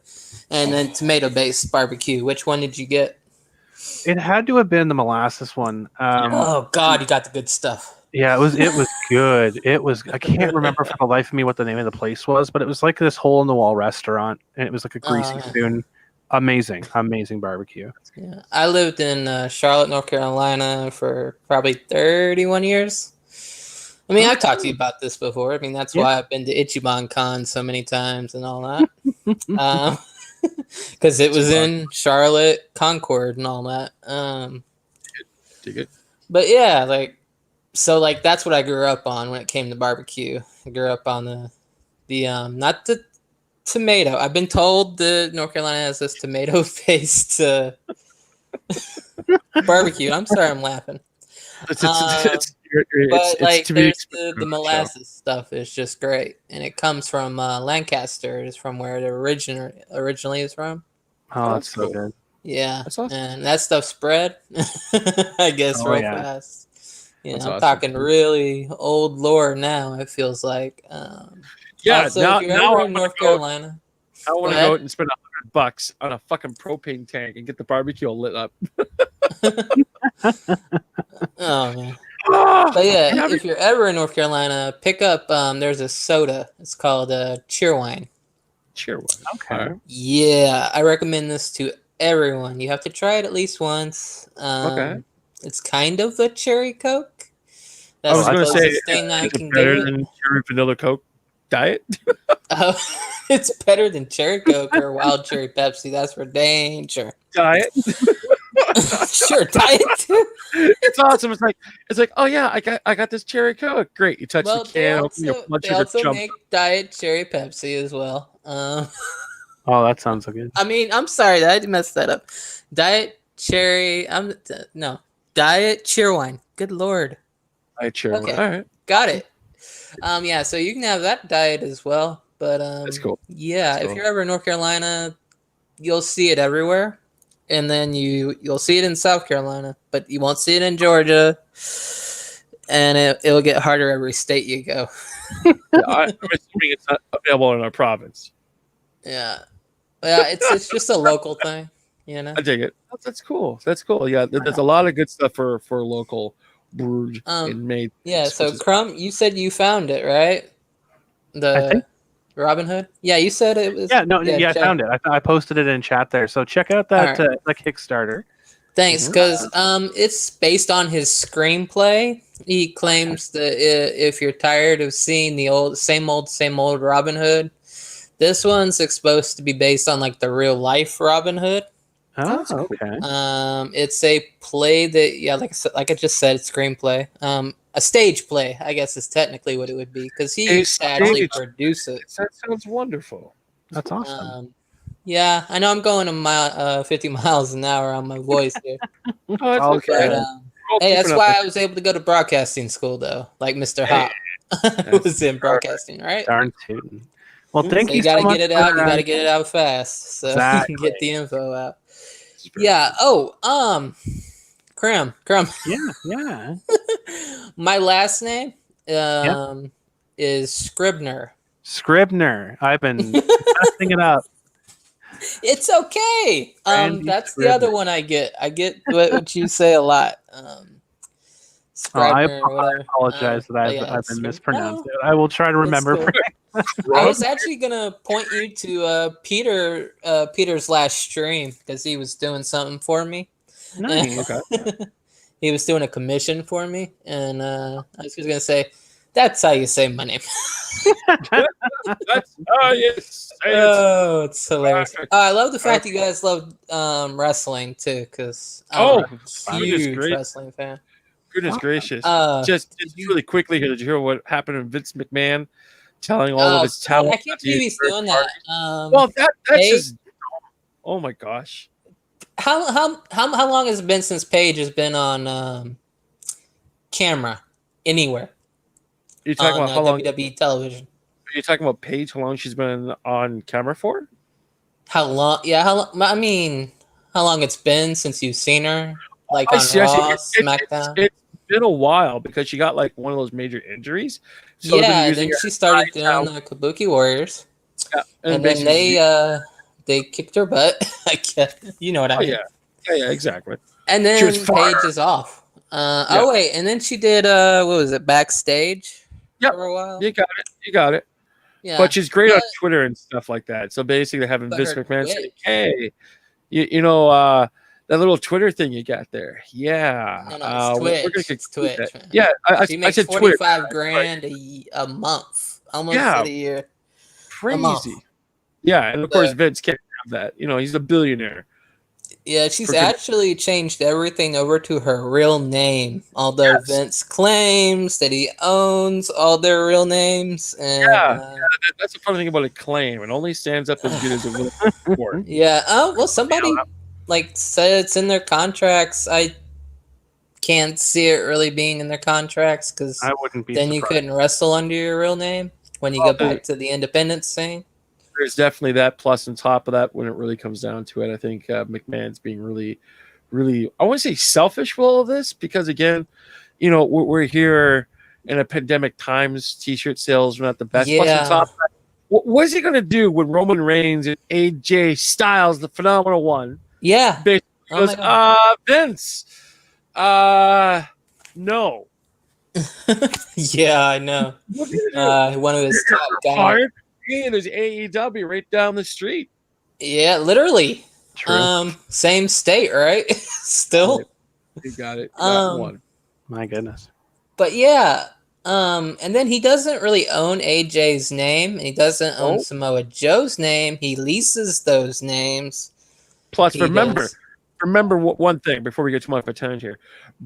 and then tomato based barbecue. Which one did you get? It had to have been the molasses one. Oh god, you got the good stuff. Yeah, it was good. It was. I can't remember for the life of me what the name of the place was, but it was like this hole in the wall restaurant, and it was like a greasy spoon. Amazing barbecue. Yeah, I lived in Charlotte, North Carolina for probably 31 years. I mean, I've talked to you about this before. I mean, that's why I've been to Ichiban Con so many times and all that. Because it was in Charlotte, Concord, and all that. Dig it. But yeah, that's what I grew up on when it came to barbecue. I grew up on the not the tomato. I've been told that North Carolina has this tomato-based barbecue. I'm sorry, I'm laughing. But there's the molasses stuff is just great, and it comes from Lancaster. Is from where it originally is from. Oh, that's so good. Yeah, that's awesome. And that stuff spread, I guess, fast. Yeah, I'm talking really old lore now. It feels like. Yeah, also, now if you're ever in North Carolina, I want to go out and spend $100 on a fucking propane tank and get the barbecue all lit up. Oh man. But yeah, if you're ever in North Carolina, pick up. There's a soda. It's called Cheerwine. Cheerwine. Okay. Yeah, I recommend this to everyone. You have to try it at least once. Okay. It's kind of a cherry Coke. That's I was going to say, thing I can better than cherry vanilla Coke diet? It's better than cherry Coke or wild cherry Pepsi. That's for dang sure. Diet? Sure, diet too. It's awesome. It's like, oh yeah, I got this cherry Coke. Great. You touch the can, they also make diet cherry Pepsi as well. Oh, that sounds so good. I mean, I'm sorry, I messed that up. Diet cherry. Diet Cheerwine. Good lord. Diet Cheerwine. Okay. All right. Got it. Yeah, so you can have that diet as well. But that's cool. Yeah, that's if you're ever in North Carolina, you'll see it everywhere. And then you'll see it in South Carolina, but you won't see it in Georgia. And it'll get harder every state you go. I'm assuming it's not available in our province. Yeah. Yeah, it's just a local thing, you know. I dig it. That's cool. That's cool. Yeah, there's a lot of good stuff for local brewed and made. Yeah, so Crumb, you said you found it, right? The Robin Hood? Yeah, you said it was. Yeah, I found it. I posted it in chat there. So check out that the Kickstarter. Thanks, because it's based on his screenplay. He claims that if you're tired of seeing the same old Robin Hood, this one's supposed to be based on like the real life Robin Hood. Oh, okay. It's a play that, like I just said, screenplay. A stage play, I guess, is technically what it would be because he used to actually produce it. That sounds wonderful. That's awesome. Yeah, I know I'm going 50 miles an hour on my voice here. Oh, that's okay. But, hey, that's why I was able to go to broadcasting school, though. Like Mr. Hop was in broadcasting, right? Darn tootin'. Well, thank you. You got to get it out. You got to get it out fast, so you can get the info out. Yeah. Oh, Crumb. Yeah. My last name is Scribner. Scribner. I've been messing it up. It's okay. Randy That's Scribner. the other one I get. I get what you say a lot. I Scribner or whatever. apologize that I've been Scribner. mispronounced it. I will try to remember. Cool. I was actually gonna point you to Peter's last stream because he was doing something for me. Nice. Okay. He was doing a commission for me, and I was just gonna say, "That's how you say my name." That's how you say it. Oh, it's hilarious. I love the fact you guys love wrestling too, because I'm a huge wrestling fan. Goodness gracious! Just really quickly here, did you hear what happened to Vince McMahon telling all of his talent? I can't believe he's doing that. Well, that's just oh my gosh! How long has it been since Paige has been on camera anywhere? You're talking about how long WWE television? Are you talking about Paige? How long she's been on camera for? How long? Yeah, how long? I mean, how long it's been since you've seen her? Like on Raw, SmackDown. It's been a while because she got like one of those major injuries. So then she started doing the Kabuki Warriors, and then they kicked her butt. I guess you know what I mean. Yeah, exactly. And then Paige is off. Oh wait, and then she did what was it, backstage? For a while. You got it. Yeah, but she's great on Twitter and stuff like that. So basically, having Vince McMahon say, "Hey, you know that little Twitter thing you got there? Yeah, no, it's Twitch. Man. Yeah, she makes I said 45 grand a month, almost a year. Crazy. Yeah, and of course Vince can't have that. You know, he's a billionaire. Yeah, she's actually changed everything over to her real name. Although Vince claims that he owns all their real names. And, that's the funny thing about a claim. It only stands up as good as it will before. Yeah. Oh well, somebody said it's in their contracts. I can't see it really being in their contracts because I wouldn't be. Then surprised. you couldn't wrestle under your real name when you go back to the independent scene. There's definitely that. Plus, on top of that, when it really comes down to it, I think McMahon's being really, I want to say selfish with all of this because, again, you know, we're here in a pandemic times. T-shirt sales are not the best. Plus, on top of that, what is he going to do when Roman Reigns and AJ Styles, the Phenomenal One, basically goes, Vince, no. Yeah, I know. One of his top guys. And there's AEW right down the street. Yeah, literally. True. Same state, right? Still. You got it. You got one. My goodness. But yeah, and then he doesn't really own AJ's name, and he doesn't own Samoa Joe's name. He leases those names. Plus, remember one thing before we get too much of a tangent here.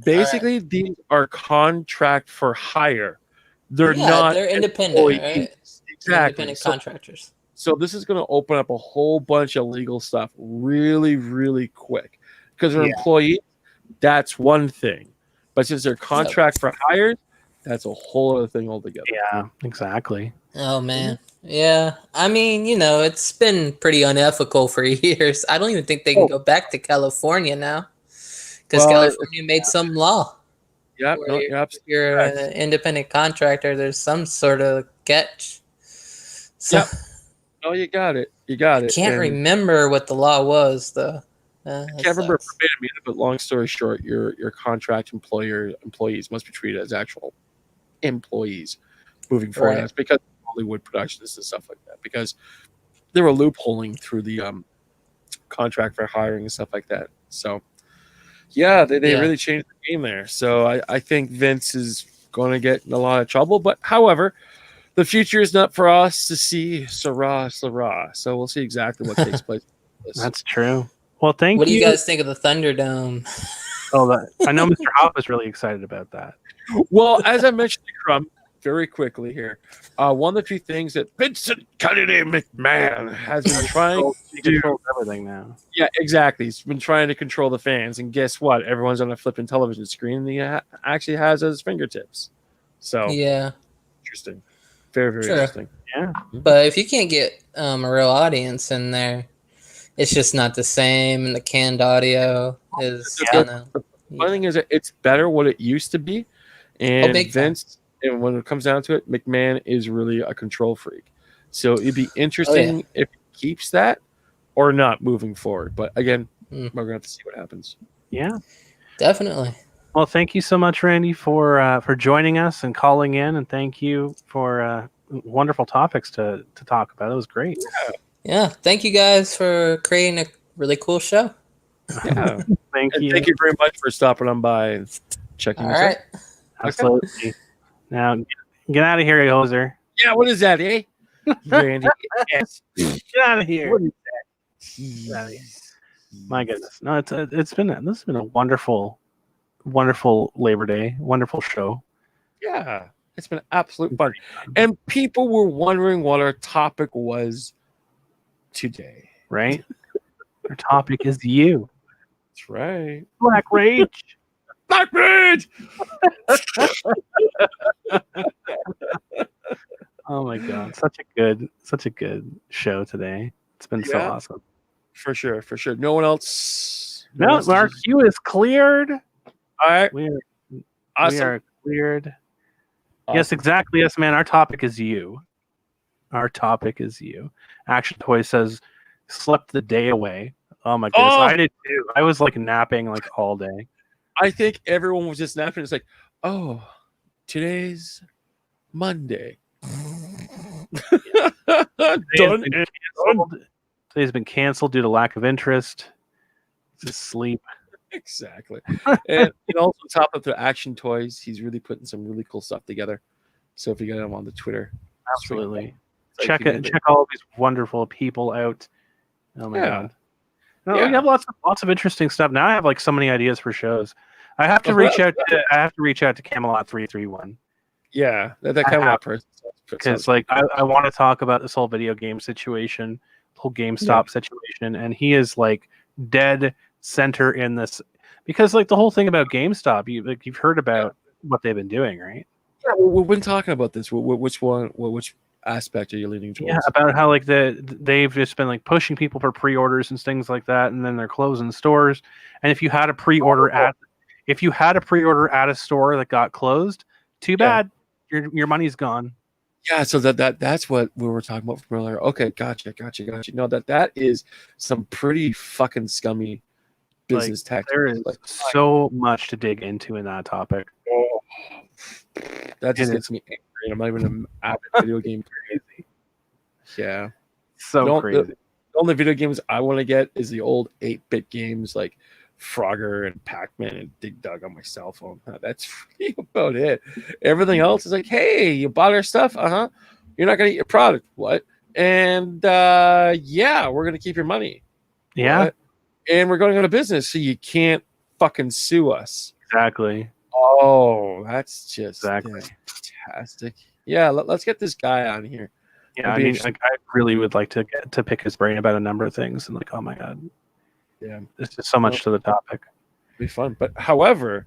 Basically, these are contract for hire. They're independent, right? Exactly. Independent contractors. So this is going to open up a whole bunch of legal stuff really, really quick. Because they're employees, that's one thing. But since they're contract for hire, that's a whole other thing altogether. Yeah, exactly. Oh, man. Yeah. I mean, you know, it's been pretty unethical for years. I don't even think they can go back to California now. Because California made some law. Yeah, if you're an independent contractor, there's some sort of catch. So, no, you got it. I can't remember what the law was, though. I can't remember verbatim either, but long story short, your contract employees must be treated as actual employees moving forward. Right. That's because of Hollywood productions and stuff like that. Because they were loopholing through the contract for hiring and stuff like that. So, they really changed the game there. So I think Vince is going to get in a lot of trouble. But however, the future is not for us to see. Sarah. So we'll see exactly what takes place. That's true. Well, thank you. What do you guys think of the Thunderdome? I know Mr. Hop is really excited about that. Well, as I mentioned to Crumb very quickly here, one of the few things that Vincent Kennedy McMahon has been trying to do. Everything now. Yeah, exactly. He's been trying to control the fans. And guess what? Everyone's on a flipping television screen and he actually has at his fingertips. So, interesting. Very, very interesting. Yeah. But if you can't get a real audience in there, it's just not the same. And the canned audio is the funny thing is it's better what it used to be. And Vince, and when it comes down to it, McMahon is really a control freak. So it'd be interesting if he keeps that or not moving forward. But again, we're gonna have to see what happens. Yeah, definitely. Well, thank you so much, Randy, for joining us and calling in, and thank you for wonderful topics to talk about. It was great. Yeah, thank you guys for creating a really cool show. Yeah, thank you. Thank you very much for stopping on by and checking All us right. out. Absolutely. Okay. Now, get out of here, you hoser. Yeah, what is that, eh? Randy, yes. Get out of here. What is that? Get out of here. My goodness. No, this has been a wonderful Labor Day, wonderful show. Yeah, it's been absolute fun. And people were wondering what our topic was today. Right? Our topic is you. That's right. Black Rage. Black Rage! Oh my god. Such a good show today. It's been so awesome. For sure. No one else. No, our queue is cleared. All right. We awesome. are cleared. Awesome. Yes, exactly. Yes, man. Our topic is you. Our topic is you. Action Toy says, slept the day away. Oh my goodness. I did too. I was like napping like all day. I think everyone was just napping. It's like, oh, today's Monday. Today's been canceled due to lack of interest. Just sleep. Exactly. And also on top of the Action Toys, he's really putting some really cool stuff together. So if you get him on the Twitter, absolutely check all these wonderful people out. Oh my god. No, we have lots of interesting stuff. Now I have like so many ideas for shows. I have to reach out to Camelot 331. Yeah, that Camelot person. Because like I want to talk about this whole video game situation, whole GameStop situation, and he is like dead center in this because like the whole thing about GameStop, you've heard about what they've been doing, right? Yeah, we've been talking about this. Which one? Which aspect are you leaning towards? Yeah, about how like they've just been like pushing people for pre-orders and things like that, and then they're closing stores. And if you had a pre-order at a store that got closed, too bad, your money's gone. Yeah, so that's what we were talking about from earlier. Okay, gotcha. No, that is some pretty fucking scummy business tactics. There is so much to dig into in that topic. Oh, that just gets me angry. I'm not even an avid video game crazy. Yeah, so crazy. The only video games I want to get is the old 8-bit games like Frogger and Pac-Man and Dig Dug on my cell phone. That's really about it. Everything else is like, hey, you bought our stuff? You're not gonna eat your product. What? And we're gonna keep your money. Yeah. What? And we're going out of business, so you can't fucking sue us. Exactly. Oh, that's just fantastic. Yeah, let's get this guy on here. Yeah, I mean, like, I really would like to get to pick his brain about a number of things, and like, oh my god, yeah, there's just so much to the topic. It'd be fun, but however,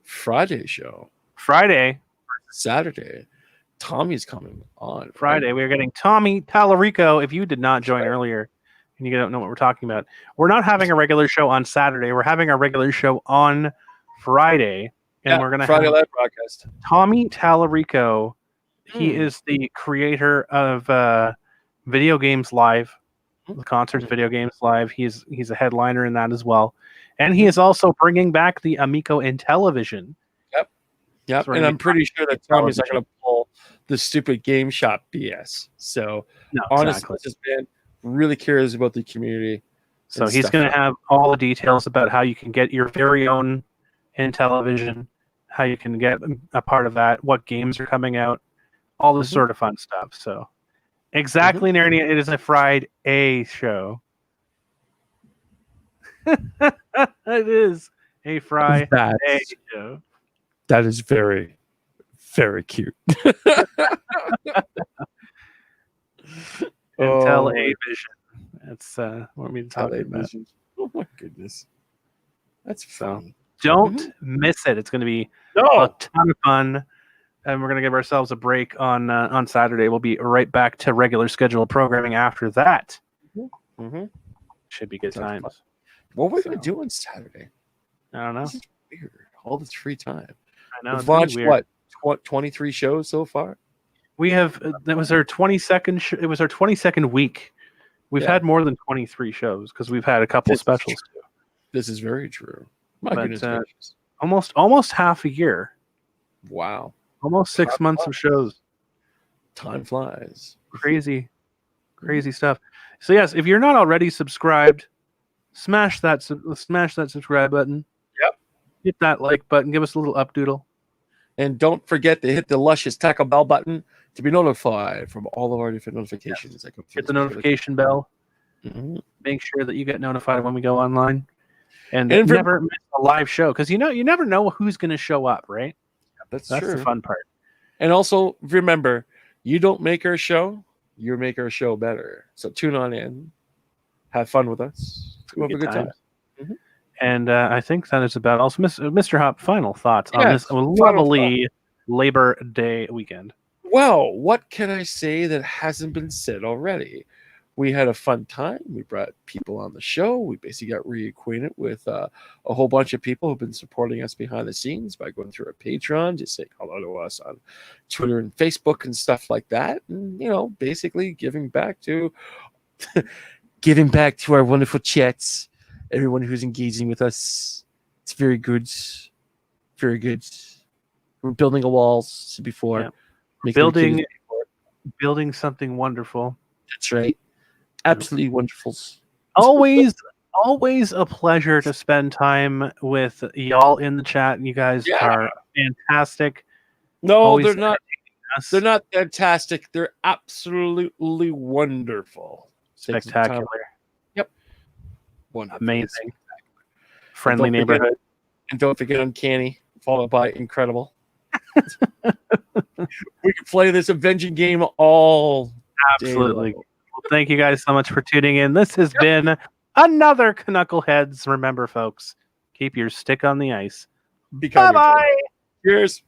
Friday, Saturday, Tommy's coming on. Friday, we're getting Tommy Tallarico. If you did not join earlier, and you don't know what we're talking about, we're not having a regular show on Saturday. We're having our regular show on Friday, and we're going to Friday live broadcast. Tommy Tallarico. He is the creator of Video Games Live, the concerts Video Games Live. He's a headliner in that as well, and he is also bringing back the Amico in television. Yep. And I'm pretty sure that Tommy's not going to pull the stupid Game Shop BS. So honestly, it's just been really curious about the community. So he's going to have all the details about how you can get your very own in television, how you can get a part of that, what games are coming out, all this sort of fun stuff. So exactly, Nerdy, it is a Friday show. It is a Friday show. That is very, very cute. Intel A Vision. That's what we talking about. Oh my goodness. That's fun. Don't miss it. It's going to be a ton of fun. And we're going to give ourselves a break on Saturday. We'll be right back to regular scheduled programming after that. Should be good times. What are we going to do on Saturday? I don't know. This is weird. All this free time. I know. We've watched what 23 shows so far. We have that was our 22nd. It was our 22nd week. We've had more than 23 shows because we've had a couple specials too. This is very true. My goodness gracious. Almost half a year. Wow. Almost 6 months of shows. Time flies. Crazy stuff. So yes, if you're not already subscribed, smash that subscribe button. Yep. Hit that like button. Give us a little updoodle. And don't forget to hit the luscious taco bell button to be notified from all of our different notifications. That come through. Hit the notification bell. Make sure that you get notified when we go online. And never miss a live show, because you never know who's going to show up, right? That's true. the fun part. And also remember, you don't make our show, you make our show better. So tune on in, have fun with us, have a good time. And I think that is about also, Mr. Hop. Final thoughts on this lovely Labor Day weekend. Well, what can I say that hasn't been said already? We had a fun time. We brought people on the show. We basically got reacquainted with a whole bunch of people who've been supporting us behind the scenes by going through our Patreon, just saying hello to us on Twitter and Facebook and stuff like that. And, basically giving back to our wonderful chats, everyone who's engaging with us. It's very good. Very good. We're building a wall before. Yeah. Building something wonderful. That's right. Absolutely wonderful. Always a pleasure to spend time with y'all in the chat. You guys are fantastic. No, they're not. They're not fantastic. They're absolutely wonderful. Spectacular. Yep. Wonderful. Amazing. Friendly neighborhood. And don't forget uncanny, followed by incredible. We can play this avenging game all absolutely. Well, thank you guys so much for tuning in. This has been another Canuckleheads. Remember, folks, keep your stick on the ice. Bye-bye. Cheers.